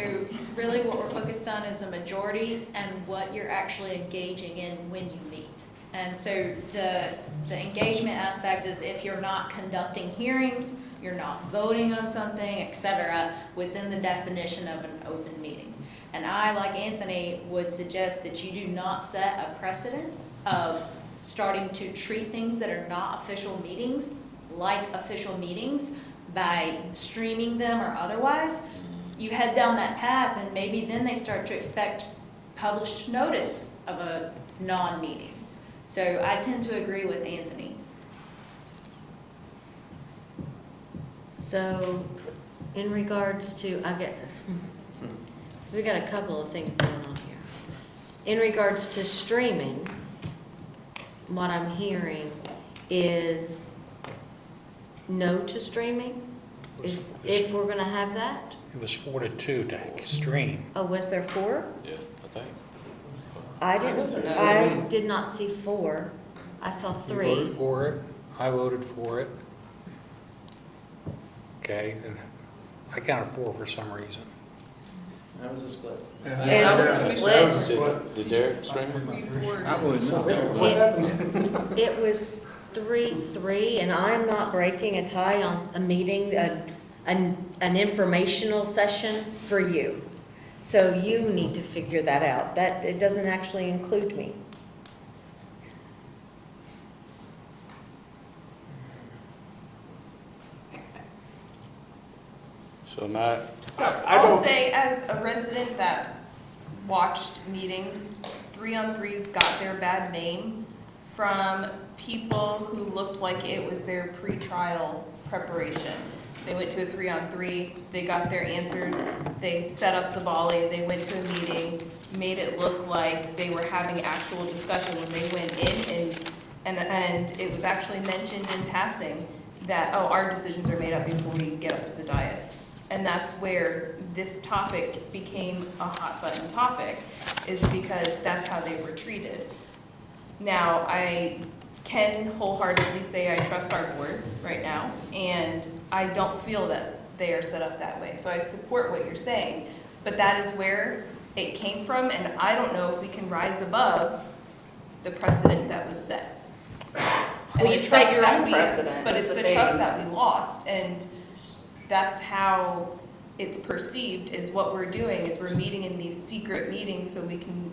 really what we're focused on is a majority and what you're actually engaging in when you meet. And so the engagement aspect is if you're not conducting hearings, you're not voting on something, et cetera, within the definition of an open meeting. And I, like Anthony, would suggest that you do not set a precedent of starting to treat things that are not official meetings like official meetings by streaming them or otherwise. You head down that path and maybe then they start to expect published notice of a non-meeting. So I tend to agree with Anthony. So, in regards to, I get this. So we got a couple of things going on here. In regards to streaming, what I'm hearing is no to streaming? Is, if we're gonna have that? It was 4-2 to stream. Oh, was there 4? Yeah, I think. I did not see 4. I saw You 3. voted for it, I voted for it. Okay, and I counted 4 for some reason. That was a split. That was a split. Did Derek stream it? It was 3-3, and I'm not breaking a tie on a meeting, an informational session for you. So you need to figure that out. That, it doesn't actually include me. So my, So I I'll don't- say, as a resident that watched meetings, 3-on-3s got their bad name from people who looked like it was their pretrial preparation. They went to a 3-on-3, they got their answers, they set up the volley, they went to a meeting, made it look like they were having actual discussion when they went in, and it was actually mentioned in passing that, oh, our decisions are made up before we get up to the dais. And that's where this topic became a hot button topic, is because that's how they were treated. Now, I can wholeheartedly say I trust our board right now, and I don't feel that they are set up that way. So I support what you're saying, but that is where it came from, and I don't know if we can rise above the precedent that was set. And Well, the you set trust your that own we- precedent, But is it's the the trust thing. that we lost, and that's how it's perceived, is what we're doing, is we're meeting in these secret meetings so we can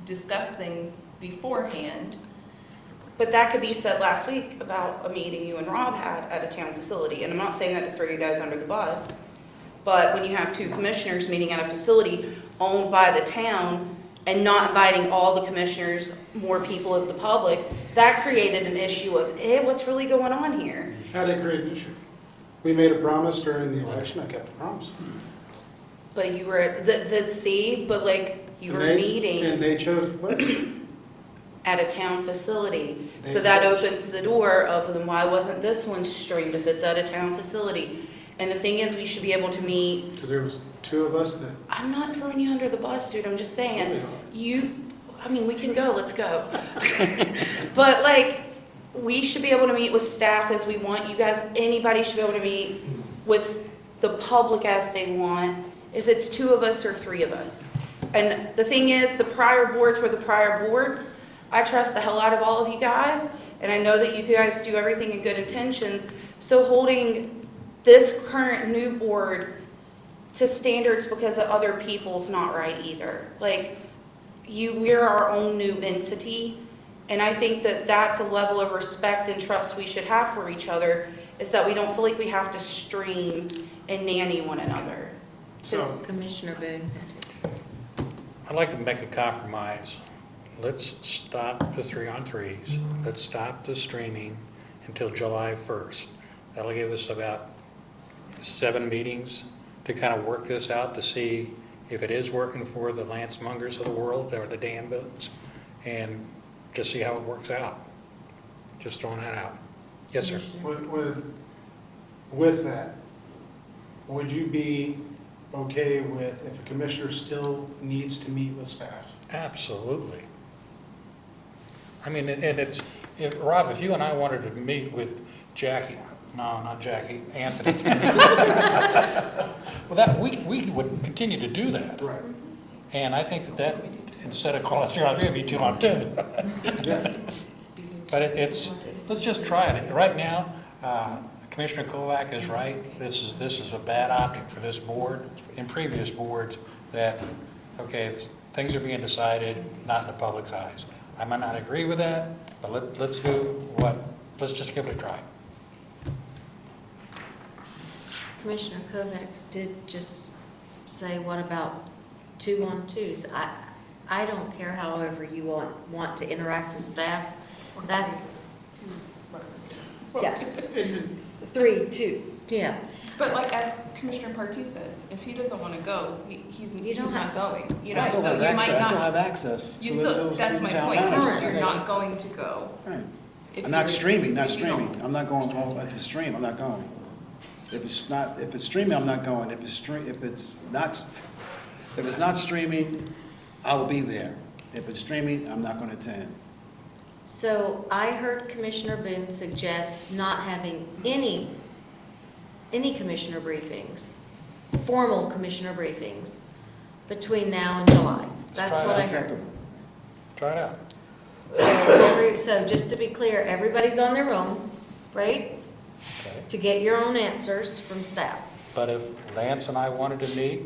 discuss things beforehand. But that could be said last week about a meeting you and Rob had at a town facility. And I'm not saying that to throw you guys under the bus, but when you have two commissioners meeting at a facility owned by the town and not inviting all the commissioners, more people of the public, that created an issue of, what's really going on here? How did it create an issue? We made a promise during the election, I kept the promise. But you were at see, but like you were meeting And they chose the place. at a town facility. So They that chose. opens the door of, then why wasn't this one streamed if it's at a town facility? And the thing is, we should be able to meet, Because there was 2 of us that, I'm not throwing you under the bus, dude, I'm just saying, Yeah. I mean, we can go, let's go. But like, we should be able to meet with staff as we want, you guys, anybody should be able to meet with the public as they want, if it's 2 of us or 3 of us. And the thing is, the prior boards were the prior boards. I trust the hell out of all of you guys, and I know that you guys do everything in good intentions. So holding this current new board to standards because of other people's not right either. Like, we're our own new entity, and I think that that's a level of respect and trust we should have for each other, is that we don't feel like we have to stream and nanny one another. So, Commissioner Boone. I'd like to make a compromise. Let's stop the 3-on-3s. Let's stop the streaming until July 1st. That'll give us about 7 meetings to kind of work this out, to see if it is working for the Lance Mungers of the world or the Dan Bills, and just see how it works out. Just throwing that out. Yes, sir. with that, would you be okay with if a commissioner still needs to meet with staff? Absolutely. I mean, and it's, Rob, if you and I wanted to meet with Jackie, no, not Jackie, Anthony. Well, that, we would continue to do that. Right. And I think that instead of calling it 3-on-3, it'd be 2-on-2. But let's just try it. Right now, Commissioner Kovac is right. This is a bad optic for this board and previous boards that, okay, things are being decided, not in the public's eyes. I might not agree with that, but let's just give it a try. Commissioner Kovacs did just say, what about 2-on-2s? I don't care however you want to interact with staff. That's, yeah, 3, 2, yeah. But like as Commissioner Partee said, if he doesn't want to go, he's don't not have- going. You know, I still so have you might access, I still not. have access You to the still, that's my town point, managers. is you're not going to go. Right. If I'm not you're- streaming, if you don't. I'm not going, well, if it's stream, I'm not going. If it's streaming, I'm not going. If it's not streaming, I will be there. If it's streaming, I'm not going to attend. So I heard Commissioner Boone suggest not having any commissioner briefings, formal commissioner briefings, between now and July. That's what I heard. Acceptable. Try it out. So just to be clear, everybody's on their own, right? Okay. To get your own answers from staff. But if Lance and I wanted to meet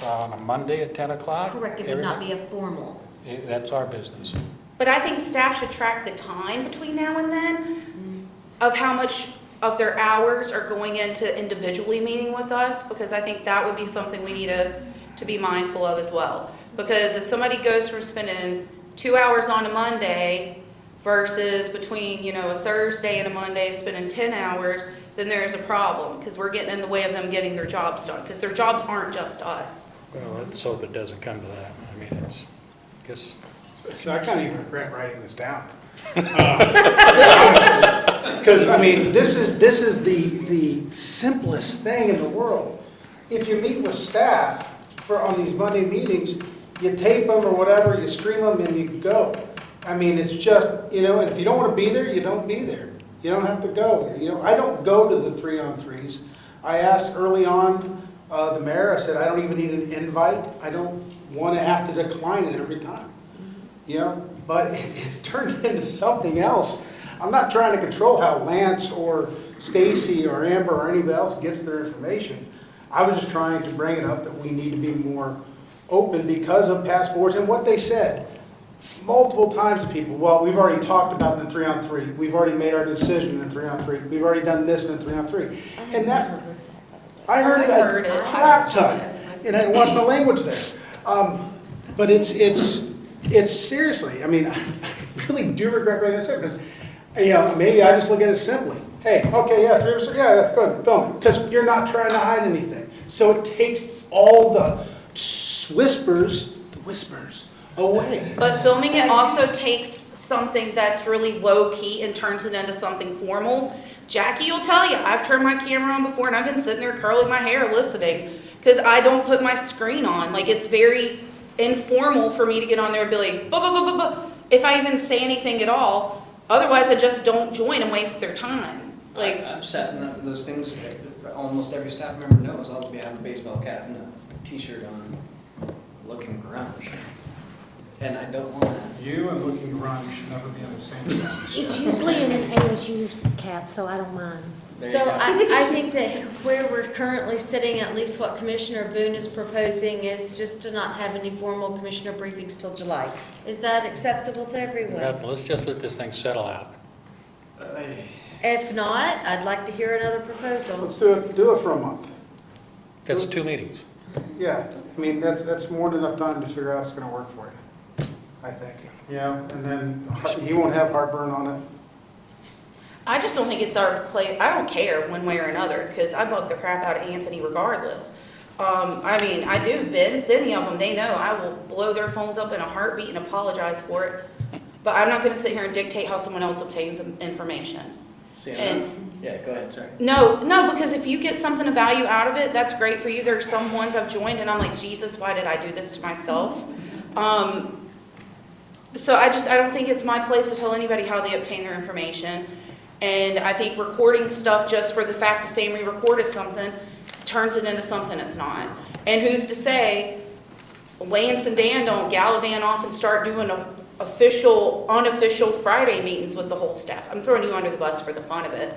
on a Monday at 10 o'clock. Correct, it would not be a formal. That's our business. But I think staff should track the time between now and then of how much of their hours are going into individually meeting with us, because I think that would be something we need to be mindful of as well. Because if somebody goes from spending 2 hours on a Monday versus between, a Thursday and a Monday spending 10 hours, then there's a problem, because we're getting in the way of them getting their jobs done, because their jobs aren't just us. Well, let's hope it doesn't come to that. I mean, guess. So I kind of even regret writing this down. Because, I mean, this is the simplest thing in the world. If you meet with staff on these Monday meetings, you tape them or whatever, you stream them, and you go. I mean, it's just, and if you don't want to be there, you don't be there. You don't have to go. I don't go to the 3-on-3s. I asked early on the mayor, I said, I don't even need an invite. I don't want to have to decline it every time. But it's turned into something else. I'm not trying to control how Lance or Stacy or Amber or anybody else gets their information. I was just trying to bring it up that we need to be more open because of past boards and what they said. Multiple times to people, well, we've already talked about the 3-on-3. We've already made our decision in the 3-on-3. We've already done this in the 3-on-3. And that, I heard it a crap ton. And I watched my language there. But it's seriously, I mean, I really do regret bringing this up because, maybe I just look at it simply. Hey, okay, yeah, 3%, yeah, that's good, film it. Because you're not trying to hide anything. So it takes all the whispers away. But filming it also takes something that's really low key and turns it into something formal. Jackie will tell you, I've turned my camera on before and I've been sitting there curling my hair listening because I don't put my screen on. Like, it's very informal for me to get on there and be like, blah, blah, blah, blah, blah, if I even say anything at all. Otherwise, I just don't join and waste their time. Like, I've sat in those things, almost every staff member knows, I'll be having a baseball cap and a t-shirt on, looking grunge. And I don't want that. You and looking grunge should never be in the same sentence. It's usually in an ASU cap, so I don't mind. There So you go. I think that where we're currently sitting, at least what Commissioner Boone is proposing, is just to not have any formal commissioner briefings till July. Is that acceptable to everyone? Let's just let this thing settle out. If not, I'd like to hear another proposal. Let's do it for a month. That's 2 meetings. Yeah, I mean, that's more than enough time to figure out if it's gonna work for you, I think. Yeah, and then you won't have heartburn on it. I just don't think it's our place. I don't care one way or another, because I bug the crap out of Anthony regardless. I mean, I do. Ben's, any of them, they know I will blow their phones up in a heartbeat and apologize for it. But I'm not gonna sit here and dictate how someone else obtains information. Yeah, go ahead, sorry. No, because if you get something of value out of it, that's great for you. There's some ones I've joined and I'm like, Jesus, why did I do this to myself? So I don't think it's my place to tell anybody how they obtain their information. And I think recording stuff just for the fact of saying we recorded something turns it into something it's not. And who's to say Lance and Dan don't gallivant off and start doing official, unofficial Friday meetings with the whole staff? I'm throwing you under the bus for the fun of it.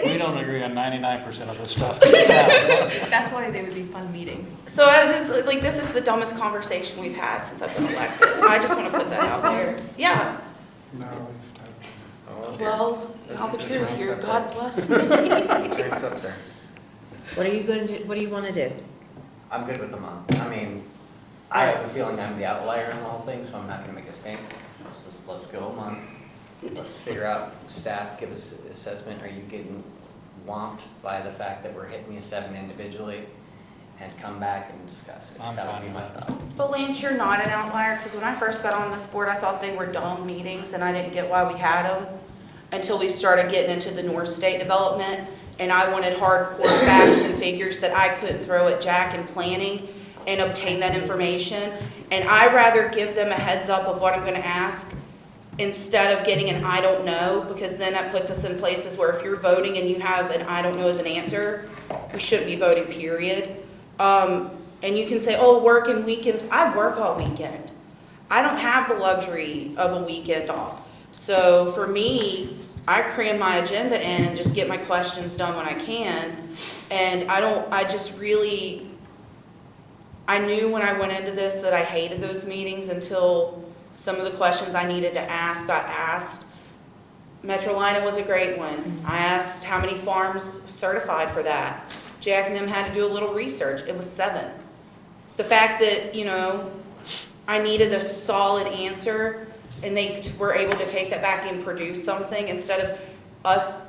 We don't agree on 99% of the stuff. That's why they would be fun meetings. So this is the dumbest conversation we've had since I've been elected. I just want to put that out there. Yeah. No, Well, tell the truth here. God bless me. What are you going to do, what do you want to do? I'm good with the month. I mean, I have a feeling I'm the outlier in the whole thing, so I'm not gonna make a stink. Let's go a month. Let's figure out, staff, give us an assessment. Are you getting whomped by the fact that we're hitting you 7 individually? And come back and discuss it. I'm That fine would be my with that. thought. But Lance, you're not an outlier, because when I first got on this board, I thought they were dumb meetings, and I didn't get why we had them until we started getting into the North State development, and I wanted hardcore facts and figures that I couldn't throw at Jack in planning and obtain that information. And I'd rather give them a heads up of what I'm gonna ask instead of getting an I don't know, because then that puts us in places where if you're voting and you have an I don't know as an answer, we shouldn't be voting, period. And you can say, oh, working weekends. I work all weekend. I don't have the luxury of a weekend off. So for me, I cram my agenda in and just get my questions done when I can. And I knew when I went into this that I hated those meetings until some of the questions I needed to ask got asked. Metrolina was a great one. I asked how many farms certified for that. Jack and them had to do a little research. It was 7. The fact that, I needed a solid answer and they were able to take that back and produce something instead of us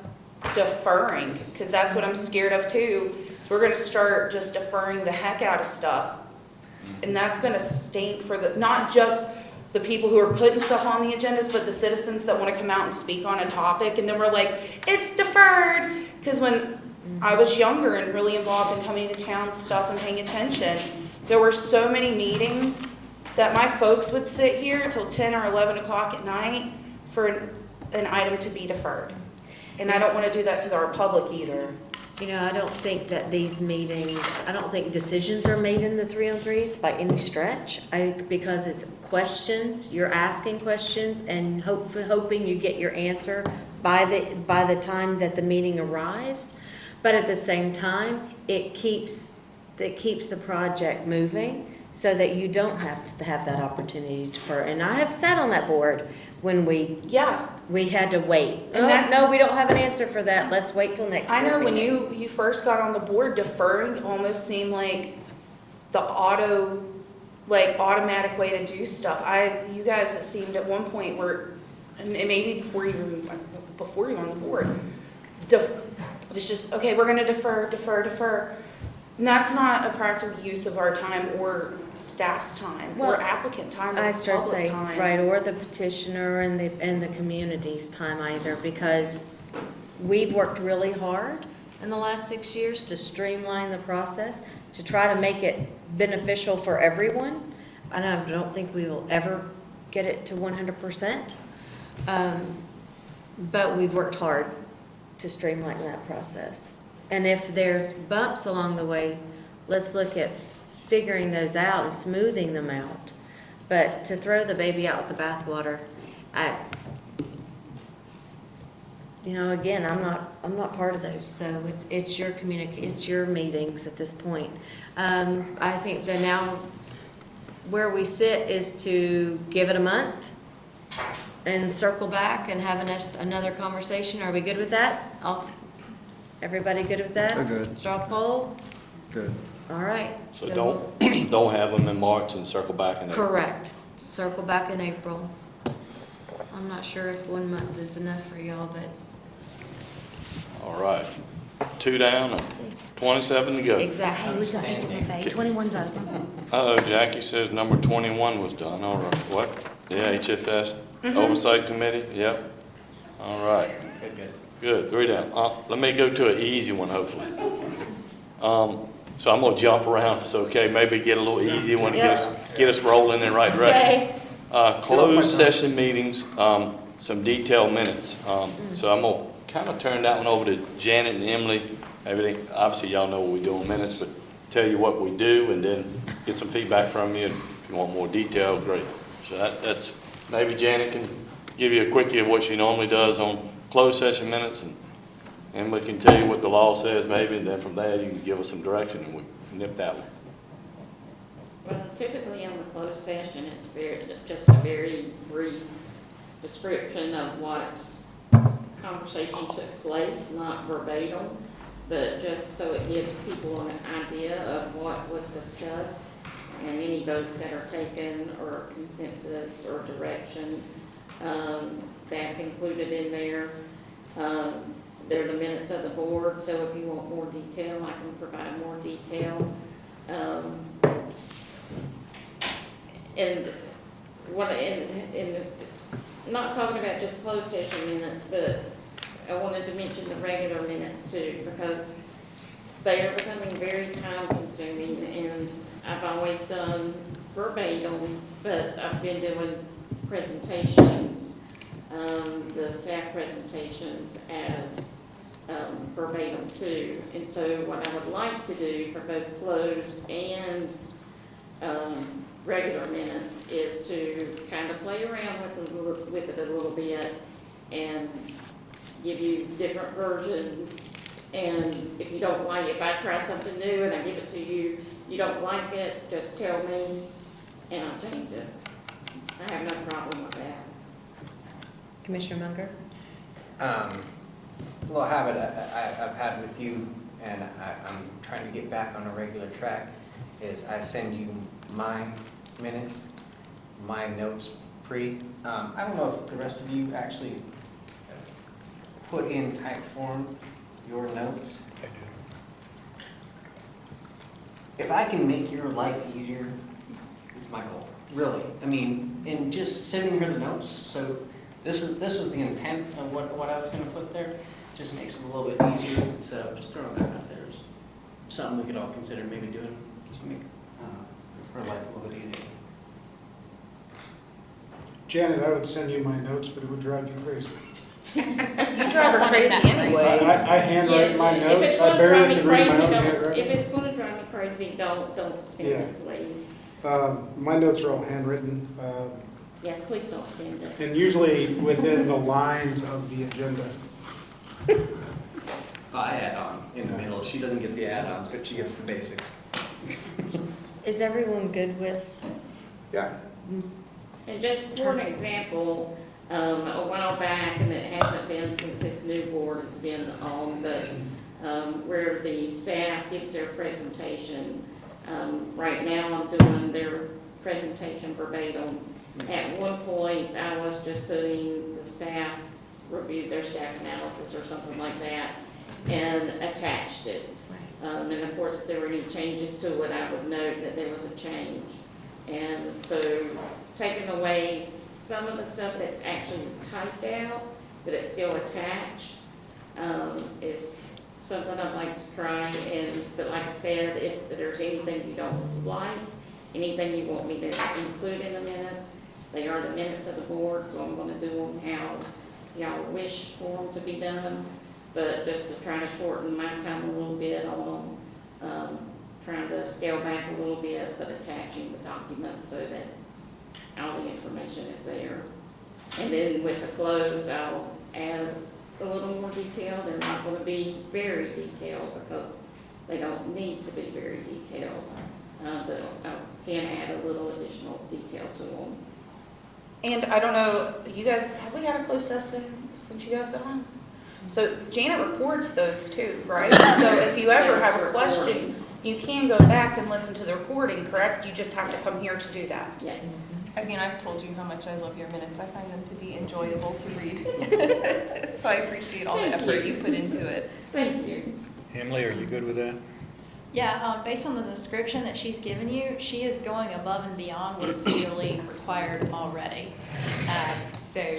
deferring, because that's what I'm scared of too. So we're gonna start just deferring the heck out of stuff. And that's gonna stink for not just the people who are putting stuff on the agendas, but the citizens that wanna come out and speak on a topic. And then we're like, it's deferred. Because when I was younger and really involved in coming to town stuff and paying attention, there were so many meetings that my folks would sit here till 10 or 11 o'clock at night for an item to be deferred. And I don't want to do that to our public either. I don't think that these meetings, I don't think decisions are made in the 3-on-3s by any stretch. Because it's questions, you're asking questions and hoping you get your answer by the time that the meeting arrives. But at the same time, it keeps the project moving so that you don't have to have that opportunity to defer. And I have sat on that board when we had to wait. And No, we don't have an answer for that. Let's wait till next I know board when meeting. you first got on the board, deferring almost seemed like the automatic way to do stuff. You guys, it seemed at one point and maybe before you were on the board, it was just, okay, we're gonna defer. And that's not a practical use of our time or staff's time or applicant time or I start public saying, time. right, or the petitioner and the community's time either, because we've worked really hard in the last 6 years to streamline the process, to try to make it beneficial for everyone. And I don't think we will ever get it to 100%. But we've worked hard to streamline that process. And if there's bumps along the way, let's look at figuring those out and smoothing them out. But to throw the baby out with the bathwater, again, I'm not part of those, so it's your it's your meetings at this point. I think that now where we sit is to give it a month and circle back and have another conversation. Are we good with that? Everybody good with that? We're good. Straw poll? Good. All right. So don't have them in March and circle back in April. Correct. Circle back in April. I'm not sure if 1 month is enough for y'all, but All right. 2 down and 27 to go. exactly. Hey, we got HFFA, 21's open. Uh-oh, Jackie says number 21 was done. All right. What? Yeah, HFS Oversight Committee? Yep. All right. Good, 3 down. Let me go to an easy one, hopefully. So I'm gonna jump around if it's okay. Maybe get a little easier one to get us rolling in the right direction. Okay. Closed session meetings, some detailed minutes. So I'm gonna kind of turn that one over to Janet and Emily. Obviously, y'all know what we do in minutes, but tell you what we do and then get some feedback from you. If you want more detail, great. So that's, maybe Janet can give you a quickie of what she normally does on closed session minutes, and Emily can tell you what the law says maybe, and then from there you can give us some direction and we nip that one. Well, typically on the closed session, it's just a very brief description of what conversation took place, not verbatim, but just so it gives people an idea of what was discussed and any votes that are taken or consensus or direction, that's included in there. They're the minutes of the board, so if you want more detail, I can provide more detail. And what, not talking about just closed session minutes, but I wanted to mention the regular minutes too, because they are becoming very time consuming, and I've always done verbatim, but I've been doing presentations, the staff presentations as verbatim too. And so what I would like to do for both closed and regular minutes is to kind of play around with it a little bit and give you different versions. And if you don't like it, if I try something new and I give it to you, you don't like it, just tell me and I'll change it. I have no problem with that. Commissioner Munger? Well, a habit I've had with you, and I'm trying to get back on a regular track, is I send you my minutes, my notes I don't know if the rest of you actually put in type form your notes. I do. If I can make your life easier, it's my goal, really. I mean, in just sending her the notes, so this was the intent of what I was gonna put there, just makes it a little bit easier, so just throwing that out there is something we could all consider maybe doing, just to make her life a little bit easier. Janet, I would send you my notes, but it would drive you crazy. You drive her crazy anyways. I handwrite my If notes, it's I gonna barely drive me can read my crazy, own don't, if handwriting. it's gonna drive me crazy, don't send it, please. My notes are all handwritten, Yes, please don't send it. and usually within the lines of the agenda. I add on in the middle, she doesn't get the add-ons, but she gets the basics. Is everyone good with? Yeah. And just for an example, a while back, and it hasn't been since this new board has been on, but where the staff gives their presentation. Right now, I'm doing their presentation verbatim. At one point, I was just putting the staff, reviewed their staff analysis or something like that, and attached it. And of course, if there were any changes to it, I would note that there was a change. And so taking away some of the stuff that's actually typed out, but it's still attached, is something I'd like to try. But like I said, if there's anything you don't like, anything you want me to include in the minutes, they are the minutes of the board, so I'm going to do them how y'all wish for them to be done. but just to try to shorten my time a little bit on, trying to scale back a little bit, but attaching the documents so that all the information is there. And then with the closed, I'll add a little more detail. They're not gonna be very detailed because they don't need to be very detailed. But I can add a little additional detail to them. And I don't know, you guys, have we had a closed session since you guys got on? So Janet records those too, right? So if you ever have a question, you can go back and listen to the recording, correct? You just have to come here to do that. Yes. Again, I've told you how much I love your minutes. I find them to be enjoyable to read. So I appreciate all the effort you put into it. Thank you. Emily, are you good with that? Yeah, based on the description that she's given you, she is going above and beyond what is legally required already. So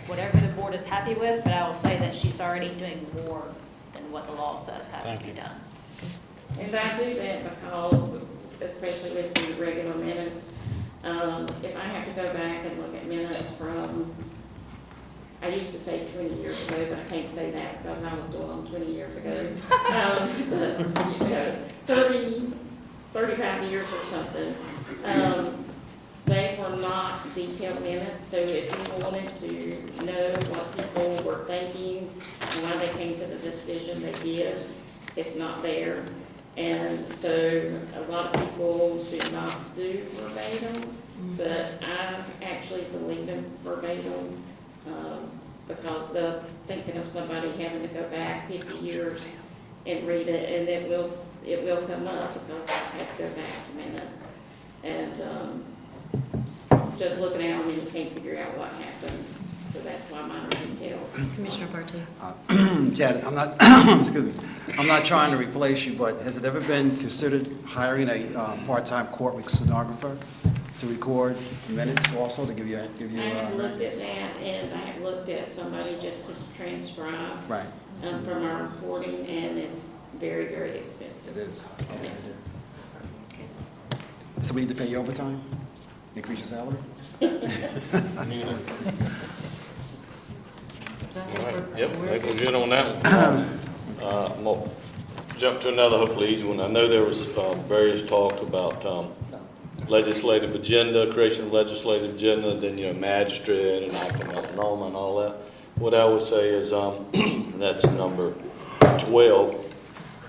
whatever the board is happy with, but I will say that she's already doing more than what the law says has to be done. And I do that because, especially with the regular minutes, if I have to go back and look at minutes from, I used to say 20 years ago, but I can't say that because I was doing them 20 years ago. But, you know, 30, 35 years or something. They were not detailed minutes, so if you wanted to know what people were thinking and why they came to the decision they did, it's not there. And so a lot of people do not do verbatim, but I actually believe in verbatim because of thinking of somebody having to go back 50 years and read it, and it will come up because I have to go back to minutes. And just looking at them, and you can't figure out what happened. So that's why mine are detailed. Commissioner Bartu. Janet, I'm not, excuse me, I'm not trying to replace you, but has it ever been considered hiring a part-time court stenographer to record minutes also, to give you? I have looked at that, and I have looked at somebody just to transcribe Right. From our recording, and it's very, very expensive. It is. Yes. So we need to pay you overtime? Increase your salary? All right, yep, I think we're good on that one. I'm gonna jump to another hopefully easy one. I know there was various talks about legislative agenda, creation of legislative agenda, then, you know, magistrate and acting melanoma and all that. What I would say is, that's number 12.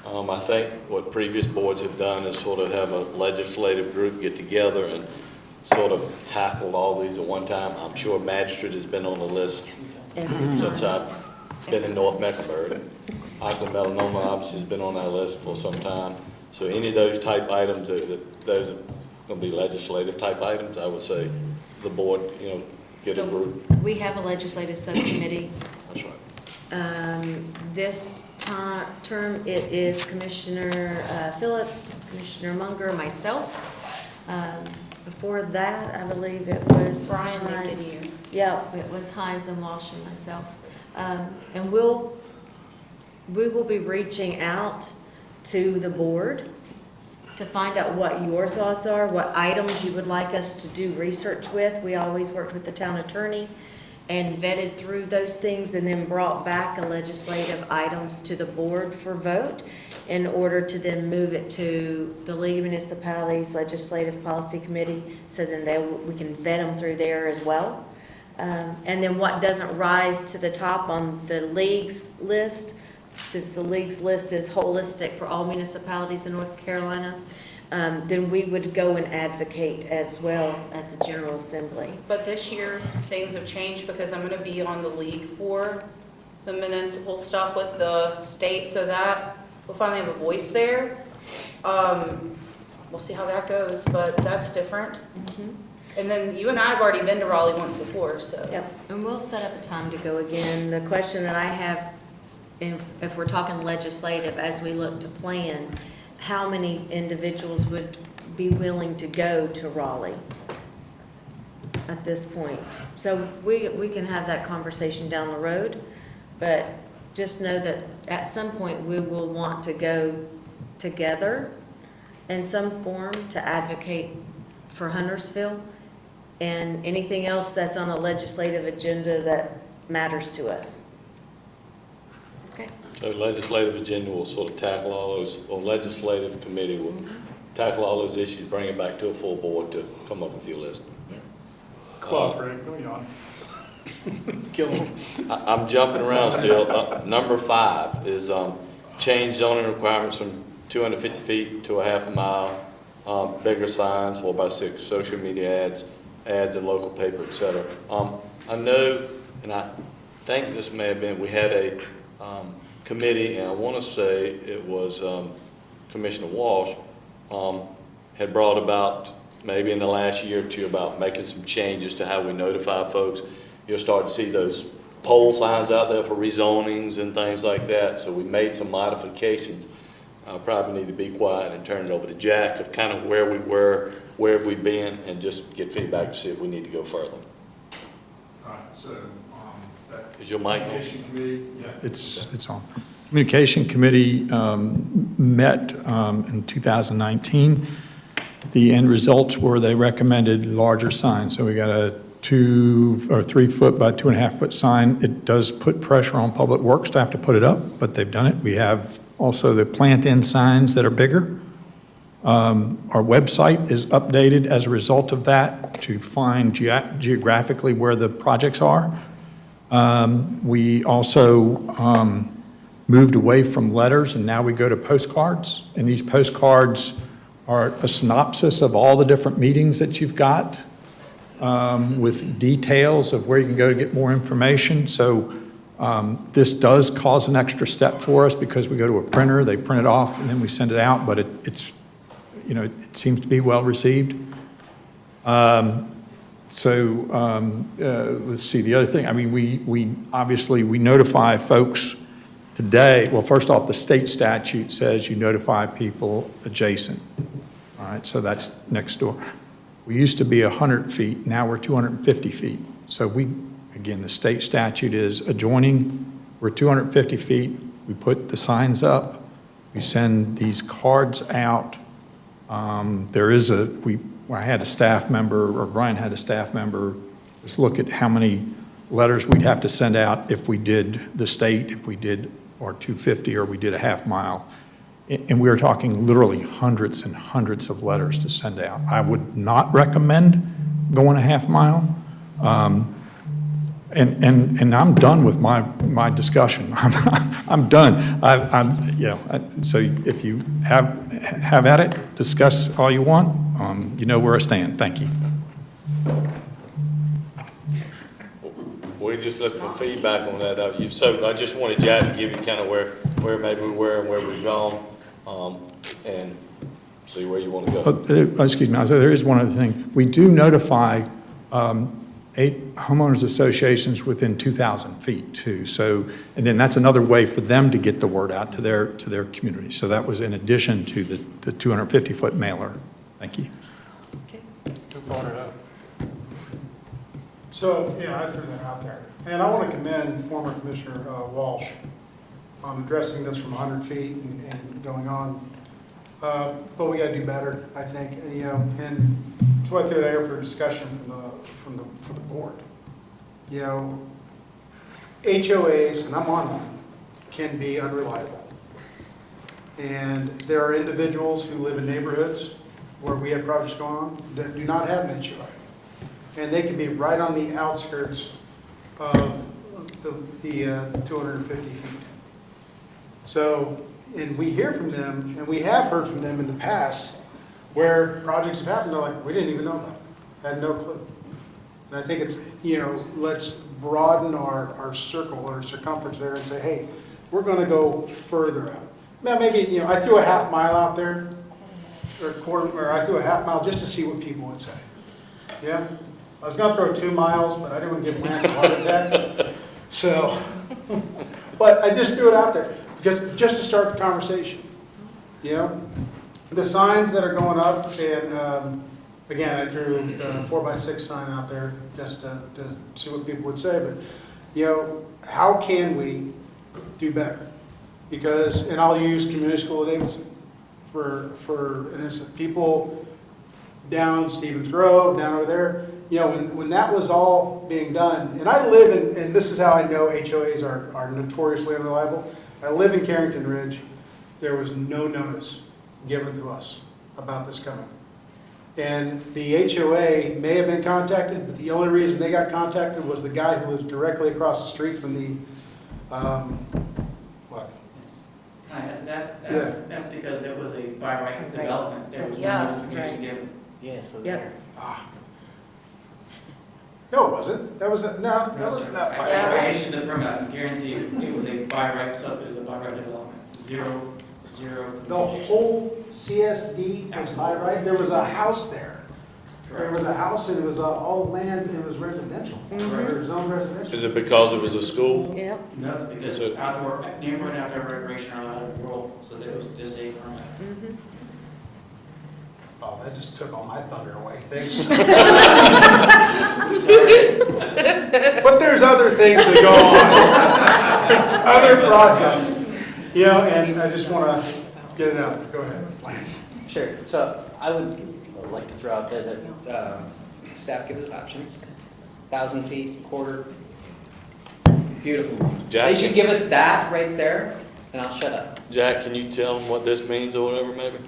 I think what previous boards have done is sort of have a legislative group get together and sort of tackled all these at one time. I'm sure magistrate has been on the list since I've been in North Mecklenburg. Acting melanoma obviously has been on our list for some time. So any of those type items, those are going to be legislative type items, I would say the board, you know, get a group. We have a legislative subcommittee. That's right. This term, it is Commissioner Phillips, Commissioner Munger, myself. Before that, I believe it was Brian Hines. Lincoln, you. Yeah, it was Hines and Walsh and myself. And we will be reaching out to the board to find out what your thoughts are, what items you would like us to do research with. We always worked with the town attorney and vetted through those things and then brought back a legislative items to the board for vote in order to then move it to the League of Municipalities Legislative Policy Committee, so then we can vet them through there as well. And then what doesn't rise to the top on the league's list, since the league's list is holistic for all municipalities in North Carolina, then we would go and advocate as well at the General Assembly. But this year, things have changed because I'm gonna be on the league for the municipal stuff with the state, so that we'll finally have a voice there. We'll see how that goes, but that's different. And then you and I have already been to Raleigh once before, so. Yep, and we'll set up a time to go again. The question that I have, if we're talking legislative, as we look to plan, how many individuals would be willing to go to Raleigh at this point? So we can have that conversation down the road, but just know that at some point we will want to go together in some form to advocate for Huntersville and anything else that's on a legislative agenda that matters to us. Okay. So Legislative Agenda will sort of tackle all those, or Legislative Committee will tackle all those issues, bring it back to a full board to come up with your list. Come on, Frank, go on. Kill him. I'm jumping around still. Number 5 is change zoning requirements from 250 feet to a half a mile, bigger signs, 4x6, social media ads in local paper, et cetera. I know, and I think this may have been, we had a committee, and I want to say it was Commissioner Walsh, had brought about, maybe in the last year or two, about making some changes to how we notify folks. You'll start to see those pole signs out there for rezonings and things like that. So we made some modifications. I probably need to be quiet and turn it over to Jack of kind of where we were, where have we been, and just get feedback to see if we need to go further. All right, so, that. Is your mic on? Communication committee, yeah. It's on. Communication Committee met in 2019. The end results were they recommended larger signs. So we got a 2 or 3 foot by 2.5 foot sign. It does put pressure on Public Works to have to put it up, but they've done it. We have also the plant-in signs that are bigger. Our website is updated as a result of that to find geographically where the projects are. We also moved away from letters, and now we go to postcards. And these postcards are a synopsis of all the different meetings that you've got, with details of where you can go to get more information. So this does cause an extra step for us because we go to a printer, they print it off, and then we send it out, but it's, you know, it seems to be well received. Let's see, the other thing, I mean, we obviously, we notify folks today. Well, first off, the state statute says you notify people adjacent. All right, so that's next door. We used to be 100 feet, now we're 250 feet. So we, again, the state statute is adjoining, we're 250 feet, we put the signs up, we send these cards out. I had a staff member, or Brian had a staff member, just look at how many letters we'd have to send out if we did the state, if we did or 250, or we did a half mile. And we were talking literally hundreds and hundreds of letters to send out. I would not recommend going a half mile. And I'm done with my discussion. I'm done. So if you have at it, discuss all you want. You know where I stand. Thank you. We just look for feedback on that. So I just wanted Jack to give you kind of where maybe we were and where we've gone, and see where you want to go. Excuse me, there is one other thing. We do notify 8 homeowners associations within 2,000 feet too. So, and then that's another way for them to get the word out to their community. So that was in addition to the 250-foot mailer. Thank you. Who brought it up? So, yeah, I threw that out there. And I want to commend former Commissioner Walsh on addressing this from 100 feet and going on. But we got to do better, I think. And, you know, and that's why I threw that here for discussion from the board. You know, HOAs, and I'm on one, can be unreliable. And there are individuals who live in neighborhoods where we have projects going on that do not have an HOA. And they can be right on the outskirts of the 250 feet. So, and we hear from them, and we have heard from them in the past, where projects have happened, they're like, we didn't even know about it, had no clue. And I think it's, you know, let's broaden our circle or circumference there and say, hey, we're gonna go further out. Now, maybe, you know, I threw a half mile out there, or I threw a half mile just to see what people would say. Yeah? I was gonna throw 2 miles, but I didn't want to give Lance a heart attack. So, but I just threw it out there, because just to start the conversation, you know? The signs that are going up, and again, I threw a 4x6 sign out there just to see what people would say, but, you know, how can we do better? Because, and I'll use Community School of Davidson for an instance. People down Stevens Grove, down over there, you know, when that was all being done, and I live in, and this is how I know HOAs are notoriously unreliable. I live in Carrington Ridge. There was no notice given to us about this coming. And the HOA may have been contacted, but the only reason they got contacted was the guy who lives directly across the street from the, what? That's because there was a by right development, there was Yeah, no that's notification right. given. Yeah, so Yep. No, it wasn't. That was, no, that was not. I issued the permit, I can guarantee you, it was a by right, it was a by right development, zero. The whole CSD was by right. There was a house there. There was a house and it was all land, it was residential. It was zoned residential. Is it because it was a school? Yep. No, it's because So- outdoor, neighborhood outdoor recreation are allowed in rural, so there was just a permit. Oh, that just took all my thunder away. Thanks. But there's other things that go on. There's other projects. You know, and I just want to get it out. Go ahead, Lance. Sure, so I would like to throw out there that staff give us options. 1,000 feet, quarter, beautiful. Jack? They should give us that right there, and I'll shut up. Jack, can you tell them what this means or whatever, maybe?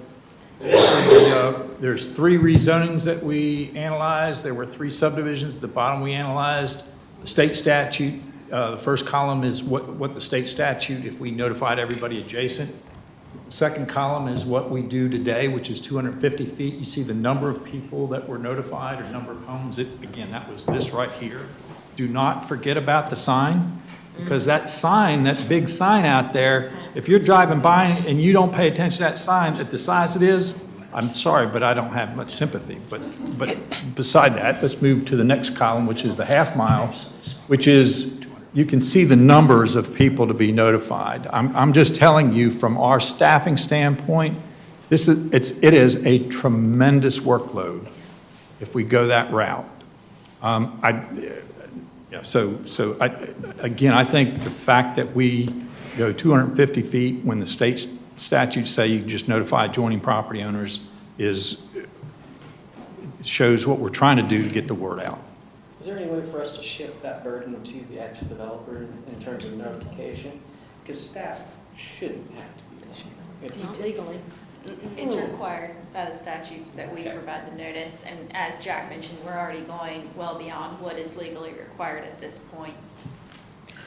There's 3 rezonings that we analyzed. There were 3 subdivisions. At the bottom, we analyzed the state statute. The first column is what the state statute, if we notified everybody adjacent. The second column is what we do today, which is 250 feet. You see the number of people that were notified or number of homes. Again, that was this right here. Do not forget about the sign, because that sign, that big sign out there, if you're driving by and you don't pay attention to that sign at the size it is, I'm sorry, but I don't have much sympathy. But beside that, let's move to the next column, which is the half mile, which is, you can see the numbers of people to be notified. I'm just telling you, from our staffing standpoint, it is a tremendous workload if we go that route. Again, I think the fact that we go 250 feet when the state statutes say you just notify adjoining property owners shows what we're trying to do to get the word out. Is there any way for us to shift that burden to the actual developer in terms of notification? Because staff shouldn't have to be there. Not legally. It's required by the statutes that we provide the notice, and as Jack mentioned, we're already going well beyond what is legally required at this point.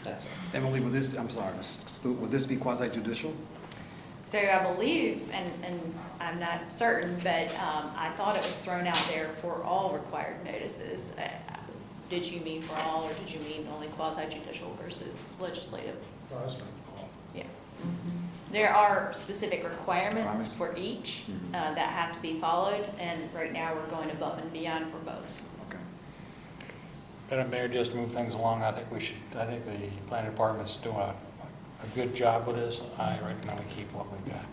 That's awesome. Emily, would this, I'm sorry, Stu, would this be quasi judicial? So I believe, and I'm not certain, but I thought it was thrown out there for all required notices. Did you mean for all, or did you mean only quasi judicial versus legislative? Yeah. There are specific requirements for each that have to be followed, and right now we're going above and beyond for both. Okay. Madam Mayor, just to move things along, I think the planning department's doing a good job with this. I recommend we keep what we've got.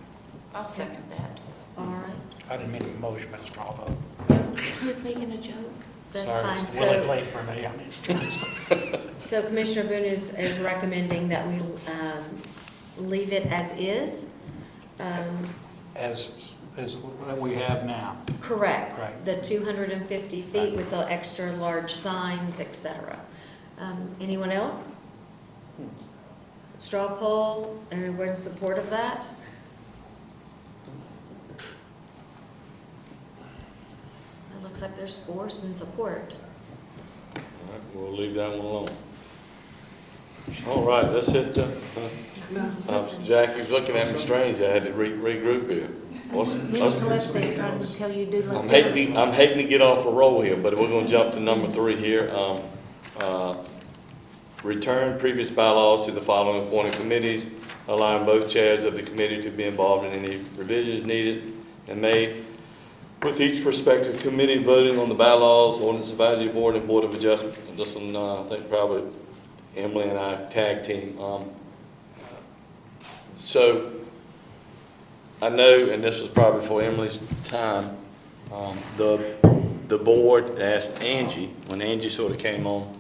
I'll second that. All right. I didn't mean to motion, but it's a straw vote. I was making a joke. That's Sorry, fine. it's really So, late for me on these things. so Commissioner Boone is recommending that we leave it as is? As we have now. Correct. Right. The 250 feet with the extra large signs, et cetera. Anyone else? Straw poll, everyone in support of that? It looks like there's force and support. All right, we'll leave that one alone. All right, let's hit Jackie was looking at me strange. I had to regroup here. Tell you do. I'm hating to get off a roll here, but we're going to jump to number 3 here. Return previous bylaws to the following appointed committees, allowing both chairs of the committee to be involved in any revisions needed and made, with each prospective committee voting on the bylaws, ordinance advisory board, and board of adjustment. And this one, I think probably Emily and I tag team. So I know, and this was probably for Emily's time, the board asked Angie, when Angie sort of came on,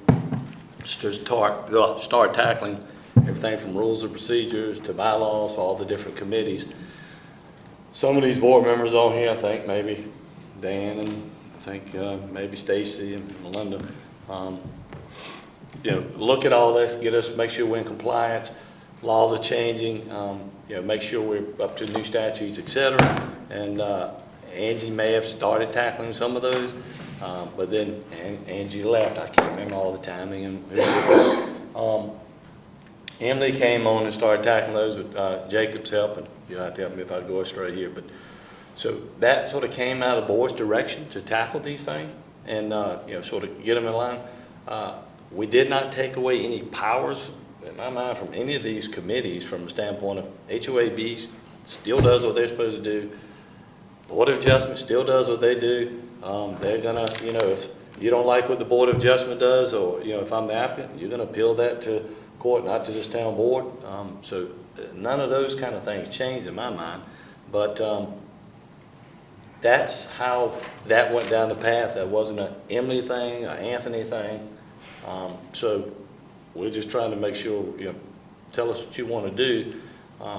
to start tackling everything from rules and procedures to bylaws for all the different committees. Some of these board members on here, I think maybe Dan and I think maybe Stacy and Melinda, look at all this, make sure we're in compliance. laws are changing, make sure we're up to new statutes, et cetera. And Angie may have started tackling some of those, but then Angie left. I can't remember all the timing and who. Emily came on and started tackling those with Jacob's help, and you'll have to help me if I go astray here. But so that sort of came out of the board's direction to tackle these things and sort of get them in line. We did not take away any powers, in my mind, from any of these committees from the standpoint of HOAB still does what they're supposed to do. Board of Adjustment still does what they do. They're gonna, if you don't like what the Board of Adjustment does, or, if I'm the applicant, you're gonna appeal that to court, not to this town board. So none of those kind of things changed in my mind. But that's how that went down the path. That wasn't an Emily thing, an Anthony thing. So we're just trying to make sure, tell us what you want to do.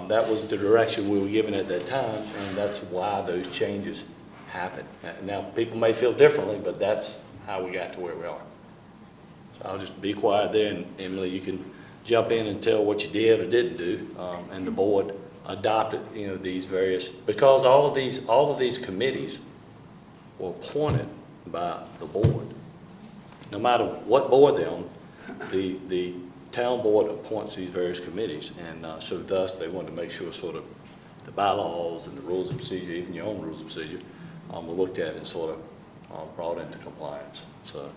That was the direction we were given at that time, and that's why those changes happened. Now, people may feel differently, but that's how we got to where we are. So I'll just be quiet there, and Emily, you can jump in and tell what you did or didn't do, and the board adopted, these various, because all of these committees were appointed by the board. No matter what board they're on, the town board appoints these various committees, and so thus they wanted to make sure sort of the bylaws and the rules of procedure, even your own rules of procedure, were looked at and sort of brought into compliance. So.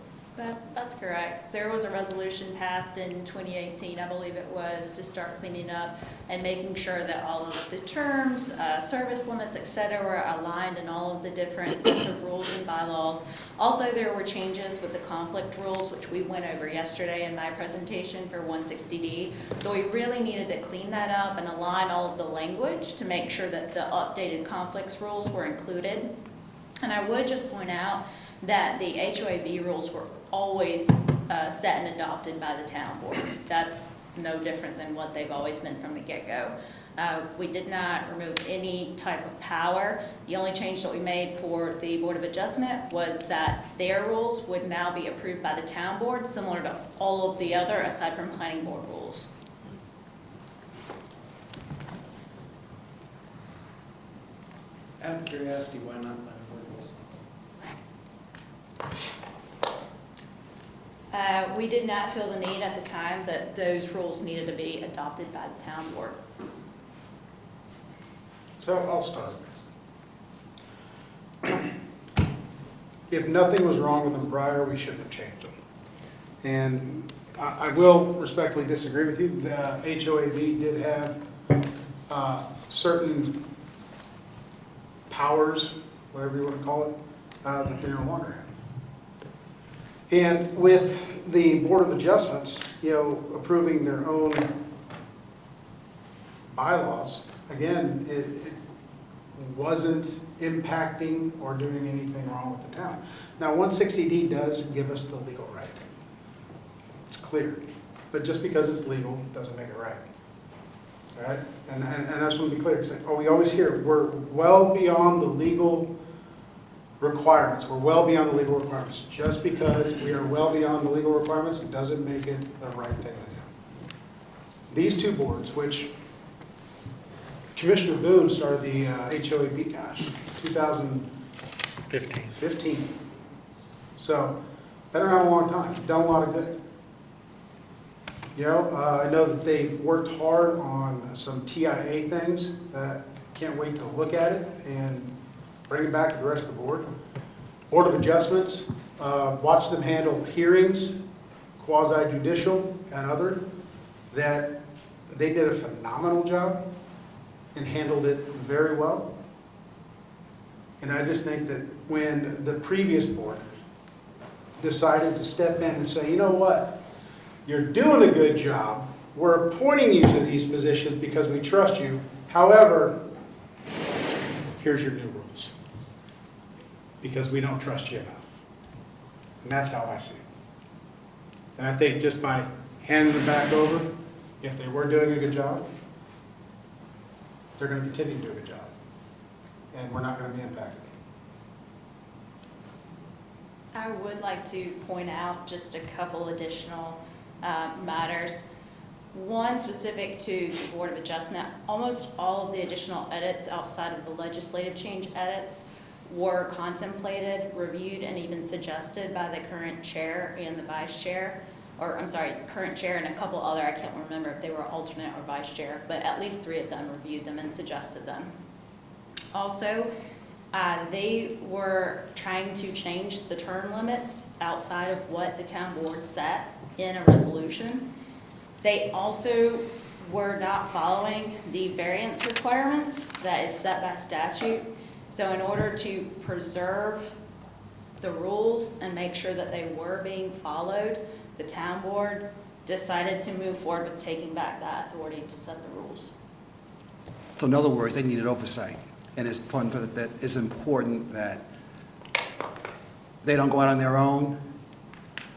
That's correct. There was a resolution passed in 2018, I believe it was, to start cleaning up and making sure that all of the terms, service limits, et cetera, were aligned in all of the different sets of rules and bylaws. Also, there were changes with the conflict rules, which we went over yesterday in my presentation for 160D. So we really needed to clean that up and align all of the language to make sure that the updated conflicts rules were included. And I would just point out that the HOAB rules were always set and adopted by the town board. That's no different than what they've always been from the get-go. We did not remove any type of power. The only change that we made for the Board of Adjustment was that their rules would now be approved by the town board, similar to all of the other, aside from planning board rules. Out of curiosity, why not planning board rules? We did not feel the need at the time that those rules needed to be adopted by the town board. So I'll start. If nothing was wrong with them prior, we shouldn't have changed them. And I will respectfully disagree with you. The HOAB did have certain powers, whatever you want to call it, that they no longer have. And with the Board of Adjustments, approving their own bylaws, again, it wasn't impacting or doing anything wrong with the town. Now, 160D does give us the legal right. It's clear. But just because it's legal doesn't make it right. All right? And I just want to be clear, because we always hear we're well beyond the legal requirements. We're well beyond the legal requirements. Just because we are well beyond the legal requirements, it doesn't make it the right thing to do. These two boards, which Commissioner Boone started the HOAB, 2015. So, been around a long time, done a lot of good. I know that they worked hard on some TIA things that can't wait to look at it and bring it back to the rest of the board. Board of Adjustments, watch them handle hearings, quasi-judicial and other, that they did a phenomenal job and handled it very well. And I just think that when the previous board decided to step in and say, you know what, you're doing a good job, we're appointing you to these positions because we trust you, however, here's your new rules. Because we don't trust you enough. And that's how I see it. And I think just by handing them back over, if they were doing a good job, they're going to continue to do a good job. And we're not going to be impacted. I would like to point out just a couple additional matters. One specific to the Board of Adjustment, almost all of the additional edits outside of the legislative change edits were contemplated, reviewed, and even suggested by the current chair and the vice chair, or I'm sorry, current chair and a couple other, I can't remember if they were alternate or vice chair, but at least 3 of them reviewed them and suggested them. Also, they were trying to change the term limits outside of what the town board set in a resolution. They also were not following the variance requirements that is set by statute. So in order to preserve the rules and make sure that they were being followed, the town board decided to move forward with taking back that authority to set the rules. So in other words, they needed oversight. And it's important that they don't go out on their own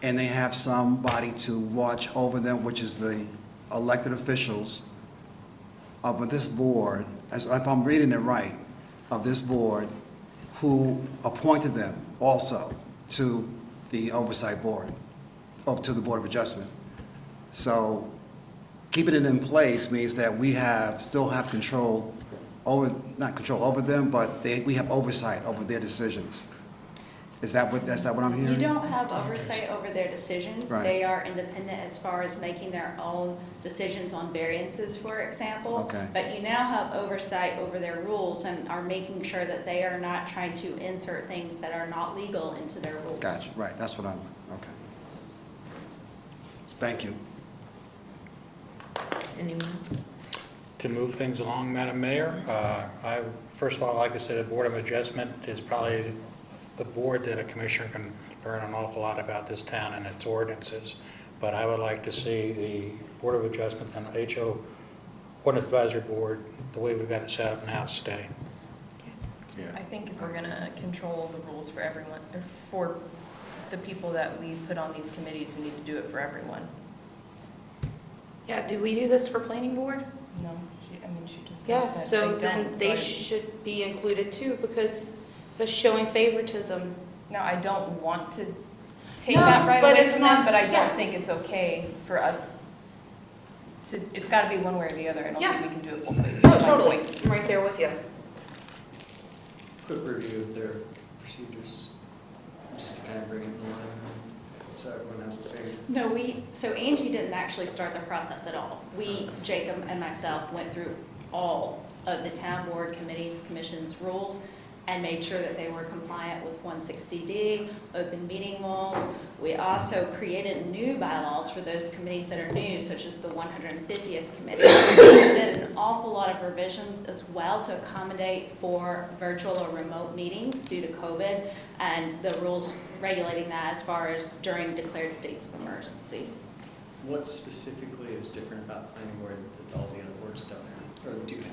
and they have somebody to watch over them, which is the elected officials of this board, as if I'm reading it right, of this board, who appointed them also to the oversight board, or to the Board of Adjustment. So keeping it in place means that we still have control over, not control over them, but we have oversight over their decisions. Is that what I'm hearing? You don't have oversight over their decisions. Right. They are independent as far as making their own decisions on variances, for example. Okay. But you now have oversight over their rules and are making sure that they are not trying to insert things that are not legal into their rules. Gotcha, right, that's what okay. Thank you. Anyone else? To move things along, Madam Mayor, first of all, I'd like to say the Board of Adjustment is probably the board that a commissioner can learn an awful lot about this town and its ordinances. But I would like to see the Board of Adjustment and the HO Ordinance Advisory Board, the way we've got it set up now, stay. I think if we're gonna control the rules for everyone, or for the people that we put on these committees, we need to do it for everyone. Yeah, do we do this for planning board? No, she just said Yeah, that so they then don't, they so I- should be included too, because they're showing favoritism. No, I don't want to take No, that right but away it's from them, not- but I yeah. don't think it's okay for us to, it's gotta be one way or the other. I don't Yeah. think we can do it both ways. Oh, That's my totally, point. I'm right there with you. Quick review of their procedures, just to kind of bring it in line, so everyone has the same. No, so Angie didn't actually start the process at all. Jacob and myself went through all of the town board committees, commissions, rules, and made sure that they were compliant with 160D, open meeting laws. We also created new bylaws for those committees that are new, such as the 150th committee. We did an awful lot of revisions as well to accommodate for virtual or remote meetings due to COVID, and the rules regulating that as far as during declared states of emergency. What specifically is different about planning board that all the other boards don't have, or do have?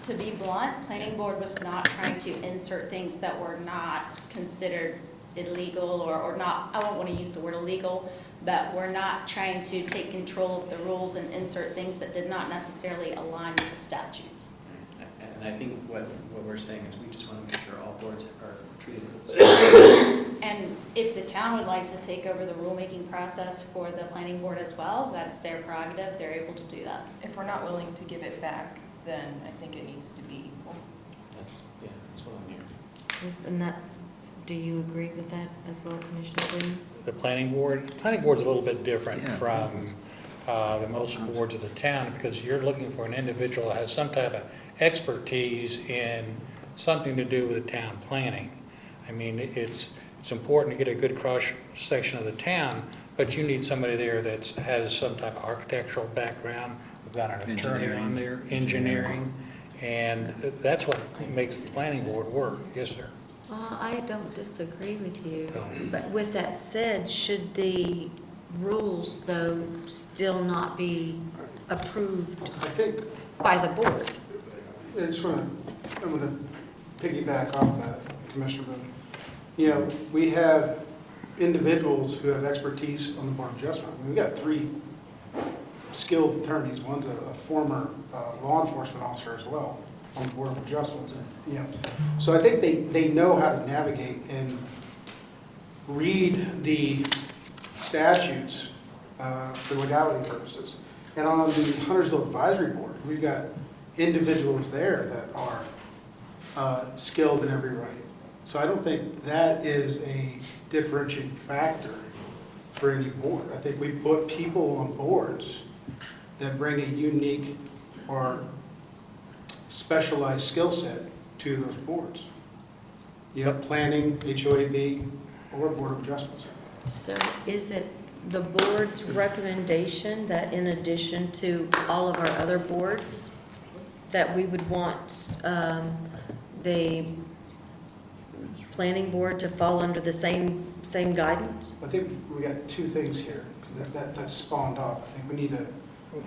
To be blunt, planning board was not trying to insert things that were not considered illegal or not, I don't want to use the word illegal, but we're not trying to take control of the rules and insert things that did not necessarily align with the statutes. And I think what we're saying is we just want to make sure all boards are treated the same. And if the town would like to take over the rulemaking process for the planning board as well, that's their prerogative, they're able to do that. If we're not willing to give it back, then I think it needs to be equal. That's what I'm hearing. And that's, do you agree with that as well, Commissioner Green? The planning board's a little bit different Yeah. from the most boards of the town, because you're looking for an individual that has some type of expertise in something to do with the town planning. I mean, it's important to get a good cross-section of the town, but you need somebody there that has some type of architectural background. We've got an attorney on there, engineering, and that's what makes the planning board work. Yes, sir. I don't disagree with you, but with that said, should the rules, though, still not be approved I think, by the board? I just want to, I'm going to piggyback off that, Commissioner Boone. You know, we have individuals who have expertise on the Board of Adjustment. We've got 3 skilled attorneys. One's a former law enforcement officer as well on the Board of Adjustment. You know, so I think they know how to navigate and read the statutes for legality purposes. And on the Huntersville Advisory Board, we've got individuals there that are skilled in every right. So I don't think that is a differentiating factor for any board. I think we put people on boards that bring a unique or specialized skill set to those boards. You have planning, HOAB, or Board of Adjustments. So is it the board's recommendation that in addition to all of our other boards, that we would want the planning board to fall under the same guidance? I think we got two things here, because that spawned off. I think we need to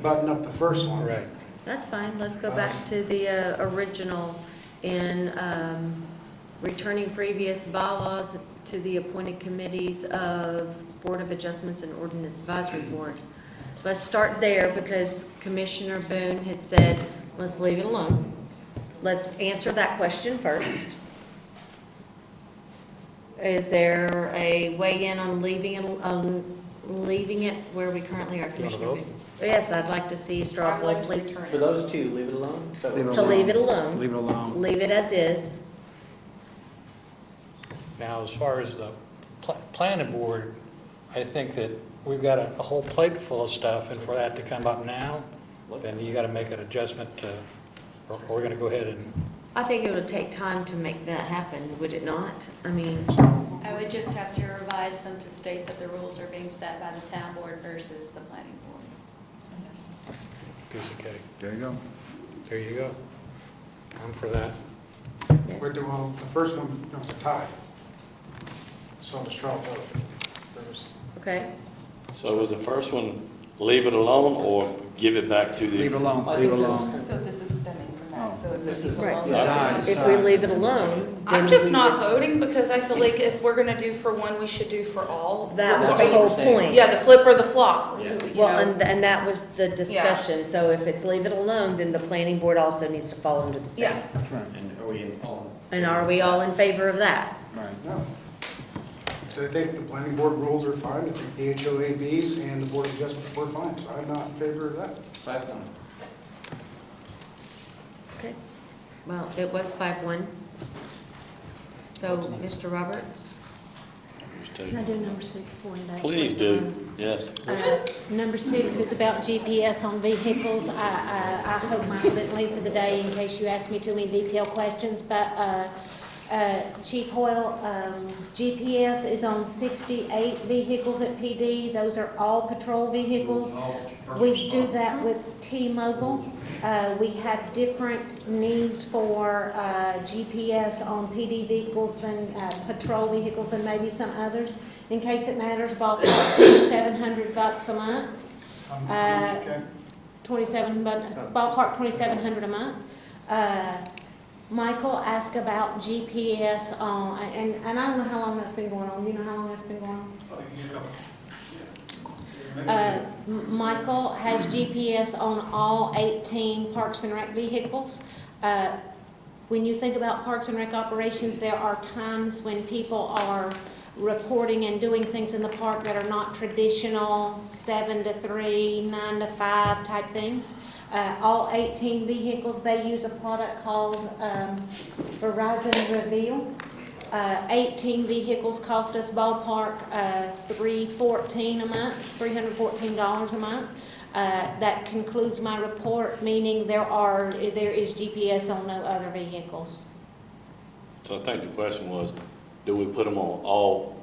button up the first one. Right. That's fine, let's go back to the original in returning previous bylaws to the appointed committees of Board of Adjustments and Ordinance Advisory Board. Let's start there because Commissioner Boone had said, let's leave it alone. Let's answer that question first. Is there a weigh-in on leaving it where we currently are, Commissioner Boone? Yes, I'd like to see a straw poll, please. For those two, leave it alone? Is that what- To leave it alone. Leave it alone. Leave it as is. Now, as far as the planning board, I think that we've got a whole plate full of stuff, and for that to come up now, then you gotta make an adjustment to, or we're gonna go ahead and, I think it would take time to make that happen, would it not? I mean, I would just have to revise them to state that the rules are being set by the town board versus the planning board. piece of cake. There you go. There you go. I'm for that. Well, the first one, no, it's a tie. So the straw vote. okay. So was the first one, leave it alone or give it back to the? Leave it alone, I leave it think alone. So this is stemming from that, Oh. so if This this is- is. Right. It's a tie, it's If we tie. leave it alone, then I'm just we not would- voting because I feel like if we're gonna do for one, we should do for all. That was That's the what whole I'm saying. point. Yeah, the flip or the flop. Yeah. you Well, know. and that was the discussion. So if it's leave it alone, then the planning board also needs to fall under the same. Yeah. That's right. And are we in all? And are we all in favor of that? Right. No. So I think the planning board rules are fine. I think the HOABs and the Board of Adjustments were fine, so I'm not in favor of that. 5-1. Okay. Well, it was 5-1. So, Mr. Roberts? Can I do number 6 for you? Please do, yes. Number 6 is about GPS on vehicles. I hope Michael didn't leave for the day in case you ask me too many detailed questions, but Chief Hoyle, GPS is on 68 vehicles at PD. Those are all patrol vehicles. We do that with T-Mobile. We have different needs for GPS on PD vehicles than patrol vehicles than maybe some others. In case it matters, ballpark $700 a month. Okay. 27, ballpark 2,700 a month. Michael asked about GPS on, and I don't know how long that's been going on. You know how long that's been going on? Michael has GPS on all 18 Parks and Rec vehicles. When you think about Parks and Rec operations, there are times when people are reporting and doing things in the park that are not traditional 7 to 3, 9 to 5 type things. All 18 vehicles, they use a product called Verizon Reveal. 18 vehicles cost us ballpark $314 a month, $314 a month. That concludes my report, meaning there is GPS on no other vehicles. So I think the question was, do we put them on all,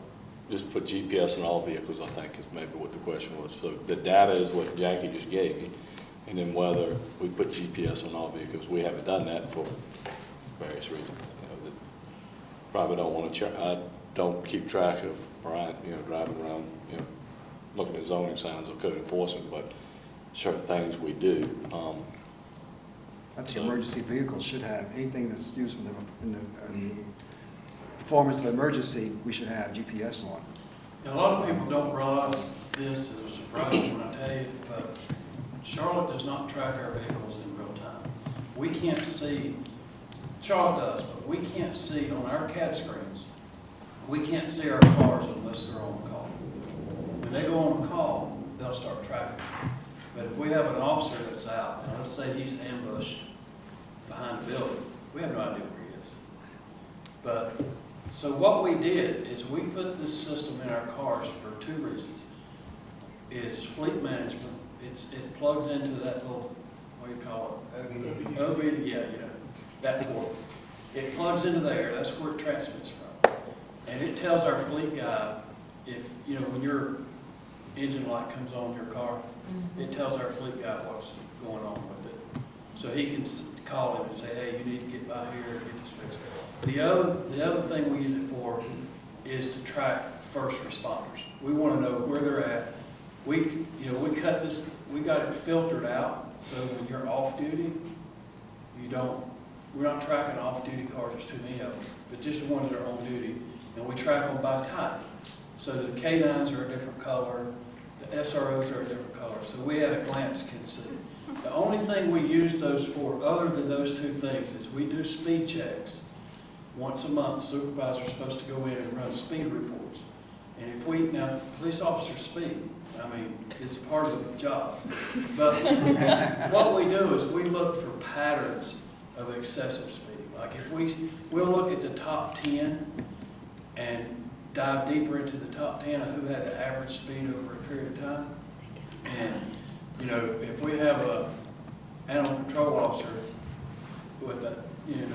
just put GPS on all vehicles, I think is maybe what the question was. So the data is what Jackie just gave me, and then whether we put GPS on all vehicles. We haven't done that for various reasons. That probably don't want to, I don't keep track of Brian, driving around, looking at zoning signs or code enforcement, but certain things we do. That's what emergency vehicles should have. Anything that's used in the performance of emergency, we should have GPS on. A lot of people don't realize this, is a surprise when I tell you, but Charlotte does not track our vehicles in real time. We can't see, Charlotte does, but we can't see on our CAD screens, we can't see our cars unless they're on a call. When they go on a call, they'll start tracking. But if we have an officer that's out, and let's say he's ambushed behind a building, we have no idea where he is. But, so what we did is we put this system in our cars for two reasons. Is fleet management, it plugs into that little, what do you call it? OBD, yeah, that port. It plugs into there, that's where it transmits from. And it tells our fleet guy, if, when your engine light comes on your car, it tells our fleet guy what's going on with it. So he can call him and say, hey, you need to get by here and get this fixed. The other thing we use it for is to track first responders. We want to know where they're at. We cut this, we got it filtered out, so when you're off duty, we're not tracking off-duty cars, there's too many of them, but just the ones that are on duty, and we track them by type. So the K9s are a different color, the SROs are a different color, so we at a glance can see. The only thing we use those for, other than those two things, is we do speed checks. Once a month, supervisor's supposed to go in and run speed reports. And if now, police officers speed, it's part of the job. But what we do is we look for patterns of excessive speed. Like if we'll look at the top 10 and dive deeper into the top 10 of who had the average speed over a period of time. And, if we have a animal control officer with the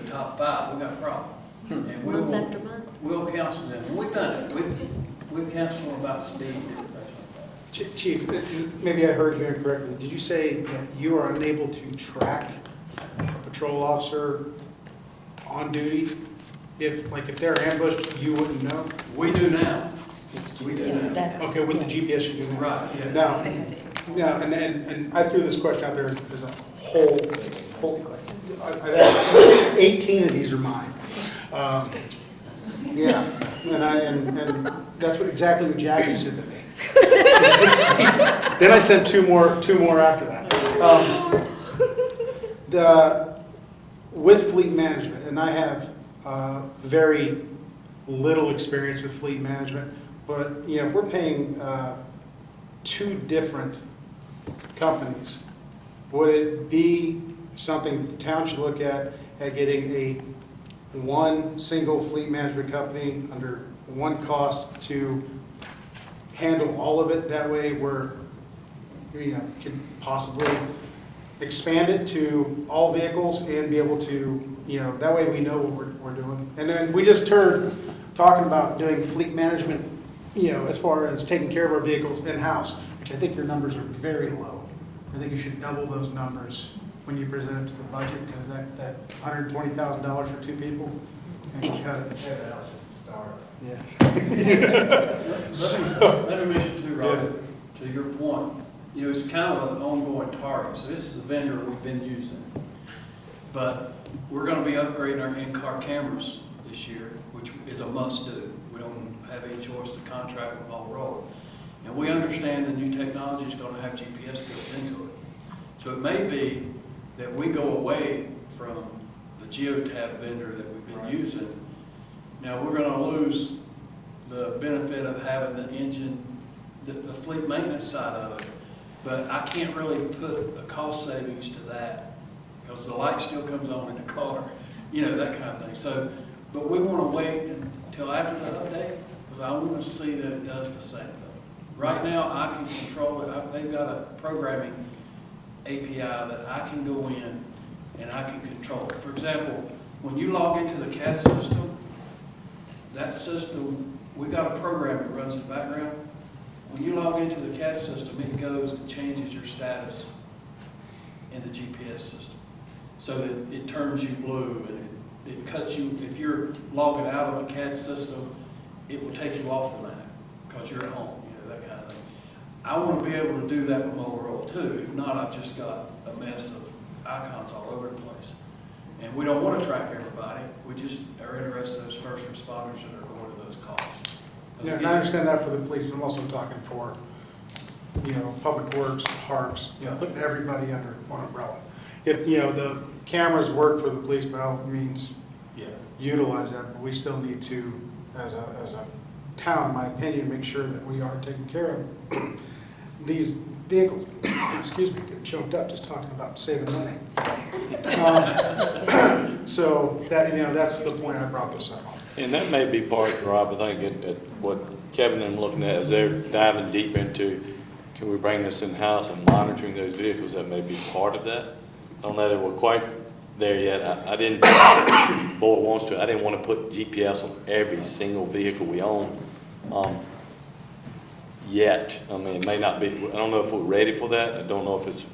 top 5, we got a problem. And Month after month. We'll counsel them, and we've done it. We've counseled them about speed and things like that. Chief, maybe I heard you incorrectly. Did you say that you are unable to track a patrol officer on duty? If they're ambushed, you wouldn't know? We do now. We do now. Okay, with the GPS you do now? Right, yeah. Now, and I threw this question out there as a whole, I've 18 of these are mine. Yeah, and that's exactly what Jackie said to me. Then I sent two more after that. With fleet management, and I have very little experience with fleet management, but if we're paying two different companies, would it be something that the town should look at getting one single fleet management company under one cost to handle all of it? That way we're, can possibly expand it to all vehicles and be able to, that way we know what we're doing. And then we just heard talking about doing fleet management, as far as taking care of our vehicles in-house, which I think your numbers are very low. I think you should double those numbers when you present it to the budget, because that $120,000 for two people, and you cut it. Yeah, that was just a start. Yeah. Let me mention too, Robert, to your point, it's kind of an ongoing target. So this is a vendor we've been using. But we're going to be upgrading our in-car cameras this year, which is a must-do. We don't have any choice to contract with Motorola. And we understand the new technology is going to have GPS built into it. So it may be that we go away from the Geotab vendor that we've been using. Now, we're going to lose the benefit of having the engine, the fleet maintenance side of it. But I can't really put a cost savings to that because the light still comes on in the car, that kind of thing. So, but we want to wait until after the update because I want to see that it does the same thing. Right now, I can control it. They've got a programming API that I can go in and I can control it. For example, when you log into the CAD system, that system, we got a program that runs in the background. When you log into the CAD system, it goes and changes your status in the GPS system so that it turns you blue and it cuts you. If you're logging out of the CAD system, it will take you off the map because you're at home, that kind of thing. I want to be able to do that with Motorola too. If not, I've just got a mess of icons all over the place. And we don't want to track everybody. We just are interested in those first responders that are going to those calls. Yeah, and I understand that for the police, but I'm also talking for, public works, parks, putting everybody under one umbrella. If, the cameras work for the police, by all means, utilize that, but we still need to, as a town, in my opinion, make sure that we are taking care of these vehicles, excuse me, getting choked up just talking about saving money. So that, that's the point I brought this up on. And that may be part, Rob, I think, at what Kevin and them looking at, is they're diving deep into, can we bring this in-house and monitoring those vehicles? That may be part of that. I don't know that we're quite there yet. I didn't, board wants to, I didn't want to put GPS on every single vehicle we own yet. I mean, it may not be, I don't know if we're ready for that. I don't know if it's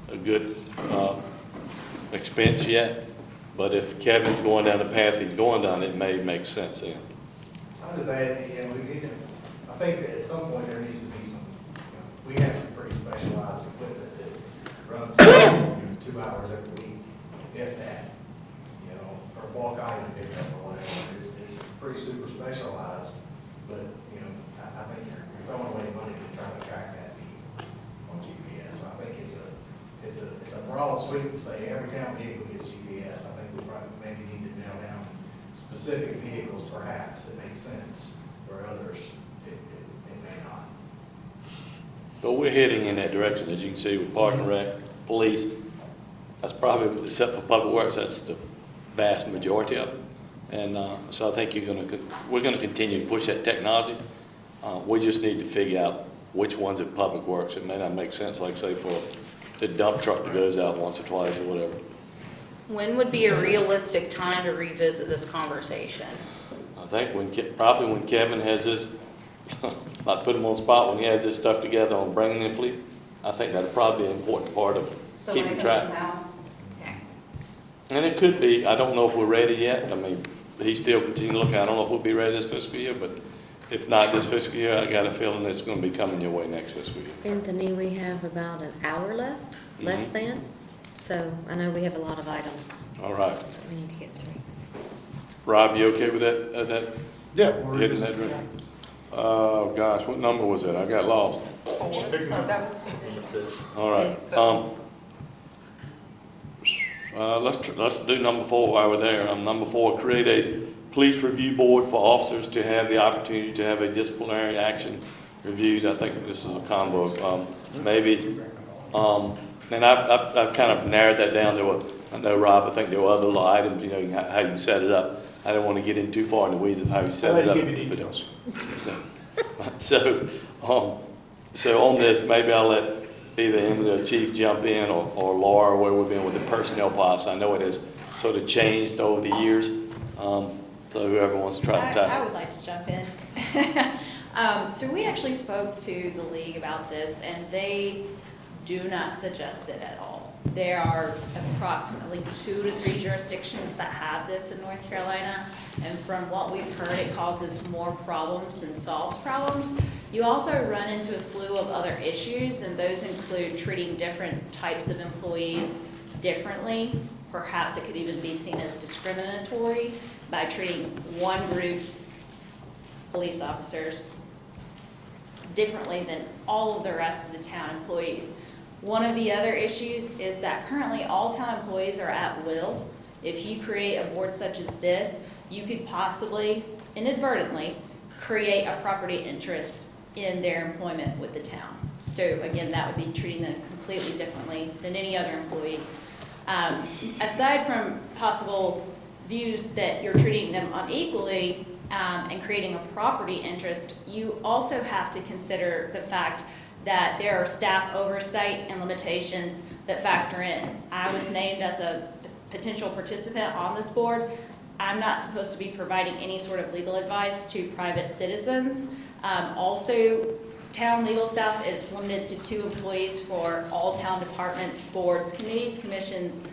a good expense yet. But if Kevin's going down the path he's going down, it may make sense then. I was adding, we need to, I think that at some point there needs to be some, we have some pretty specialized equipment that runs 2 hours every week, if that, for bulk item pickup or whatever. It's pretty super specialized, but, I think you're throwing away money to try to track that on GPS. So I think it's a broad sweep to say every town vehicle gets GPS. I think we probably maybe need to nail down specific vehicles perhaps that make sense, where others, it may not. But we're heading in that direction, as you can see, with Park and Rec, police. That's probably, except for Public Works, that's the vast majority of it. And so I think we're gonna continue to push that technology. We just need to figure out which ones at Public Works. It may not make sense, like say, for the dump truck that goes out once or twice or whatever. When would be a realistic time to revisit this conversation? I think probably when Kevin has this, not put him on the spot, when he has this stuff together on bringing in fleet, I think that'll probably be an important part of keeping track. And it could be, I don't know if we're ready yet. I mean, he's still continuing looking. I don't know if we'll be ready this fiscal year, but if not this fiscal year, I got a feeling it's going to be coming your way next fiscal year. Anthony, we have about an hour left, less than. So I know we have a lot of items All right. that we need to get through. Rob, you okay with that? Yeah. Hitting that ring? Oh, gosh, what number was that? I got lost. That was All right. Let's do number 4 while we're there. Number 4, create a police review board for officers to have the opportunity to have a disciplinary action reviewed. I think this is a combo of maybe, and I've kind of narrowed that down. I know, Rob, I think there were other little items, how you set it up. I don't want to get in too far in the weeds of how you set it up. Give you details. So on this, maybe I'll let either the chief jump in or Laura, where we've been with the personnel policy. I know it has sort of changed over the years. So whoever wants to try to tackle it. I would like to jump in. So we actually spoke to the league about this, and they do not suggest it at all. There are approximately 2 to 3 jurisdictions that have this in North Carolina, and from what we've heard, it causes more problems than solves problems. You also run into a slew of other issues, and those include treating different types of employees differently. Perhaps it could even be seen as discriminatory by treating one group, police officers, differently than all of the rest of the town employees. One of the other issues is that currently all town employees are at will. If you create a board such as this, you could possibly, inadvertently, create a property interest in their employment with the town. So again, that would be treating them completely differently than any other employee. Aside from possible views that you're treating them unequally and creating a property interest, you also have to consider the fact that there are staff oversight and limitations that factor in. I was named as a potential participant on this board. I'm not supposed to be providing any sort of legal advice to private citizens. Also, town legal staff is limited to 2 employees for all town departments, boards, committees, commissions,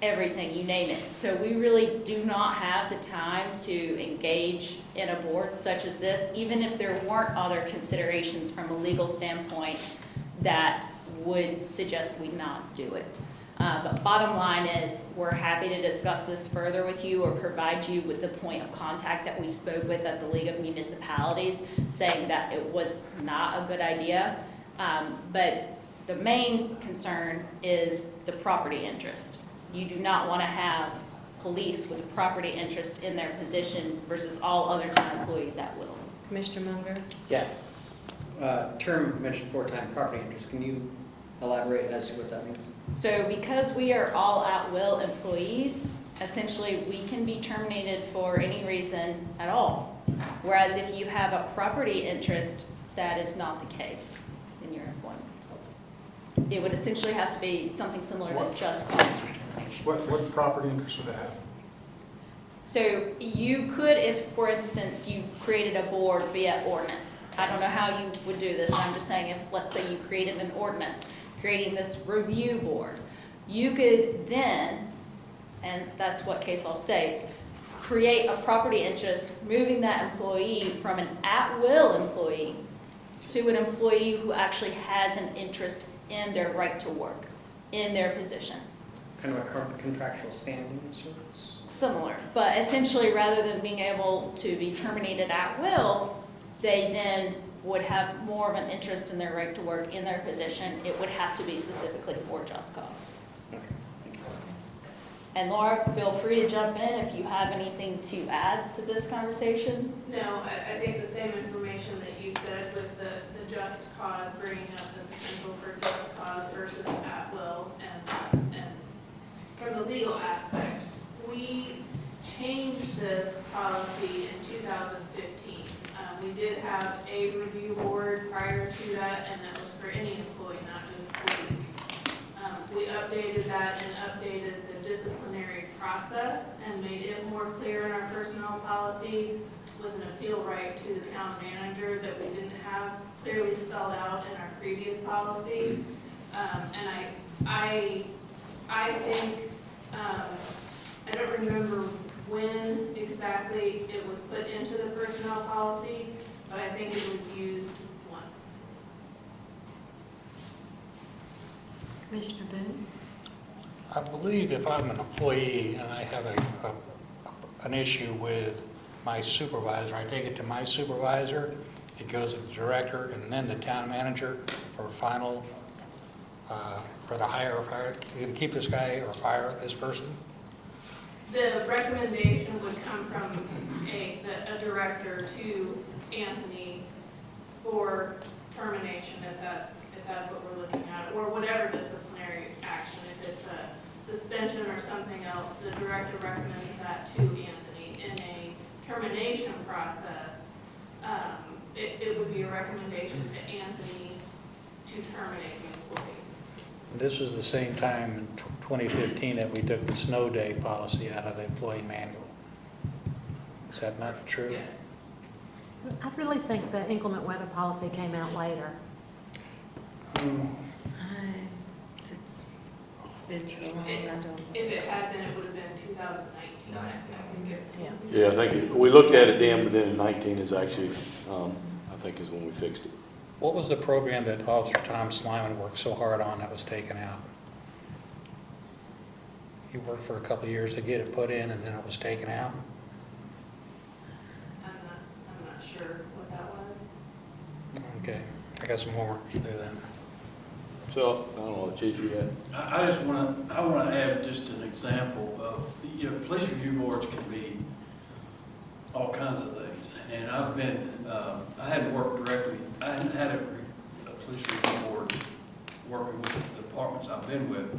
everything, you name it. So we really do not have the time to engage in a board such as this, even if there weren't other considerations from a legal standpoint that would suggest we not do it. But bottom line is, we're happy to discuss this further with you or provide you with the point of contact that we spoke with at the League of Municipalities, saying that it was not a good idea. But the main concern is the property interest. You do not want to have police with a property interest in their position versus all other town employees at will. Commissioner Munger? Yeah. term mentioned four-time property interest. Can you elaborate as to what that means? So because we are all at-will employees, essentially, we can be terminated for any reason at all. Whereas if you have a property interest, that is not the case in your employment. It would essentially have to be something similar to just cause for termination. What property interest would that have? So you could, if, for instance, you created a board via ordinance. I don't know how you would do this, I'm just saying if, let's say you created an ordinance, creating this review board, you could then, and that's what case law states, create a property interest, moving that employee from an at-will employee to an employee who actually has an interest in their right to work, in their position. Kind of a contractual standing of sorts? Similar, but essentially, rather than being able to be terminated at will, they then would have more of an interest in their right to work in their position. It would have to be specifically for just cause. Okay, thank you. And Laura, feel free to jump in if you have anything to add to this conversation. No, I think the same information that you said with the just cause, bringing up the potential for just cause versus at will, and from the legal aspect, we changed this policy in 2015. We did have a review board prior to that, and that was for any employee, not just police. We updated that and updated the disciplinary process and made it more clear in our personnel policies with an appeal right to the town manager that we didn't have clearly spelled out in our previous policy. And I think, I don't remember when exactly it was put into the personnel policy, but I think it was used once. Commissioner Boone? I believe if I'm an employee and I have an issue with my supervisor, I take it to my supervisor, it goes to the director and then the town manager for final, for the hire or fire, either keep this guy or fire this person? The recommendation would come from a director to Anthony for termination, if that's what we're looking at, or whatever disciplinary action. If it's a suspension or something else, the director recommends that to Anthony. In a termination process, it would be a recommendation to Anthony to terminate the employee. This is the same time in 2015 that we took the snow day policy out of the employee manual. Is that not true? Yes. I really think the inclement weather policy came out later. It's been so long, I don't. If it had been, it would have been 2019. Yeah, I think, we looked at it then, but then in 19 is actually, I think is when we fixed it. What was the program that Officer Tom Slyman worked so hard on that was taken out? He worked for a couple of years to get it put in and then it was taken out? I'm not sure what that was. Okay, I got some homework to do then. So, I don't know, Chief, you got? I just want to add just an example of, police review boards can be all kinds of things. And I've been, I hadn't worked directly, I hadn't had a police review board working with the departments I've been with,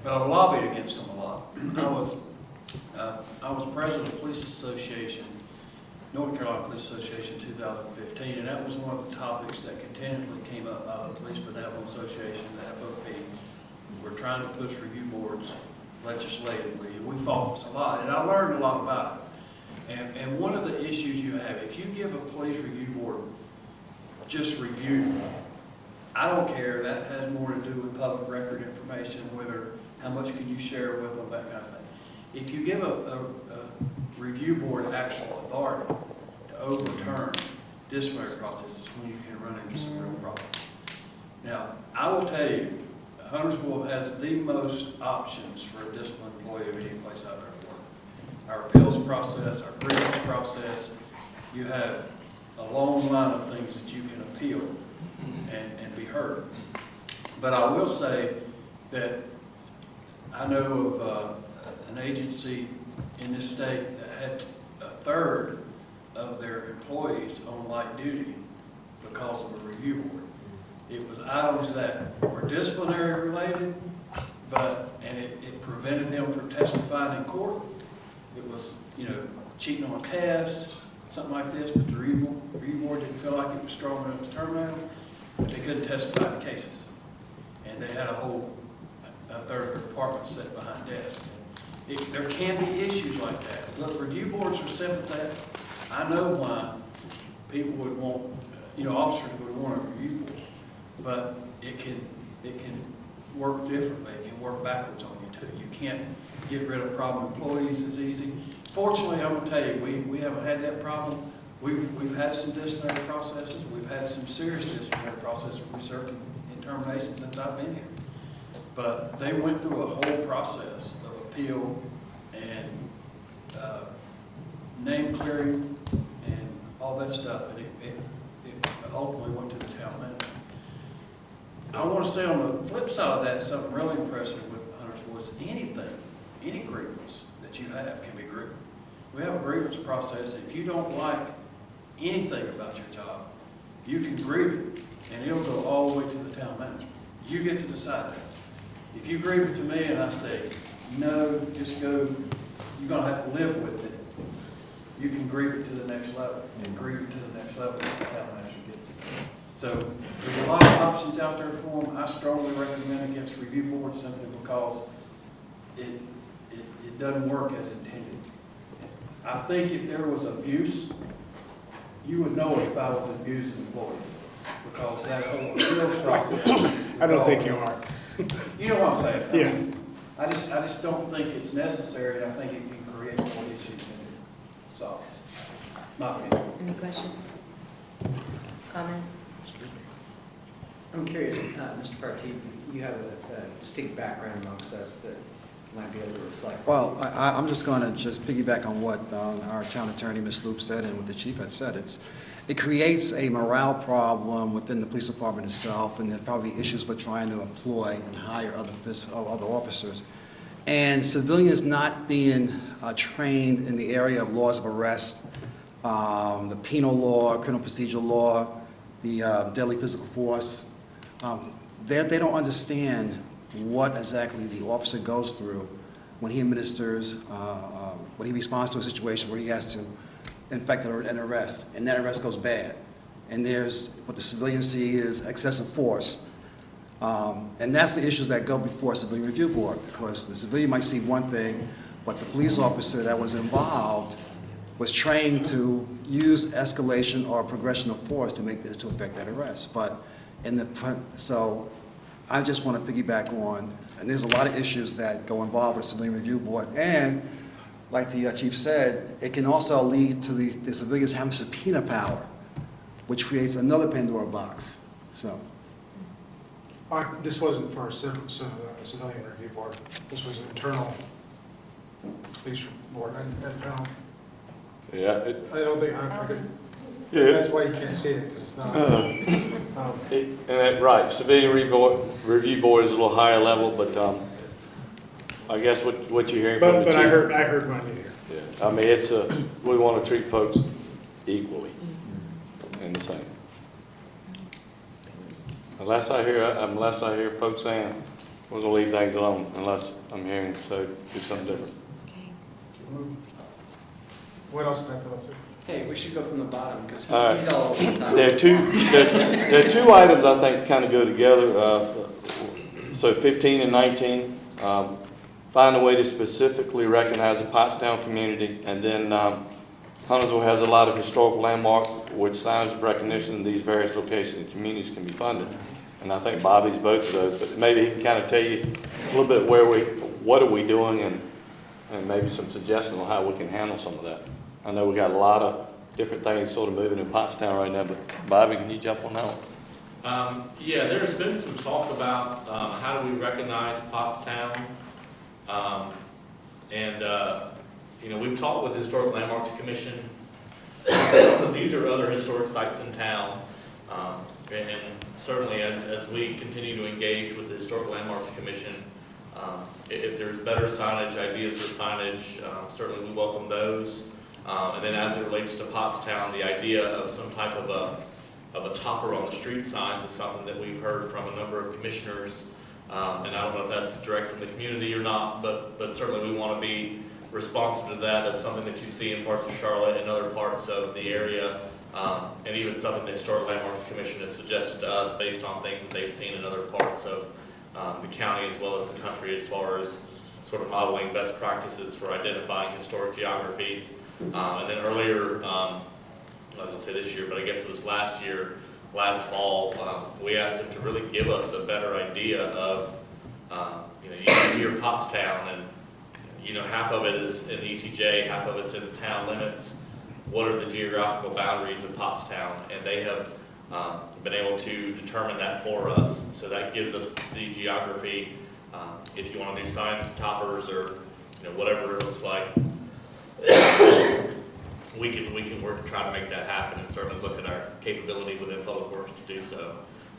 but I've lobbied against them a lot. I was president of the Police Association, North Carolina Police Association 2015, and that was one of the topics that continually came up by the Police Benevolent Association, the FOP. We're trying to push review boards legislatively, and we fought this a lot, and I learned a lot about it. And one of the issues you have, if you give a police review board just review, I don't care, that has more to do with public record information, whether, how much can you share with them, that kind of thing. If you give a review board actual authority to overturn disciplinary processes, when you can run into some real problems. Now, I will tell you, Huntersville has the most options for a disciplined employee of any place I've ever worked. Our appeals process, our grievance process, you have a long line of things that you can appeal and be heard. But I will say that I know of an agency in this state that had a third of their employees on light duty because of a review board. It was items that were disciplinary related, and it prevented them from testifying in court. It was, cheating on a test, something like this, but the review board didn't feel like it was strong enough to terminate them, but they couldn't testify in cases. And they had a third of their department set behind desks. There can be issues like that. Look, review boards are sympathetic. I know why people would want, officers would want a review board, but it can work differently. It can work backwards on you too. You can't get rid of problem employees as easy. Fortunately, I'm gonna tell you, we haven't had that problem. We've had some disciplinary processes. We've had some serious disciplinary processes resulting in termination since I've been here. But they went through a whole process of appeal and name clearing and all that stuff, and it ultimately went to the town manager. I want to say on the flip side of that, something really impressive with Hunters was any grievance that you have can be grieved. We have a grievance process. If you don't like anything about your job, you can grieve it, and it'll go all the way to the town manager. You get to decide that. If you grieve it to me and I say, no, just go, you're going to have to live with it, you can grieve it to the next level, and grieve it to the next level if the town manager gets it. So there's a lot of options out there for them. I strongly recommend against review boards simply because it doesn't work as intended. I think if there was abuse, you would know if I was abusing employees, because that whole appeals process. I don't think you are. You know what I'm saying? Yeah. I mean, I just don't think it's necessary, and I think it can create more issues than it solves. My opinion. Any questions? Comments? I'm curious, Mr. Partee, you have a distinct background amongst us that might be able to reflect. Well, I'm just going to just piggyback on what our town attorney, Ms. Loop, said and what the chief had said. It creates a morale problem within the police department itself, and there are probably issues with trying to employ and hire other officers. And civilians not being trained in the area of laws of arrest, the penal law, criminal procedural law, the deadly physical force, they don't understand what exactly the officer goes through when he administers, when he responds to a situation where he has to infect an arrest, and that arrest goes bad. And there's, what the civilians see is excessive force. And that's the issues that go before a civilian review board, because the civilian might see one thing, but the police officer that was involved was trained to use escalation or progression of force to affect that arrest. But so I just want to piggyback on, and there's a lot of issues that go involved with a civilian review board, and like the chief said, it can also lead to the civilians having subpoena power, which creates another Pandora box. So. This wasn't for a civilian review board. This was an internal police board. Yeah. I don't think I could. Yeah. That's why you can't see it, because it's not. Right, civilian review board is a little higher level, but I guess what you're hearing from the chief. But I heard what I need to hear. Yeah, I mean, we want to treat folks equally and the same. Unless I hear folks saying, we're going to leave things alone, unless I'm hearing, so do something different. Okay. What else did I put up there? Hey, we should go from the bottom, because he's right. all over the top. There are two items I think kind of go together. So 15 and 19, find a way to specifically recognize the Pottstown community, and then Huntersville has a lot of historical landmarks which signs of recognition in these various locations and communities can be funded. And I think Bobby's both of those, but maybe he can kind of tell you a little bit what are we doing, and maybe some suggestions on how we can handle some of that. I know we got a lot of different things sort of moving in Pottstown right now, but Bobby, can you jump on that one? Yeah, there's been some talk about how do we recognize Pottstown. We've talked with the Historic Landmarks Commission. These are other historic sites in town. And certainly as we continue to engage with the Historic Landmarks Commission, if there's better signage, ideas for signage, certainly we welcome those. And then as it relates to Pottstown, the idea of some type of of a topper on the street signs is something that we've heard from a number of commissioners. And I don't know if that's direct from the community or not, but certainly we want to be responsive to that. That's something that you see in parts of Charlotte and other parts of the area. And even something the Historic Landmarks Commission has suggested to us based on things that they've seen in other parts of the county as well as the country as far as sort of modeling best practices for identifying historic geographies. And then earlier, I was going to say this year, but I guess it was last fall, we asked them to really give us a better idea of, you hear Pottstown, and half of it is in ETJ, half of it's in the town limits. What are the geographical boundaries of Pottstown? And they have been able to determine that for us. So that gives us the geography. If you want to do sign toppers or whatever it looks like, we can work to try to make that happen, and certainly look at our capability within Public Works to do so.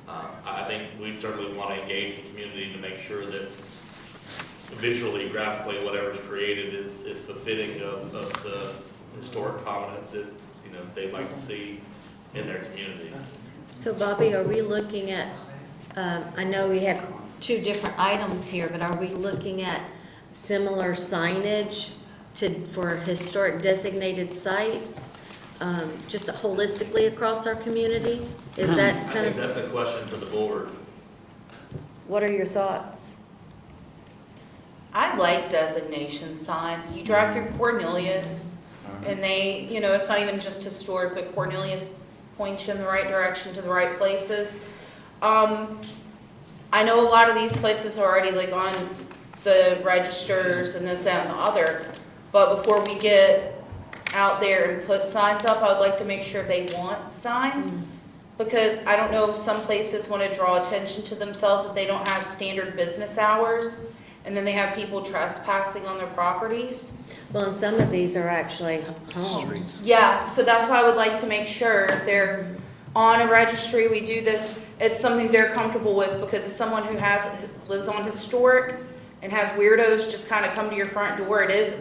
I think we certainly want to engage the community to make sure that visually, graphically, whatever's created is befitting of the historic prominence that they'd like to see in their community. So Bobby, are we looking at, I know we have two different items here, but are we looking at similar signage for historic designated sites, just holistically across our community? Is that I kind think of, that's a question for the board. what are your thoughts? I like designation signs. You drive through Cornelius, and they, it's not even just historic, but Cornelius points you in the right direction to the right places. I know a lot of these places are already like on the registers and this, that, and the other, but before we get out there and put signs up, I would like to make sure they want signs, because I don't know if some places want to draw attention to themselves if they don't have standard business hours, and then they have people trespassing on their properties. Well, and some of these are actually homes. Yeah, so that's why I would like to make sure if they're on a registry, we do this, it's something they're comfortable with, because as someone who lives on historic and has weirdos just kind of come to your front door, it is,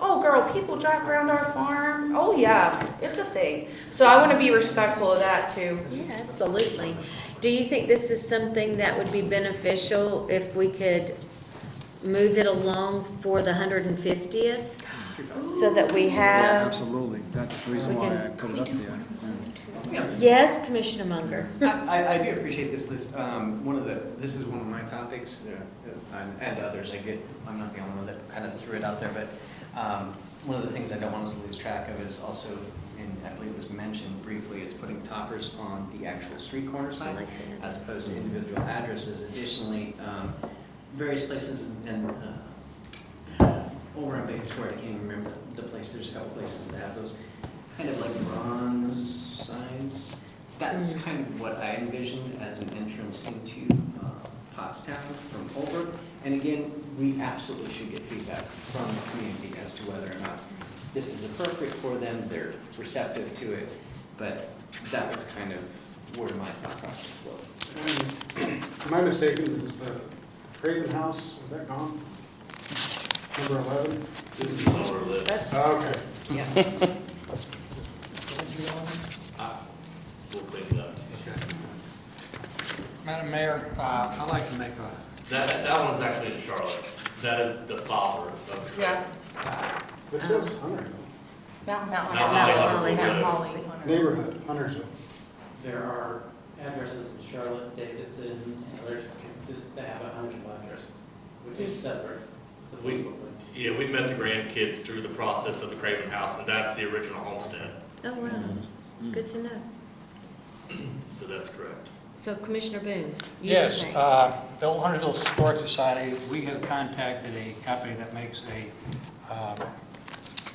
oh girl, people drive around our farm. Oh yeah, it's a thing. So I want to be respectful of that too. Yeah, absolutely. Do you think this is something that would be beneficial if we could move it along for the 150th? So that we Yeah, have, absolutely. That's the reason why I put it up there. yes, Commissioner Munger? I do appreciate this list. This is one of my topics, and others. I'm not the only one that kind of threw it out there, but one of the things I don't want us to lose track of is also, and I believe it was mentioned briefly, is putting toppers on the actual street corner sign as opposed to individual addresses. Additionally, various places and over in Vegas Square, I can't even remember the place. There's a couple places that have those kind of like bronze signs. That's kind of what I envisioned as an entrance into Pottstown from Holbrook. And again, we absolutely should get feedback from the community as to whether or not this is appropriate for them. They're receptive to it, but that was kind of where my thought process was. Am I mistaken, was the Craven House, was that gone? Number 11? This is on our list. That's, Okay. yeah. We'll clean it up. Madam Mayor, I'd like to make a, That one's actually in Charlotte. That is the father of the Yeah. It says Huntersville. Mount Mount Holly. Holly. Neighborhood, Huntersville. There are addresses in Charlotte, Davidson, and others, they have a Huntersville address, which is separate. It's a legal thing. Yeah, we met the grandkids through the process of the Craven House, and that's the original homestead. Oh, wow. Good to know. So that's correct. So Commissioner Boone? you were yes, saying. the Old Huntersville Historic Society, we have contacted a company that makes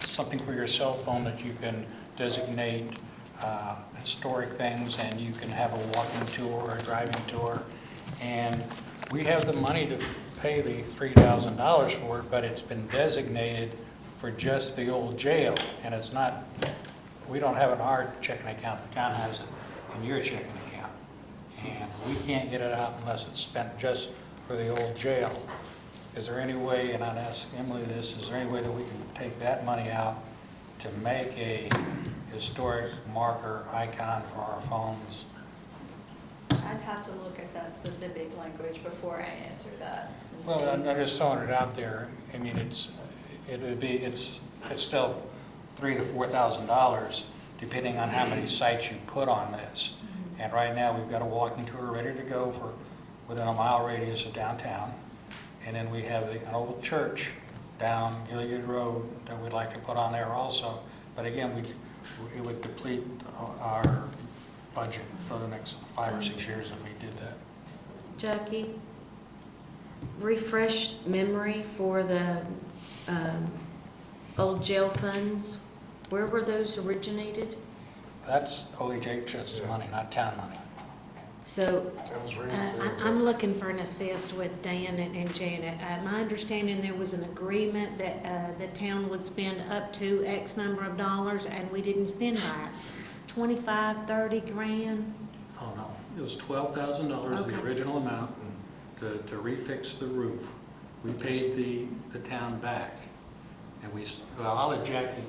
something for your cell phone that you can designate historic things, and you can have a walking tour or a driving tour. And we have the money to pay the $3,000 for it, but it's been designated for just the old jail. And it's not, we don't have it in our checking account, the town has it in your checking account. And we can't get it out unless it's spent just for the old jail. Is there any way, and I'd ask Emily this, is there any way that we can take that money out to make a historic marker icon for our phones. I'd have to look at that specific language before I answer that. and Well, see. I'm just throwing it out there. I mean, it's still $3,000 to $4,000, depending on how many sites you put on this. And right now, we've got a walking tour ready to go for within a mile radius of downtown. And then we have an old church down Gilead Road that we'd like to put on there also. But again, it would deplete our budget for the next 5 or 6 years if we did that. Jackie, refresh memory for the old jail funds. Where were those originated? That's OHHS's money, not town money. So, I'm looking for an assist with Dan and Janet. My understanding, there was an agreement that the town would spend up to X number of dollars, and we didn't spend that. 25, 30 grand? Oh, no, it was $12,000, the Okay. original amount, to refix the roof. We paid the town back, and well, I'll let Jackie,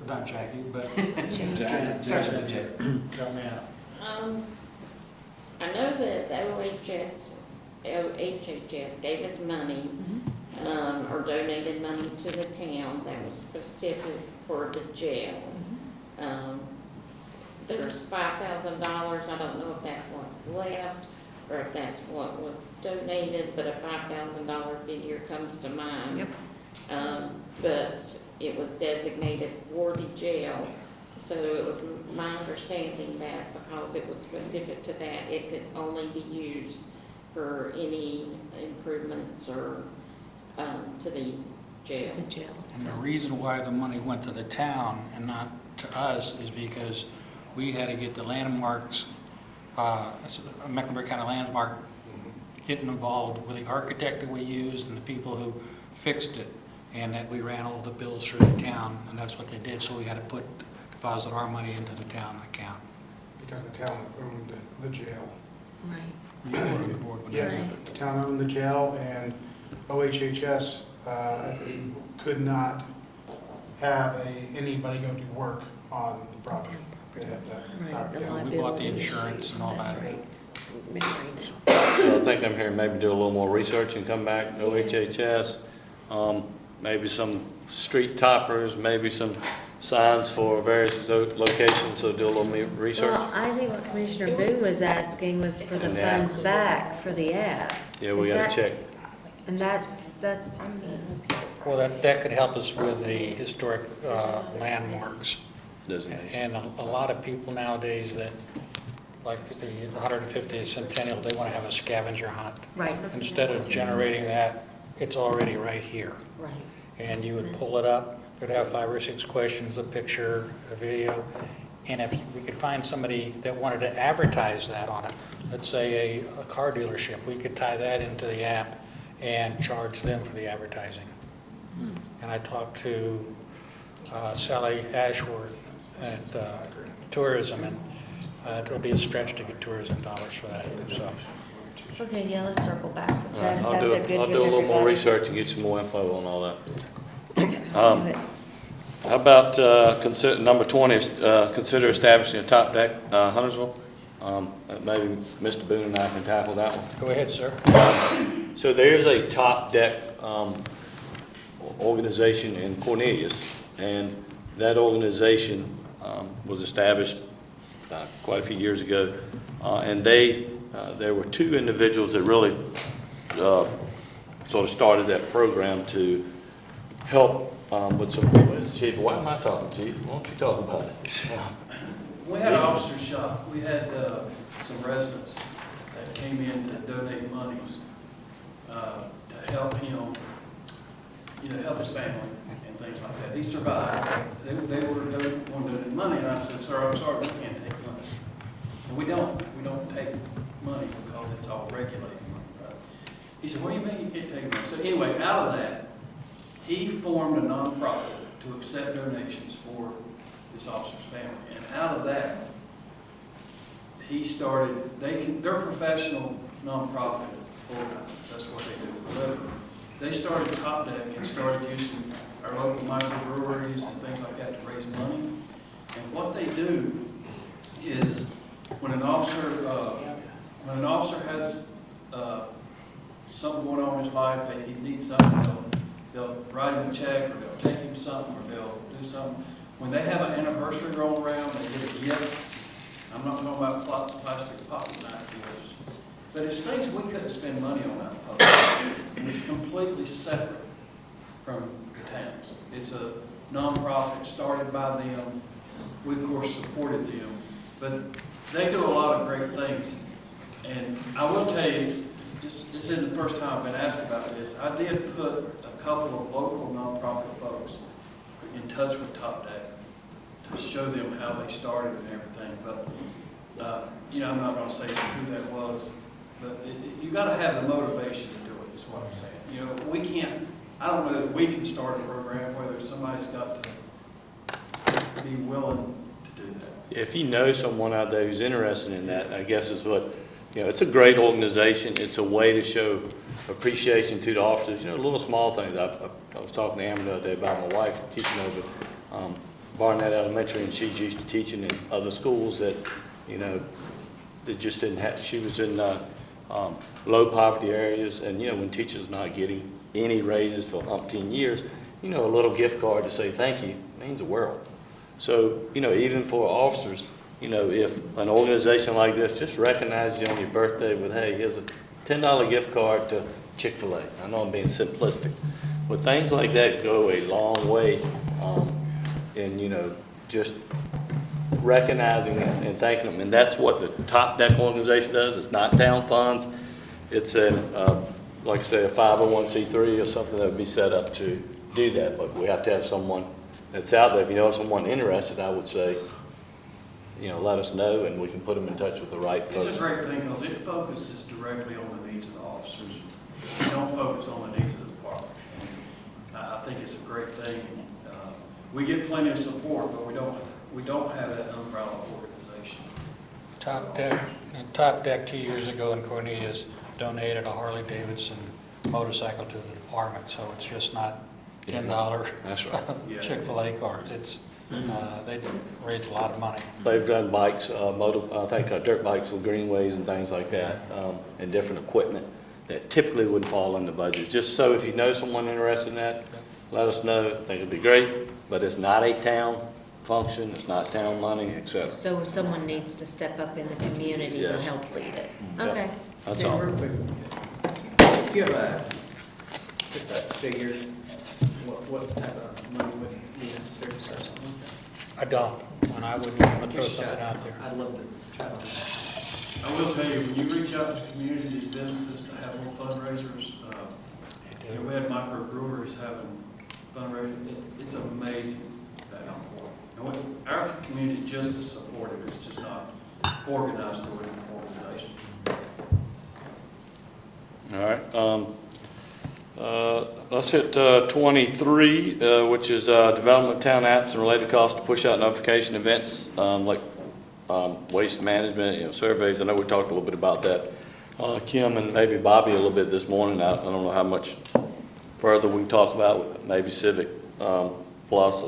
not Jackie, but Janet, help me out. I know that the OHHS gave us money, or donated money to the town that was specific for the jail. There's $5,000, I don't know if that's what's left, or if that's what was donated, but a $5,000 figure comes to mind. Yep. But it was designated for the jail, so it was my understanding that because it was specific to that, it could only be used for any improvements or, to the jail. the jail And the itself. reason why the money went to the town and not to us is because we had to get the landmarks, Mecklenburg County Landmark, getting involved with the architect that we used and the people who fixed it, and that we ran all the bills through the town, and that's what they did, so we had to deposit our money into the town account. Because the town owned the jail. Right. You were on the board when that Yeah, happened. the town owned the jail, and OHHS could not have anybody go do work on the property. They'd have that Right, property. the We bought liability the insurance and all That's that. right. Memory now. So I think I'm hearing maybe do a little more research and come back, OHHS, maybe some street toppers, maybe some signs for various locations, so do a little more research. Well, I think what Commissioner Boone was asking was for the And the app. funds back for the app. Yeah, we Is gotta that- check. And that's, Well, that could help us with the historic landmarks. Designation. And a lot of people nowadays that, like the 150th centennial, they want to have a scavenger hunt. right, Instead of generating that, it's already right here. right. And you would pull it up, it would have 5 or 6 questions, a picture, a video. And if we could find somebody that wanted to advertise that on it, let's say a car dealership, we could tie that into the app and charge them for the advertising. And I talked to Sally Ashworth at Tourism, and it'll be a stretch to get tourism dollars for that, so. Okay, yeah, let's circle back. If I'll that's do a good I'll with do a little more everybody. research and get some more info on all that. Do it. How about, number 20, consider establishing a top deck, Huntersville? Maybe Mr. Boone and I can tackle that one. Go ahead, sir. So there's a top deck organization in Cornelius, and that organization was established quite a few years ago, and there were 2 individuals that really sort of started that program to help with some, Chief, why am I talking, Chief? Why don't you talk about it? We had an officer shop, we had some residents that came in to donate money to help him, help his family and things like that. He survived. They were wanting to donate money, and I said, sir, I'm sorry, we can't take money. And we don't take money because it's all regulated money, right? He said, what do you mean you can't take money? So anyway, out of that, he formed a nonprofit to accept donations for this officer's family. And out of that, he started, they're professional nonprofit organizers. That's what they do for a living. They started Top Deck and started using our local microbreweries and things like that to raise do is when an officer has something going on in his life, that he needs something, they'll write him a check, or they'll take him something, or they'll do something. When they have an anniversary roll around, they get a gift. I'm not talking about plastic pocket knife gifts, but it's things we couldn't spend money on out of public. And it's completely separate from the towns. It's a nonprofit started by them. We, of course, supported them, but they do a lot of great things. And I will tell you, this isn't the first time I've been asked about this. I did put a couple of local nonprofit folks in touch with Top Deck to show them how they started and everything. But, you know, I'm not going to say who that was, but you got to have the motivation to do it, is what I'm saying. You know, we can't, I don't know that we can start a program, whether somebody's got to be willing to do that. If you know someone out there who's interested in that, I guess is what, you know, it's a great organization. It's a way to show appreciation to the officers. You know, little small things. I was talking to Amber the other day about my wife teaching over Barnett Elementary, and she's used to teaching in other schools that, you know, that just didn't have, she was in low poverty areas, and, you know, when teachers not getting any raises for umpteen years, you know, a little gift card to say thank you means the world. So, you know, even for officers, you know, if an organization like this just recognizes you on your birthday with, hey, here's a $10 gift card to Chick-fil-A. I know I'm being simplistic, but things like that go a long way in, you know, just recognizing and thanking them. And that's what the Top Deck organization does. It's not town funds. It's a, like I say, a 501c3 or something that would be set up to do that. But we have to have someone that's out there. If you know someone interested, I would say, you know, let us know, and we can put them in touch with the right folks. It's a great thing because it focuses directly on the needs of the officers. We don't focus on the needs of the department. I think it's a great thing. We get plenty of support, but we don't have that umbrella organization. Top Deck 2 years ago in Cornelius donated a Harley Davidson motorcycle to the department, so it's just not $10 That's right. Chick-fil-A cards. It's they raised a lot of money. They've done bikes, I think dirt bikes with greenways and things like that, and different equipment that typically wouldn't fall in the budget. Just so if you know someone interested in that, let us know. I think it'd be great, but it's not a town function, it's not town money, et cetera. So someone needs to step up in the community to Yes. help lead it. Yeah. Okay. That's all. Real quick, do you have just a figure, what type of money would be necessary to start something like that? I don't, and I wouldn't want to throw something out there. I'd love to chat on that. I will tell you, when you reach out to the community, these businesses to have little fundraisers, you know, we had microbreweries having fundraisers. It's amazing that our community is just as supportive. It's just not organized through an organization. All right. Let's hit 23, which is development of town apps and related costs to push out notification events like waste management, you know, surveys. I know we talked a little bit about that. Kim and maybe Bobby a little bit this morning. I don't know how much further we can talk about maybe Civic Plus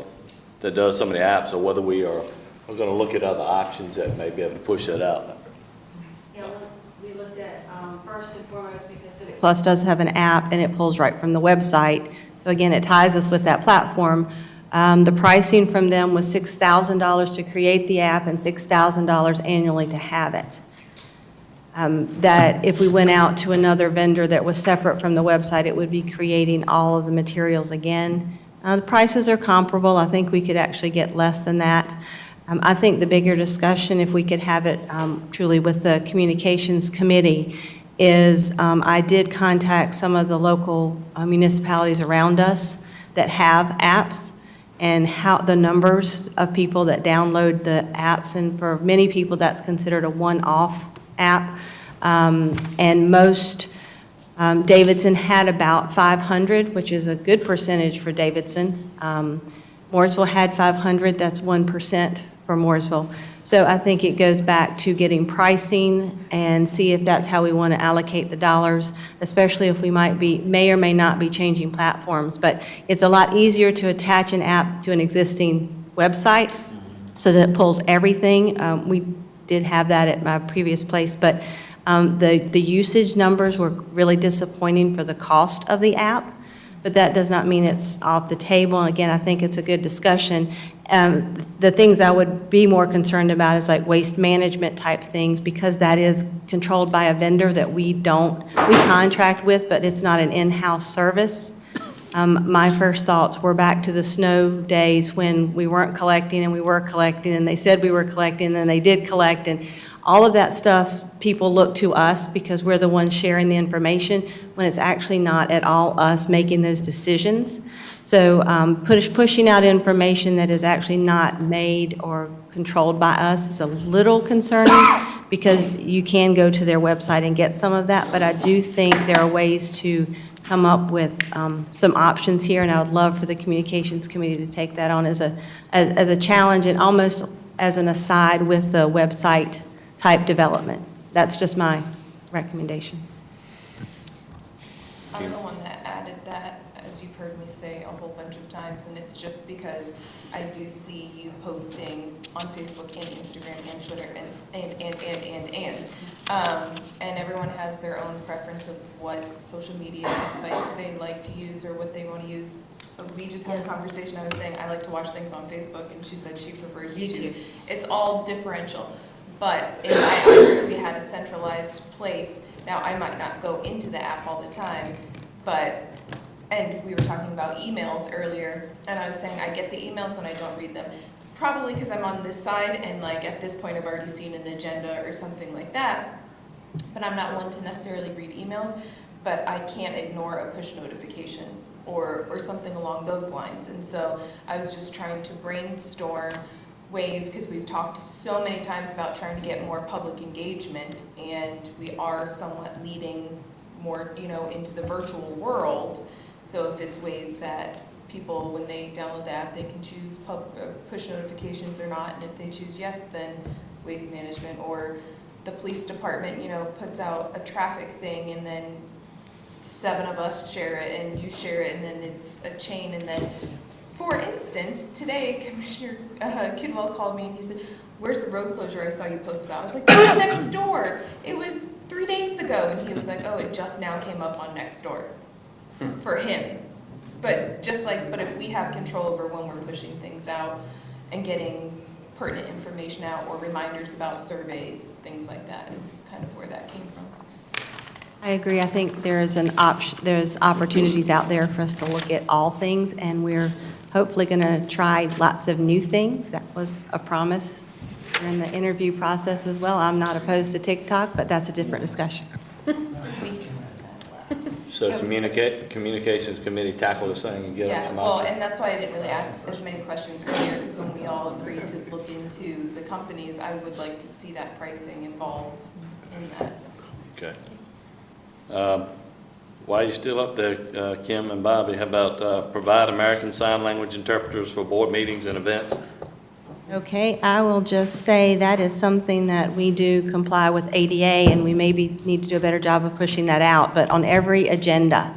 that does some of the apps, or whether we're going to look at other options that may be able to push that out. Yeah, we looked at, first and foremost, because Civic Plus does have an app, and it pulls right from the website. So again, it ties us with that platform. The pricing from them was $6,000 to create the app and $6,000 annually to have it. That if we went out to another vendor that was separate from the website, it would be creating all of the materials again. The prices are comparable. I think we could actually get less than that. I think the bigger discussion, if we could have it truly with the communications committee, is I did contact some of the local municipalities around us that have apps, and how the numbers of people that download the apps, and for many people that's considered a one-off app. And most, Davidson had about 500, which is a good percentage for Davidson. Mooresville had 500, that's 1% for Mooresville. So I think it goes back to getting pricing and see if that's how we want to allocate the dollars, especially if we may or may not be changing platforms. But it's a lot easier to attach an app to an existing website so that it pulls everything. We did have that at my previous place, but the usage numbers were really disappointing for the cost of the app, but that does not mean it's off the table. And again, I think it's a good discussion. The things I would be more concerned about is like waste management type things, because that is controlled by a vendor that we contract with, but it's not an in-house service. My first thoughts were back to the snow days when we weren't collecting and we were collecting, and they said we were collecting, and then they did collect, and all of that stuff, people look to us because we're the ones sharing the information, when it's actually not at all us making those decisions. So pushing out information that is actually not made or controlled by us is a little concerning, because you can go to their website and get some of that, but I do think there are ways to come up with some options here, and I would love for the Communications Committee to take that on as a challenge and almost as an aside with the website type development. That's just my recommendation. I'm the one that added that, as you've heard me say a whole bunch of times, and it's just because I do see you posting on Facebook and Instagram and Twitter and everyone has their own preference of what social media sites they like to use or what they want to use. We just had a conversation, I was saying I like to watch things on Facebook, and she said she prefers YouTube. It's all differential. But in my eyes, if we had a centralized place, now I might not go into the app all the time, and we were talking about emails earlier, and I was saying I get the emails and I don't read them. Probably because I'm on this side, and like at this point I've already seen an agenda or something like that. But I'm not one to necessarily read emails, but I can't ignore a push notification or something along those lines. And so I was just trying to brainstorm ways, because we've talked so many times about trying to get more public engagement, and we are somewhat leading more, into the virtual world. So if it's ways that people, when they download the app, they can choose push notifications or not, and if they choose yes, then waste management, or the police department, puts out a traffic thing, and then 7 of us share it, and you share it, and then it's a chain, and then, for instance, today, Commissioner Kidwell called me and he said, "Where's the road closure I saw you post about?" I was like, "It's next door. It was 3 days ago." And he was like, "Oh, it just now came up on Nextdoor," for him. But if we have control over when we're pushing things out and getting pertinent information out, or reminders about surveys, things like that is kind of where that came from. I agree. I think there's opportunities out there for us to look at all things, and we're hopefully going to try lots of new things. That was a promise during the interview process as well. I'm not opposed to TikTok, but that's a different discussion. So Communications Committee tackle this thing and get us some options. And that's why I didn't really ask as many questions earlier, because when we all agreed to look into the companies, I would like to see that pricing involved in that. Okay. While you're still up there, Kim and Bobby, how about provide American Sign Language interpreters for board meetings and events? Okay, I will just say that is something that we do comply with ADA, and we maybe need to do a better job of pushing that out. But on every agenda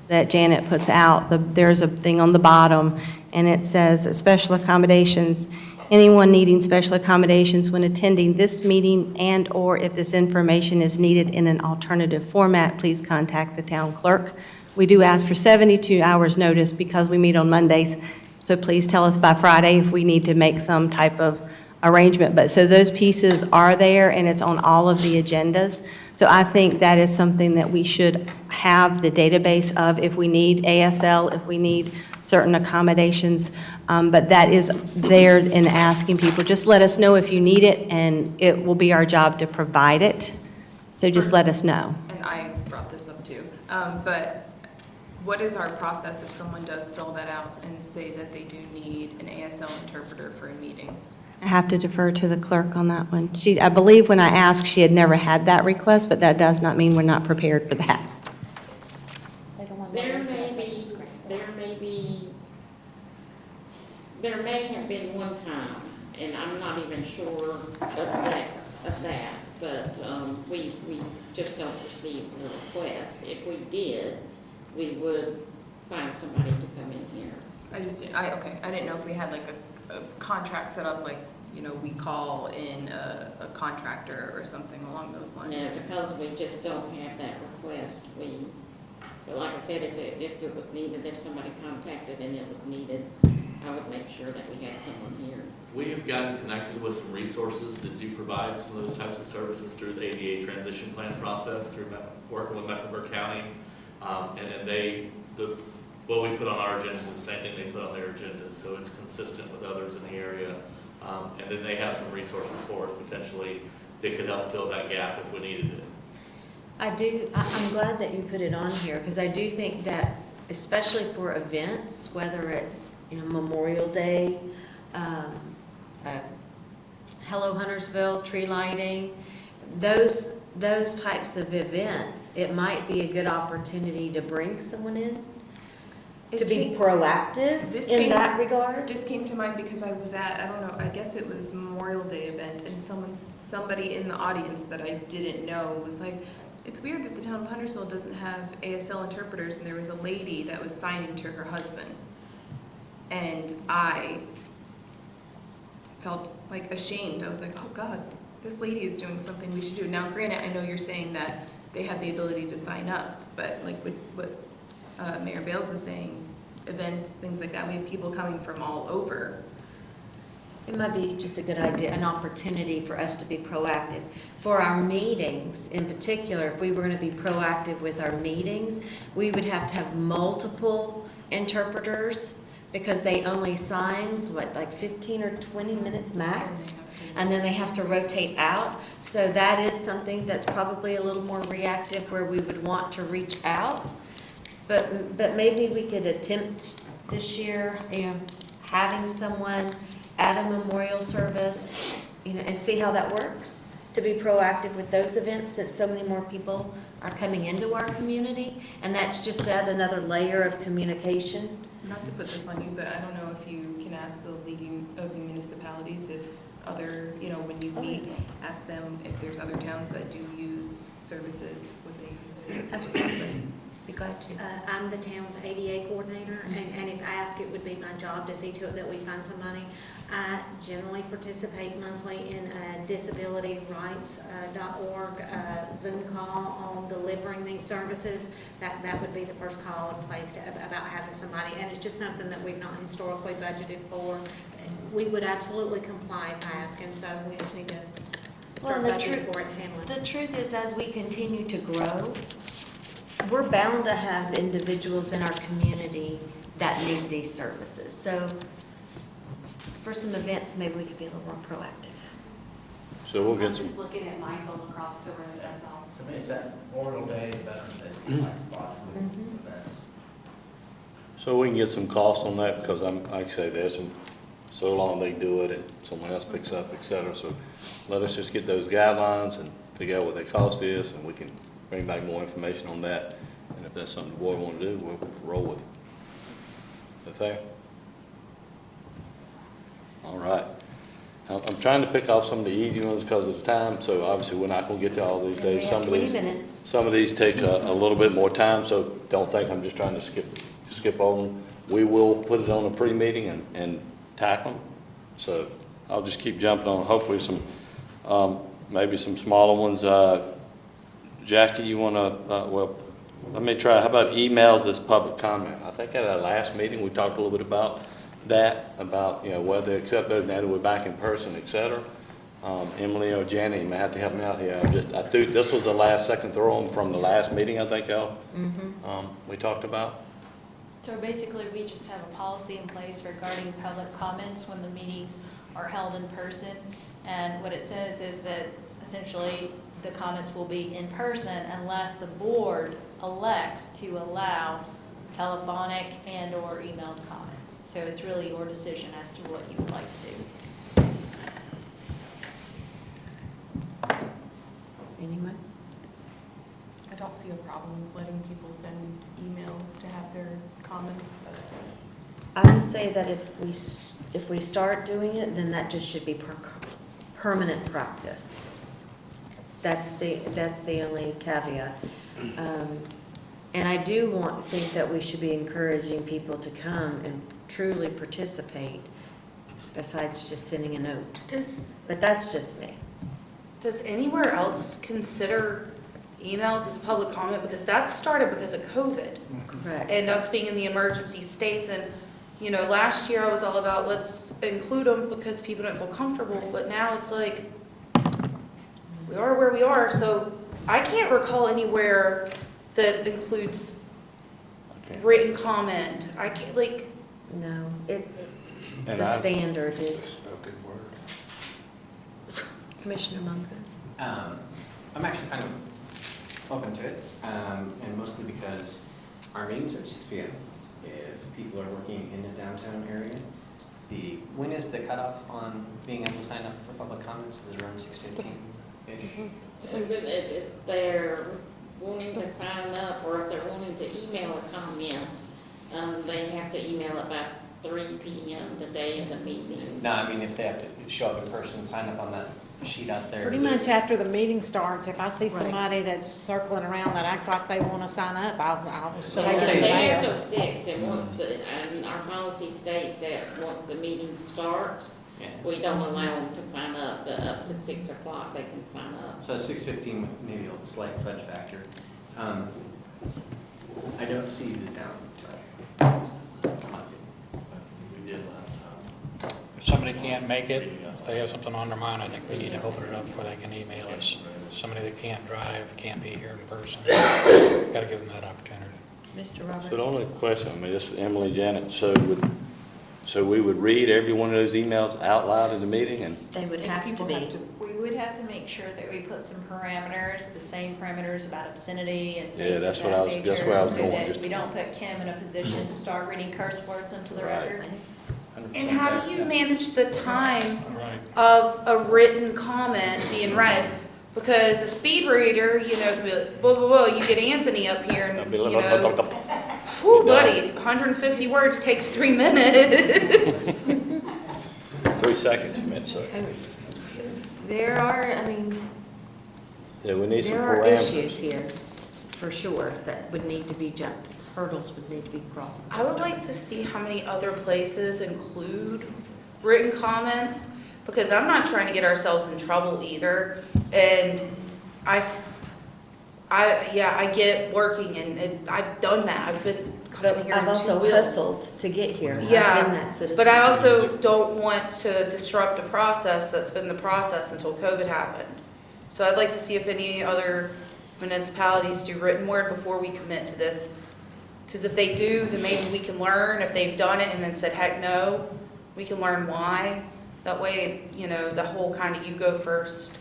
that Janet puts out, there's a thing on the bottom, and it says that special accommodations, anyone needing special accommodations when attending this meeting, and/or if this information is needed in an alternative format, please contact the town clerk. We do ask for 72 hours notice because we meet on Mondays. So please tell us by Friday if we need to make some type of arrangement. But so those pieces are there, and it's on all of the agendas. So I think that is something that we should have the database of if we need ASL, if we need certain accommodations. But that is there in asking people, just let us know if you need it, and it will be our job to provide it. So just let us know. And I brought this up too. But what is our process if someone does fill that out and say that they do need an ASL interpreter for a meeting? I have to defer to the clerk on that one. I believe when I asked, she had never had that request, but that does not mean we're not prepared for that. There may have been one time, and I'm not even sure of that, but we just don't receive the request. If we did, we would find somebody to come in here. I didn't know if we had like a contract set up, like we call in a contractor or something along those No, lines. because we just don't have that request. But like I said, if it was needed, if somebody contacted and it was needed, I would make sure that we had someone here. We have gotten connected with some resources that do provide some of those types of services through the ADA transition plan process, through working with Mecklenburg County. And what we put on our agenda is the same thing they put on their agendas, so it's consistent with others in the area. And then they have some resources for us potentially that could help fill that gap if we needed it. I'm glad that you put it on here, because I do think that, especially for events, whether it's, Memorial Day, Hello Huntersville, tree lighting, those types of events, it might be a good opportunity to bring someone in, to be proactive in that regard. This came to mind because I was at, I don't know, I guess it was Memorial Day event, and somebody in the audience that I didn't know was like, it's weird that the town of Huntersville doesn't have ASL interpreters, and there was a lady that was signing to her husband. And I felt like ashamed. I was like, oh God, this lady is doing something we should do. Now granted, I know you're saying that they have the ability to sign up, but like with what Mayor Bales is saying, events, things like that, we have people coming from all over. It might be just a good idea, an opportunity for us to be proactive. For our meetings in particular, if we were going to be proactive with our meetings, we would have to have multiple interpreters, because they only sign, like 15 or 20 minutes max? And then they have to rotate out. So that is something that's probably a little more reactive, where we would want to reach out. But maybe we could attempt this year, having someone at a memorial service, and see how that works, to be proactive with those events, since so many more people are coming into our community. And that's just to add another layer of communication. Not to put this on you, but I don't know if you can ask the League of Municipalities if other, when you meet, ask them if there's other towns that do use services, what they use. Absolutely. Be glad to. I'm the town's ADA coordinator, and if asked, it would be my job to see to it that we find some money. I generally participate monthly in disabilityrights.org Zoom call on delivering these services. That would be the first call in place about having somebody, and it's just something that we've not historically budgeted for. We would absolutely comply if asked, and so we just need to start budgeting for it and handle it. The truth is, as we continue to grow, we're bound to have individuals in our community that need these services. So for some events, maybe we could be a little more proactive. So we'll get I'm some, just looking at Michael across the road, that's all. To me, it's that Memorial Day, Veterans Day, seems like a lot of Mhm. events. so we can get some costs on that, because like I say, there's some, so long they do it and someone else picks up, et cetera. So let us just get those guidelines and figure out what the cost is, and we can bring back more information on that. And if that's something the board want to do, we'll roll with it. Is that fair? All right. I'm trying to pick off some of the easy ones because of the time, so obviously we're not going to get to all these We days. have 20 minutes. Some of these take a little bit more time, so don't think I'm just trying to skip over them. We will put it on a pre-meeting and tackle them. So I'll just keep jumping on, hopefully some, maybe some smaller ones. Jackie, you want to, well, let me try. How about emails as public comment? I think at our last meeting, we talked a little bit about that, about, whether accept those now that we're back in person, et cetera. Emily or Jenny, you may have to help me out here. I think this was the second throw from the last meeting, I think, we talked about. So basically, we just have a policy in place regarding public comments when the meetings are held in person. And what it says is that essentially the comments will be in person unless the board elects to allow telephonic and/or emailed comments. So it's really your decision as to what you would like to do. Anyone? I don't see a problem with letting people send emails to have their comments, but I would say that if we start doing it, then that just should be permanent practice. That's the only caveat. And I do think that we should be encouraging people to come and truly participate besides just sending a note. Does, But that's just me. does anywhere else consider emails as public comment? Because that started because of COVID. Correct. And us being in the emergency states, and, you know, last year I was all about, let's include them because people don't feel comfortable, but now it's like, we are where we are, so I can't recall anywhere that includes written comment. I can't, like, No, it's, And the I- standard is, Spoken word. Commissioner Munger. I'm actually kind of open to it, and mostly because our meetings are at 6 p.m. If people are working in the downtown area, when is the cutoff on being able to sign up for public comments? Is it around 6:15-ish? If they're wanting to sign up, or if they're wanting to email a comment, they have to email it by 3 p.m. the day of the meeting. No, I mean, if they have to show up in person, sign up on that sheet out there. Pretty much after the meeting starts, if I see Right. somebody that's circling around that acts like they want to sign up, I'll just So take let's it say to the They have mayor. till 6, and and our policy states that once the meeting starts, Yeah. we don't allow them to sign up, but up to 6 o'clock they can sign up. So 6:15 with maybe a slight fudge factor. I don't see the down. We did last time. If somebody can't make it, if they have something on their mind, I think we need to open it up before they can email us. Somebody that can't drive, can't be here in person, got to give them that opportunity. Mr. Roberts. So the only question, I mean, this is Emily Janet, so we would read every one of those emails out loud in the meeting and They would have to People be. We would have to make sure that we put some parameters, the same parameters about obscenity and Yeah, things of that's what that I was- nature. that's where I was so going, that just- we don't put Kim in a position to start reading curse words into the Right. record. 100% and how that, do you yeah. manage the time Right. of a written comment being read? Because a speed reader, you know, can be like, whoa, whoa, whoa, you get Anthony up here I'll and, be you like, know, whew, buddy, 150 words takes 3 minutes. 3 seconds, you meant to say. There are, I mean, Yeah, we need some there are parameters. issues here, for sure, that would need to be jumped. Hurdles would need to be crossed. I would like to see how many other places include written comments, because I'm not trying to get ourselves in trouble either. And I get working and I've done that. I've been coming here I've on 2 also wheels. hustled to get here. I've Yeah, been that citizen. but I also don't want to disrupt a process that's been the process until COVID happened. So I'd like to see if any other municipalities do written word before we commit to this. Because if they do, then maybe we can learn. If they've done it and then said, heck no, we can learn why. That way, you know, the whole kind of you go first.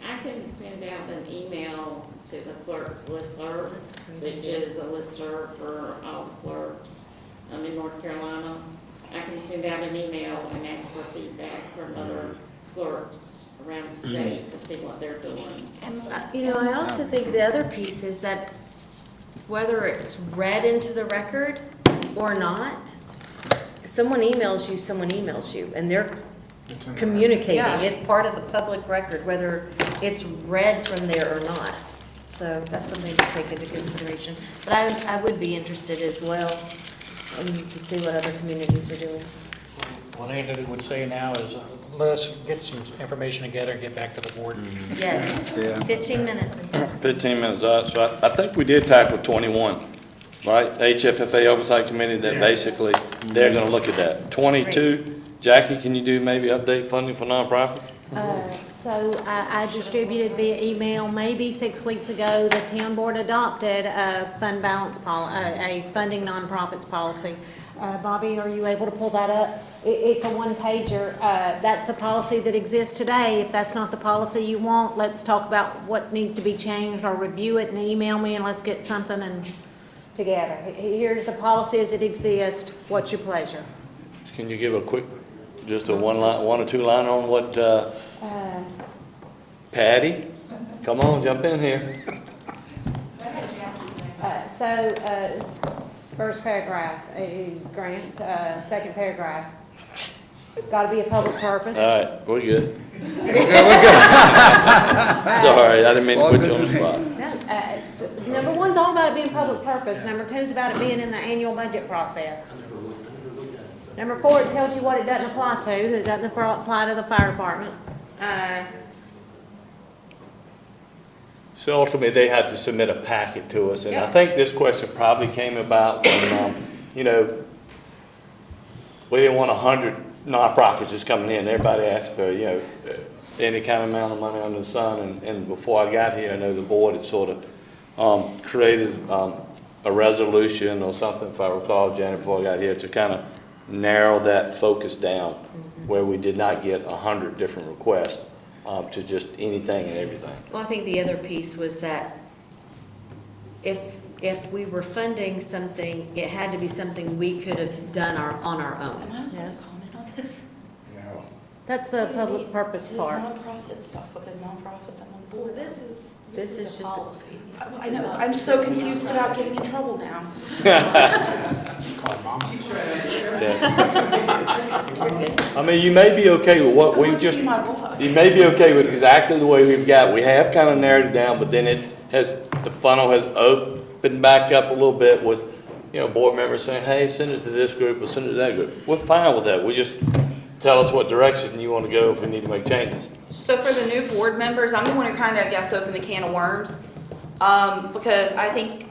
I can send out an email to the clerk's listserv, That's a great which idea. is a listserv for all clerks in North Carolina. I can send out an email and ask for feedback from other clerks around the state to see what they're doing. You know, I also think the other piece is that whether it's read into the record or not, someone emails you, and they're communicating. Yeah. It's part of the public record, whether it's read from there or not. So that's something to take into consideration. But I would be interested as well to see what other communities are doing. What Anthony would say now is, let us get some information together and get back to the board. Yes, 15 minutes. 15 minutes, all right, so I think we did tackle 21, right? HFFA Oversight Committee, that basically, they're gonna look at that. 22, Jackie, can you do maybe update funding for nonprofits? So I distributed via email, maybe 6 weeks ago, the town board adopted a fund balance a funding nonprofits policy. Bobby, are you able to pull that up? It's a one-pager. That's the policy that exists today. If that's not the policy you want, let's talk about what needs to be changed, or review it and email me and let's get something together. Here's the policy as it exists. What's your pleasure? Can you give a quick, just a one or two line on what, Patty? Come on, jump in here. First paragraph is grants, second paragraph, got to be a public purpose. All right, we're good. Sorry, I didn't mean to put you on the spot. Number one's all about it being public purpose, number two is about it being in the annual budget process. Number 4, it tells you what it doesn't apply to. It doesn't apply to the fire department. So ultimately, they had to submit a packet to us, and I Yeah. think this question probably came about when, we didn't want 100 nonprofits just coming in. Everybody asked for, any kind of amount of money under the sun, and before I got here, I know the board had sort of created a resolution or something, if I recall, Janet, before I got here, to kind of narrow that focus down, where we did not get 100 different requests to just anything and everything. Well, I think the other piece was that if we were funding something, it had to be something we could have done on our own. Am I allowed to comment on this? No. That's the public purpose The part. nonprofit stuff, because nonprofits, I'm on the board. This is just a policy. I know, I'm so confused about getting in trouble now. Call mom. I mean, you may be okay with what we just, Be my boss. you may be okay with exactly the way we've got. We have kind of narrowed it down, but then the funnel has opened back up a little bit with, board members saying, hey, send it to this group or send it to that group. We're fine with that. We just tell us what direction you want to go if we need to make changes. So for the new board members, I'm the one who kind of, I guess, opened the can of worms. Because I think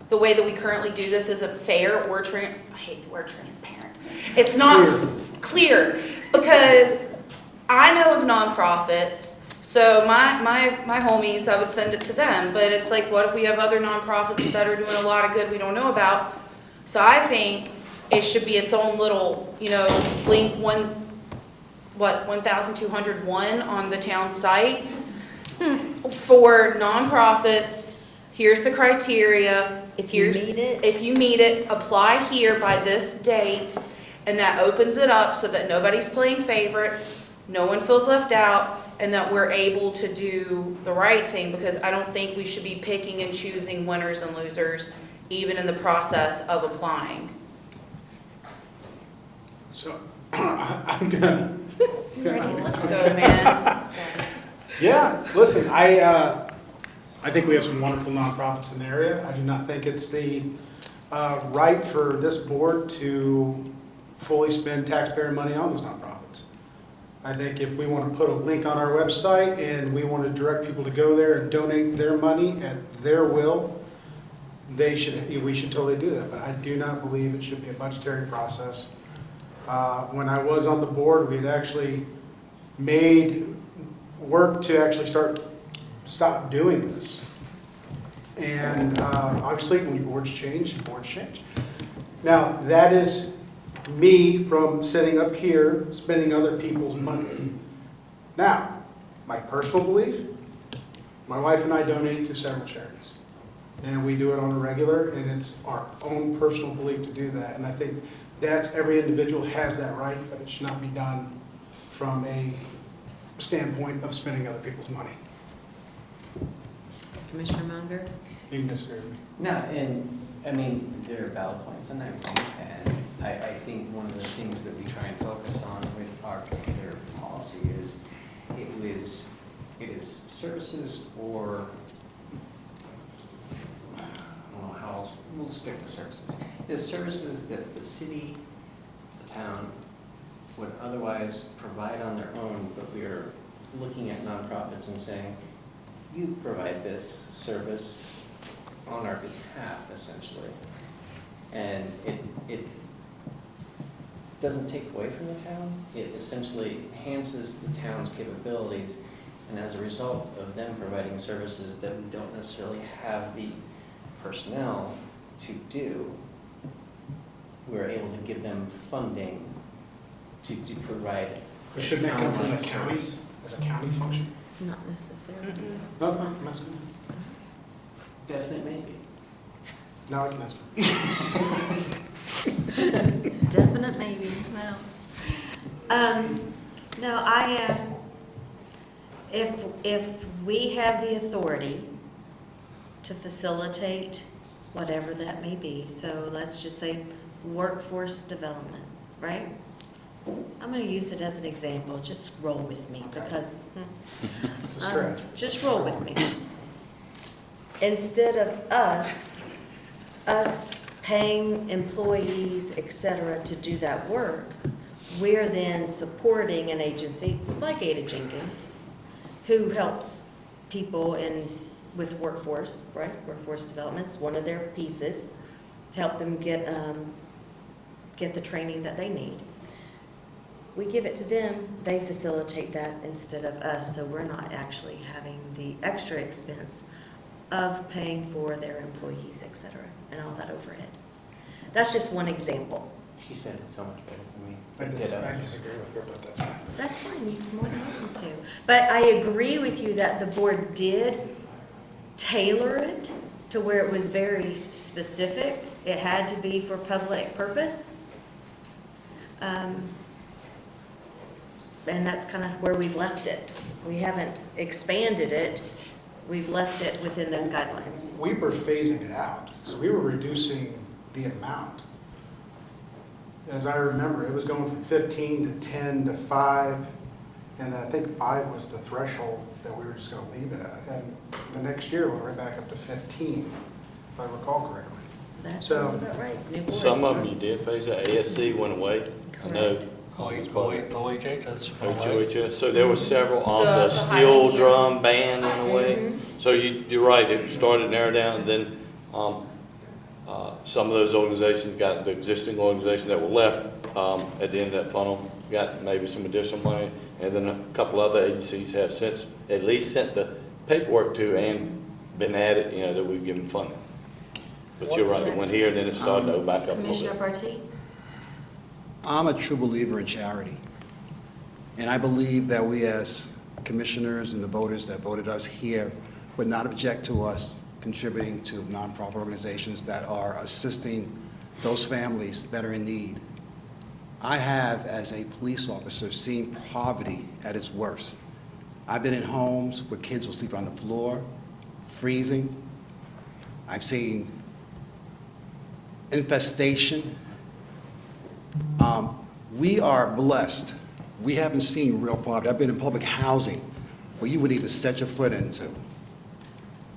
the way that we currently do this isn't fair or I hate the word transparent. It's not clear, because I know of nonprofits, so my homies, I would send it to them, but it's like, what if we have other nonprofits that are doing a lot of good we don't know about? So I think it should be its own little, link 1,201 on the town site for nonprofits. Here's the criteria. If you meet it. If you meet it, apply here by this date, and that opens it up so that nobody's playing favorites, no one feels left out, and that we're able to do the right thing, because I don't think we should be picking and choosing winners and losers, even in the process of applying. So, I'm gonna. Let's go, man. Yeah, listen, I think we have some wonderful nonprofits in the area. I do not think it's the right for this board to fully spend taxpayer money on those nonprofits. I think if we want to put a link on our website and we want to direct people to go there and donate their money at their will, we should totally do that. But I do not believe it should be a budgetary process. When I was on the board, we had actually made work to actually stop doing this. And obviously, when boards change, boards change. Now, that is me from sitting up here, spending other people's money. Now, my personal belief, my wife and I donate to several charities. And we do it on a regular, and it's our own personal belief to do that. And I think that's, every individual has that right, but it should not be done from a standpoint of spending other people's money. Commissioner Munger? You can disagree with me. No, and, I mean, there are valid points and everything, and I think one of the things that we try and focus on with our particular policy is it is services or, I don't know how else, we'll stick to services. It is services that the city, the town, would otherwise provide on their own, but we are looking at nonprofits and saying, you provide this service on our behalf, essentially. And it doesn't take away from the town. It essentially enhances the town's capabilities. And as a result of them providing services that we don't necessarily have the personnel to do, we're able to give them funding to provide. But shouldn't that come from the town-like county, service. as a county function? Not necessarily. No, I'm asking. Definite maybe. Now I can ask. Definite maybe, well. No, if we have the authority to facilitate whatever that may be, so let's just say workforce development, right? I'm going to use it as an example, just roll with me, because. It's a stretch. Just roll with me. Instead of us paying employees, et cetera, to do that work, we're then supporting an agency like Ada Jenkins, who helps people with workforce, right? Workforce development's one of their pieces to help them get the training that they need. We give it to them, they facilitate that instead of us, so we're not actually having the extra expense of paying for their employees, et cetera, and all that overhead. That's just one example. She said it so much better than me. I disagree with her, but that's fine. That's fine, you're more than welcome to. But I agree with you that the board did tailor it to where it was very specific. It had to be for public purpose. And that's kind of where we've left it. We haven't expanded it, we've left it within those guidelines. We were phasing it out, so we were reducing the amount. As I remember, it was going from 15 to 10 to 5, and I think 5 was the threshold that we were just going to leave it at. And the next year, we were back up to 15, if I recall correctly. That So- sounds about right. New board. Some of them you did phase out. ASC went away. I know. Correct. OHHS. OHS. So there were several, The the steel Highland Gear. drum band went away. Mhm. So you're right, it started to narrow down, and then, some of those organizations got, the existing organizations that were left, at the end of that funnel, got maybe some additional money. And then a couple other agencies have since at least sent the paperwork to and been added, that we've given funding. But you're right, it went here and then it started to go back up a little Commissioner bit. Barty? I'm a true believer in charity. And I believe that we as commissioners and the voters that voted us here would not object to us contributing to nonprofit organizations that are assisting those families that are in need. I have, as a police officer, seen poverty at its worst. I've been in homes where kids will sleep on the floor, freezing. I've seen infestation. We are blessed. We haven't seen real poverty. I've been in public housing where you wouldn't even set your foot into.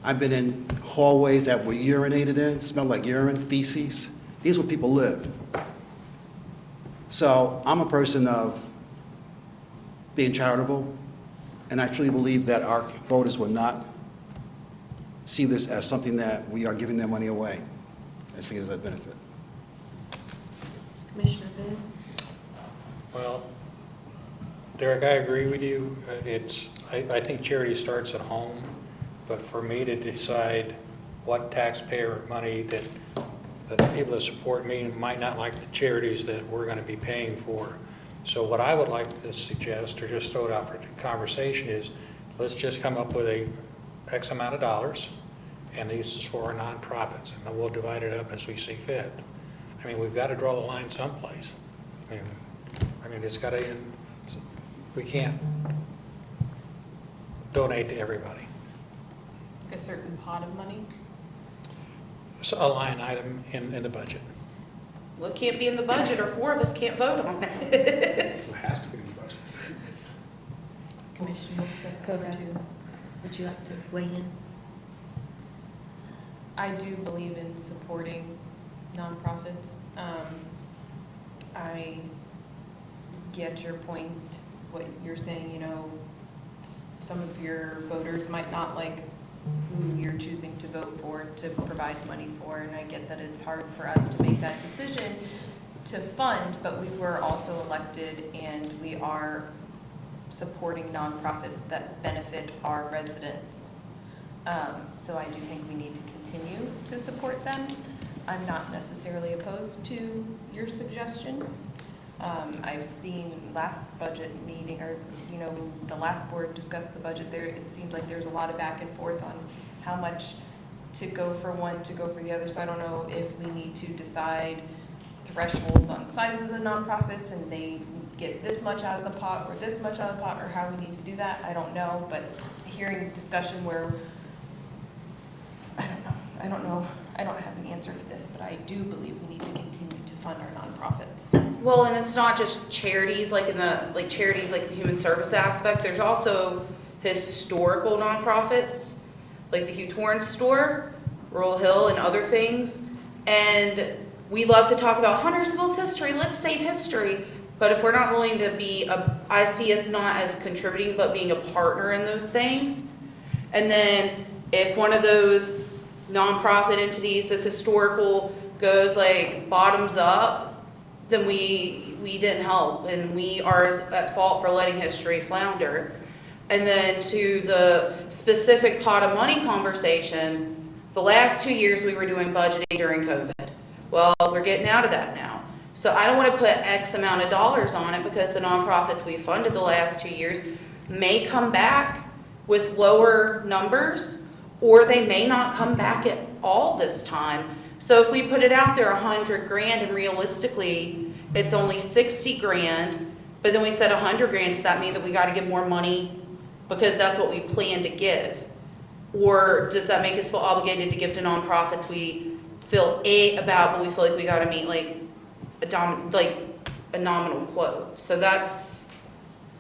I've been in hallways that were urinated in, smelled like urine, feces. These are where people live. So I'm a person of being charitable, and I truly believe that our voters will not see this as something that we are giving their money away. I see it as a benefit. Commissioner Boone? Well, Derek, I agree with you. I think charity starts at home, but for me to decide what taxpayer money that the people that support me might not like the charities that we're going to be paying for. So what I would like to suggest, or just throw it out for conversation, is let's just come up with a X amount of dollars, and this is for our nonprofits, and then we'll divide it up as we see fit. I mean, we've got to draw the line someplace. I mean, it's got to end. We can't donate to everybody. A certain pot of money? So a line item in the budget. Well, it can't be in the budget, or 4 of us can't vote on it. It has to be in the budget. Commissioner Kovacs, would you like to weigh in? I do believe in supporting nonprofits. I get your point, what you're saying, some of your voters might not like who you're choosing to vote for, to provide money for, and I get that it's hard for us to make that decision to fund, but we were also elected and we are supporting nonprofits that benefit our residents. So I do think we need to continue to support them. I'm not necessarily opposed to your suggestion. I've seen last budget meeting, or, when the last board discussed the budget, it seemed like there's a lot of back and forth on how much to go for one, to go for the other. So I don't know if we need to decide thresholds on sizes of nonprofits and they get this much out of the pot or this much out of the pot, or how we need to do that. I don't know, but hearing discussion where, I don't know. I don't have an answer for this, but I do believe we need to continue to fund our nonprofits. Well, and it's not just charities, like charities like the human service aspect. There's also historical nonprofits, like the Hugh Torrance Store, Rural Hill, and other things And we love to talk about Huntersville's history, let's save history. But if we're not willing to be, I see us not as contributing, but being a partner in those things. And then if one of those nonprofit entities that's historical goes like bottoms up, then we didn't help, and we are at fault for letting history flounder. And then to the specific pot of money conversation, the last 2 years we were doing budgeting during COVID. Well, we're getting out of that now. So I don't want to put X amount of dollars on it because the nonprofits we funded the last 2 years may come back with lower numbers, or they may not come back at all this time. So if we put it out there $100,000 and realistically it's only 60 grand, but then we said 100 grand, does that mean that we got to give more money because that's what we plan to give? Or does that make us feel obligated to give to nonprofits we feel about, but we feel like we got to meet like a nominal quote? So that's,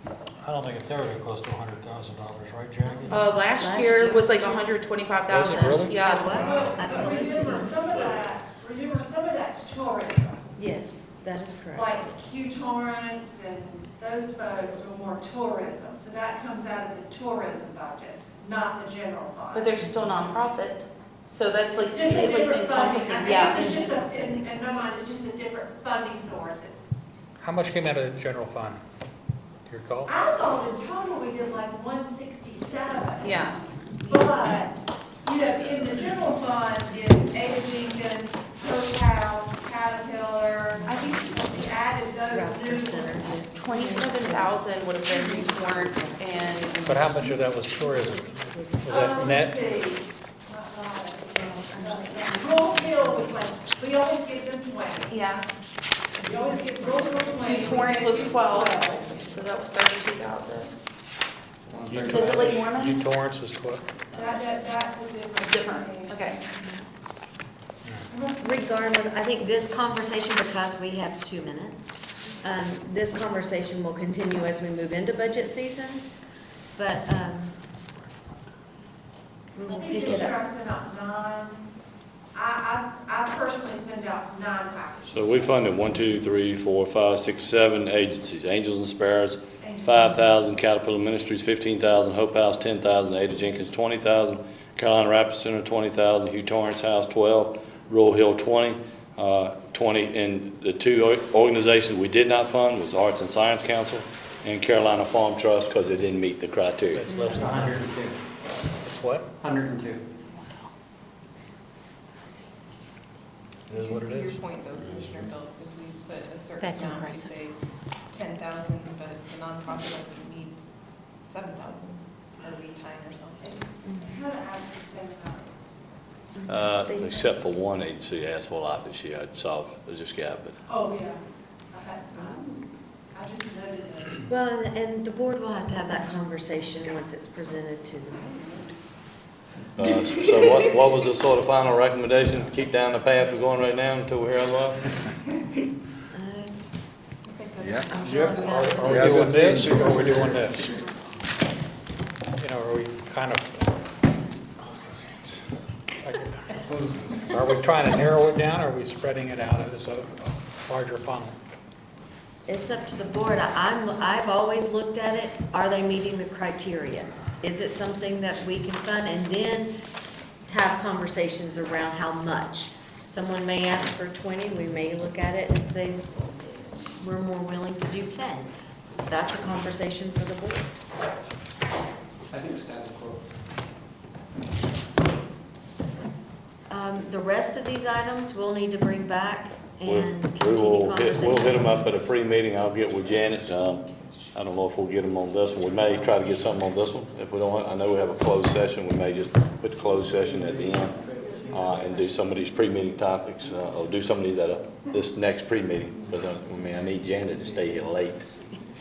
I don't think it's ever been close to $100,000, right, Jackie? last year was like 125,000. Was it really? Yeah. It was, absolutely. Remember, some of that's tourism. Yes, that is correct. Like Q Torrance and those folks are more tourism. So that comes out of the tourism budget, not the general fund. But they're still nonprofit. So that's like, It's just a different funding. encompassing, I yeah. think this is just a, in my mind, it's just a different funding source. It's, How much came out of the general fund? Do you recall? I thought in total we did like 167. Yeah. But, you know, in the general fund is Ada Jenkins, Coast House, Caterpillar. I think we added those new. 27,000 would have been New Torrance and, But how much of that was tourism? Was that Let's net? see. Roll Hill was like, we always give them 20. yeah. We always give Roll Hill 20. New Torrance was 12, so that was 32,000. Is it Lake Norman? New Torrance was 12. That's a different. Okay. Regardless, I think this conversation, because we have 2 minutes, this conversation will continue as we move into budget season, but we I will think pick this it year up. I sent out 9. I personally send out 9 packages. So we funded 1, 2, 3, 4, 5, 6, 7 agencies, Angels and Sparrows, 5,000, Caterpillar Ministries, 15,000, Hope House, 10,000, Ada Jenkins, 20,000, Carolina Rapids Center, 20,000, Hugh Torrance House, 12, Rural Hill, 20, and the 2 organizations we did not fund was Arts and Science Council and Carolina Farm Trust because they didn't meet the criteria. That's less than 102. It's what? 102. It is what it To your is. point though, Commissioner Phillips, if we put a certain That's amount, we impressive. say 10,000, but the nonprofit only needs 7,000, are we tying ourselves to? How to ask them. Except for one agency asked for a lot this year. I saw this gap, but Oh, yeah. I just noted those. Well, and the board will have to have that conversation once it's presented to the board. so what was the sort of final recommendation? Keep down the path we're going right now until we hear otherwise? Yeah. I'm sure Are we've we Yes. doing this or are we doing this? You know, are we kind of, are we trying to narrow it down or are we spreading it out as a larger funnel? It's up to the board. I've always looked at it, are they meeting the criteria? Is it something that we can fund? And then have conversations around how much. Someone may ask for 20, we may look at it and say, we're more willing to do 10. That's a conversation for the board. I think status quo. The rest of these items, we'll need to bring back and We continue will conversations. we'll hit them up at a pre-meeting. I'll get with Janet. I don't know if we'll get them on this one. We may try to get something on this one. If we don't, I know we have a closed session. We may just put the closed session at the end and do some of these pre-meeting topics or do some of these at this next pre-meeting. Because I need Janet to stay here late,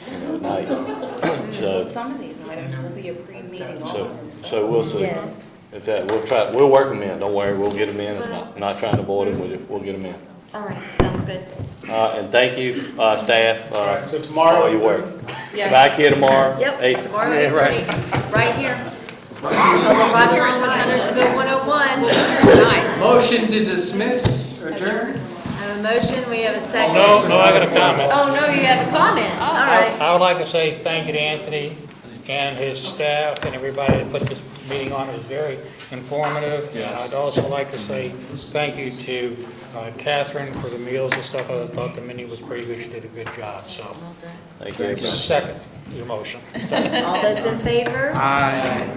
at night. Well, So, some of these items will be a pre-meeting on. so we'll see. Yes. If that, we'll work them in. Don't worry, we'll get them in. It's not, I'm not trying to avoid them. We'll get them in. All right, sounds good. And thank you, staff, So tomorrow, for all your work. Yes. Back here tomorrow. Yep, tomorrow, Yeah, right. 8:30, right here. Public Roger and Huntersville 101. Motion to dismiss or I have a motion, we have a second. No, I got a comment. Oh, no, you have a comment, all right. I would like to say thank you to Anthony and his staff and everybody that put this meeting on. It was very informative. And I'd also like to say thank you to Catherine for the meals and stuff. I thought the menu was pretty good. She did a good job, so. Thank you. Second, your motion. All those in favor? Aye.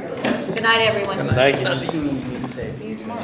Good night, everyone. Thank you. See you tomorrow.